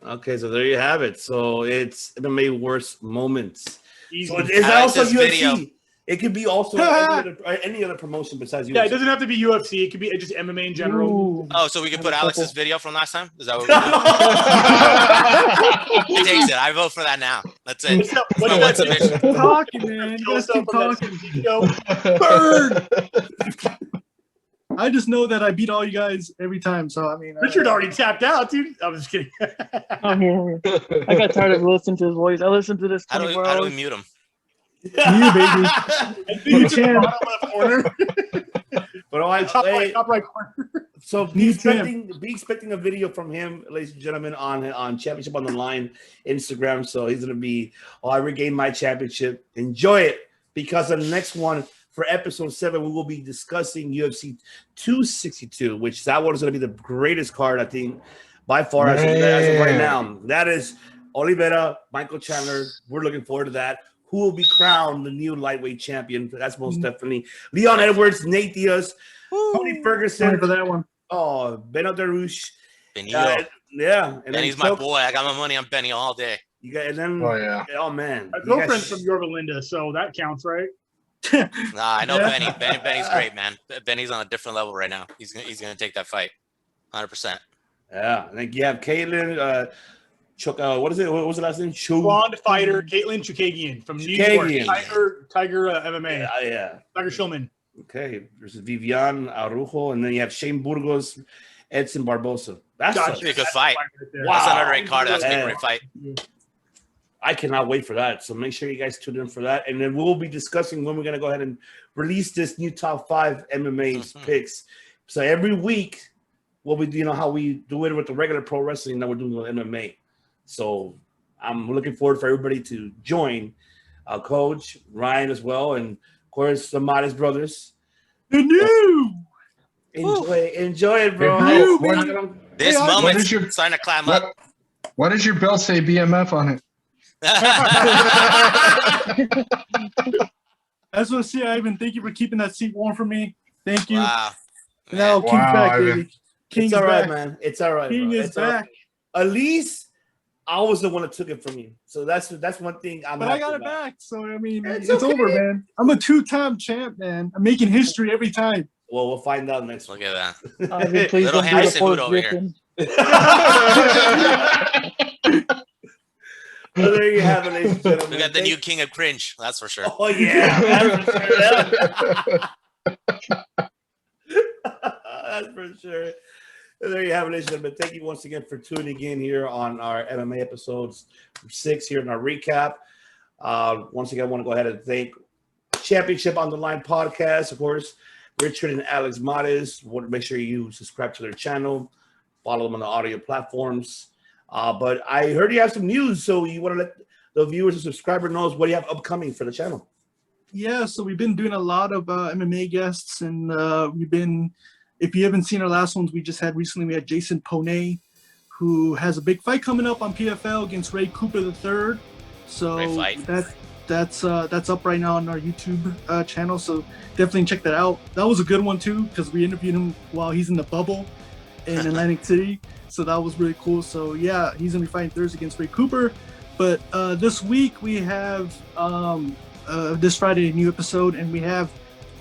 Okay, so there you have it. So it's MMA worst moments. easy. So is I that like also this UFC? video. It could be also any other promotion besides UFC. Yeah, it doesn't have to be UFC. It could be just MMA in general. Ooh. Oh, so we can I put have a Alex's couple. video from last time? Is that what we do? He takes it. I vote for that now. That's it. What's up? That's What my do one you submission. Keep talking, man. You guys What's up keep from that talking. TV show? I just know that I beat all you guys every time. So I mean, Richard already tapped out, dude. I'm just kidding. I'm here. I got tired of listening to his voice. I listened to this How do 24 we hours. mute him? You, baby. I think it's in the Champ. bottom left corner. But all Top right, right, top right corner. so Me too. be expecting a video from him, ladies and gentlemen, on Championship on the Line Instagram. So he's gonna be, I regained my championship. Enjoy it, because the next one for episode 7, we will be discussing UFC 262, which that one is gonna be the greatest card, I think, by far as of right now. That is Oliveira, Michael Chandler. We're looking forward to that. Who will be crowned the new lightweight champion? That's most definitely Leon Edwards, Nate Diaz, Tony Sorry Ferguson, for that one. Beno Darush. Benito. Yeah. And Benny's then my boy. I got my money on Benny all day. You got, and then, Oh yeah. oh man. My You got girlfriend's from Yorba Linda, so that counts, right? Nah, I know Yeah. Benny's great, man. Benny's on a different level right now. He's gonna take that fight, 100%. Yeah. And then you have Caitlin, what is it? What was the last name? Blonde fighter Caitlin Chukagian from New Chukagian. York. Tiger MMA. Yeah. Tiger Shulman. Okay. Versus Vivian Arujo. And then you have Shane Burgos, Edson Barbosa. That's That'd be a good That's fight. right there. Wow. That's another great card. That's a Yeah. great fight. I cannot wait for that. So make sure you guys tune in for that. And then we'll be discussing when we're going to go ahead and release this new top 5 MMA picks. So every week, what we do, how we do it with the regular pro wrestling, that we're doing with MMA. So I'm looking forward for everybody to join. Coach, Ryan as well, and of course the Modest Brothers. The new. Enjoy it, bro. Hey, This Hey, what moment's is your- starting to climb What, up. what does your belt say BMF on it? That's what I see, Ivan. Thank you for keeping that seat warm for me. Thank you. Wow. Now, Man. King's Wow, back, Ivan. baby. King's It's all right, back. man. It's all right. King bro. is It's all right. back. At least I was the one that took it from you. So that's one thing I'm But I happy got it about. back. So, I mean, It's it's okay. over, man. I'm a 2-time champ, man. I'm making history every time. Well, we'll find out next Look week. at that. Ivan, please Little don't Harry do the fourth Cejudo over here. griffin. So there you have it, ladies and gentlemen. We got the new king of cringe. That's for sure. Oh yeah, that's for sure. That's for sure. And there you have it, ladies and gentlemen. Thank you once again for tuning in here on our MMA episodes 6 here in our recap. Once again, I want to go ahead and thank Championship on the Line podcast, of course, Richard and Alex Mades. Make sure you subscribe to their channel, follow them on the audio platforms. But I heard you have some news, so you want to let the viewers and subscribers know what you have upcoming for the channel. Yeah, so we've been doing a lot of MMA guests, and we've been, if you haven't seen our last ones, we just had recently, we had Jason Poney, who has a big fight coming up on PFL against Ray Cooper III. So Great fight. that's up right now on our YouTube channel, so definitely check that out. That was a good one too, because we interviewed him while he's in the bubble in Atlantic City, so that was really cool. So yeah, he's gonna be fighting Thursday against Ray Cooper. But this week we have this Friday a new episode, and we have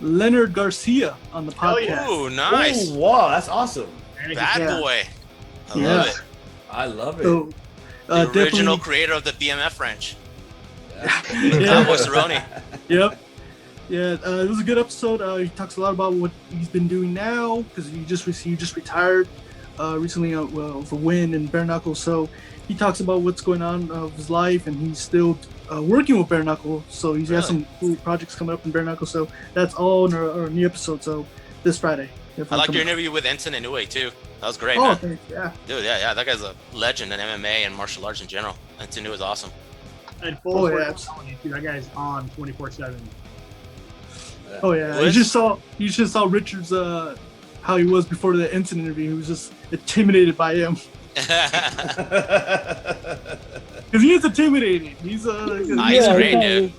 Leonard Garcia on the Hell podcast. yeah. Ooh, nice. Oh, wow, that's awesome. Bad Yeah. boy. I Yeah. love it. I love it. So The original definitely, creator of the BMF wrench. yeah, Cowboy Cerrone. yep. Yeah, it was a good episode. He talks a lot about what he's been doing now because you just retired. recently with a win in bare knuckle. So he talks about what's going on of his life, and he's still working with bare knuckle. So he's got some cool projects coming up in bare knuckle. So that's all in our new episode. So this Friday. I liked your interview with Ensign Inoue too. That was great, Oh, man. thanks. Yeah. Dude, yeah, that guy's a legend in MMA and martial arts in general. Ensign Inoue is awesome. And that guy's on 24/7. Oh yeah. You just saw Richard's how he was before the Ensign interview. He was just intimidated by him. Because he is intimidating. He's he's great, dude.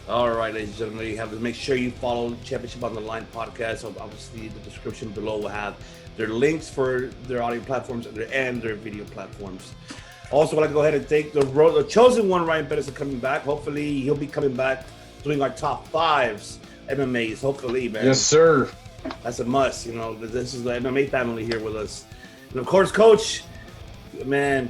All right, ladies and gentlemen, you have to make sure you follow Championship on the Line podcast. So obviously, the description below will have their links for their audio platforms and their video platforms. Also, I'd like to go ahead and thank the chosen one, Ryan Pedersen, coming back. Hopefully, he'll be coming back doing our top fives MMAs. Hopefully, man. Yes, sir. That's a must. You know, this is the MMA family here with us. And of course, Coach, man,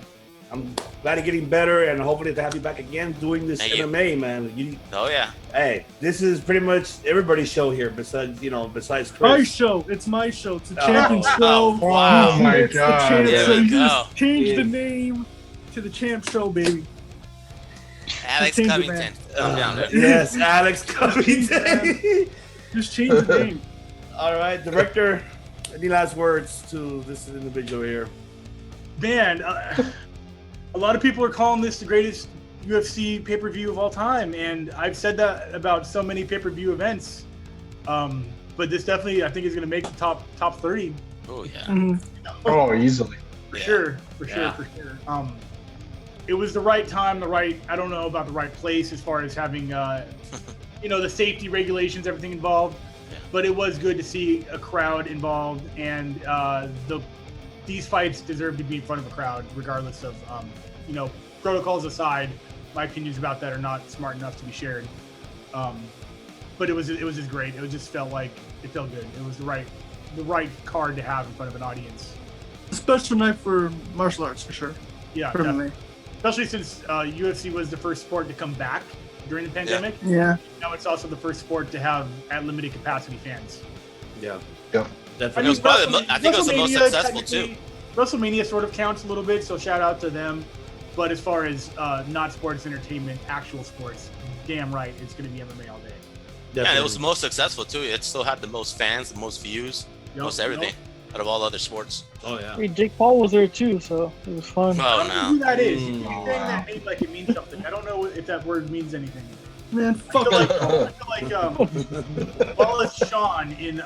I'm glad you're getting better, and hopefully to have you back again doing this MMA, man. Oh yeah. Hey, this is pretty much everybody's show here. Besides Chris. My show. It's my show. It's a champion show. Oh my God. So you go. just change the name to the Champ Show, baby. Alex Change it, Covington. Yes, Alex Covington. Just change the name. All right, Director, any last words to this individual here? Man, a lot of people are calling this the greatest UFC pay-per-view of all time, and I've said that about so many pay-per-view events. But this definitely, I think, is going to make the top 30. Oh yeah. Mm-hmm. Oh, easily. For sure. It was the right time, I don't know about the right place as far as having, the safety regulations, everything involved. But it was good to see a crowd involved, and these fights deserve to be in front of a crowd, regardless of, protocols aside. My opinions about that are not smart enough to be shared. But it was just great. It felt good. It was the right card to have in front of an audience. A special night for martial arts, for sure. Yeah, definitely. Especially since UFC was the first sport to come back during the pandemic. Yeah. Now it's also the first sport to have at limited capacity fans. Yeah. Definitely. I think it was the most successful too. WrestleMania sort of counts a little bit, so shout out to them. But as far as not sports entertainment, actual sports, damn right, it's going to be MMA all day. Definitely. Yeah, it was the most successful too. It still had the most fans, the most views, most everything out of all other sports. Oh yeah. Hey, Jake Paul was there too, so it was fun. Oh I don't know who no. that is. You keep saying that name like it means something. I don't know if that word means anything. Man, fuck I it. feel like Wallace Shawn in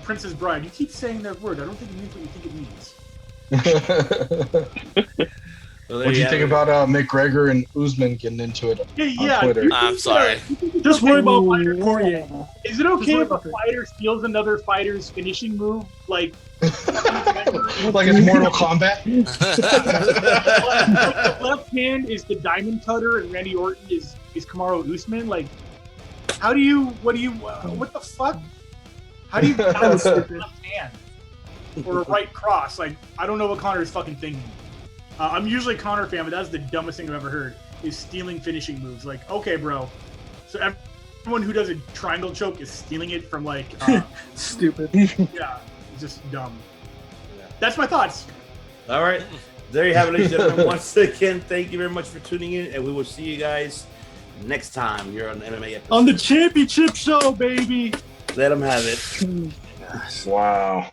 Princess Bride. You keep saying that word. I don't think it means what you think it means. What'd you think about McGregor and Usman getting into it on Twitter? I'm sorry. Just worry about Fighter Poirier. Is it okay if a fighter steals another fighter's finishing move? Like it's Mortal Kombat? the left hand is the diamond cutter and Randy Orton is Kamaru Usman? Like, what the fuck? How do you balance the left hand? Or a right cross? Like, I don't know what Connor is fucking thinking. I'm usually a Connor fan, but that's the dumbest thing I've ever heard, is stealing finishing moves. Like, okay, bro. So everyone who does a triangle choke is stealing it from, like... Stupid. Yeah, it's just dumb. That's my thoughts. All right. There you have it, ladies and gentlemen. Once again, thank you very much for tuning in, and we will see you guys next time here on the MMA episode. On the championship show, baby. Let them have it. Wow.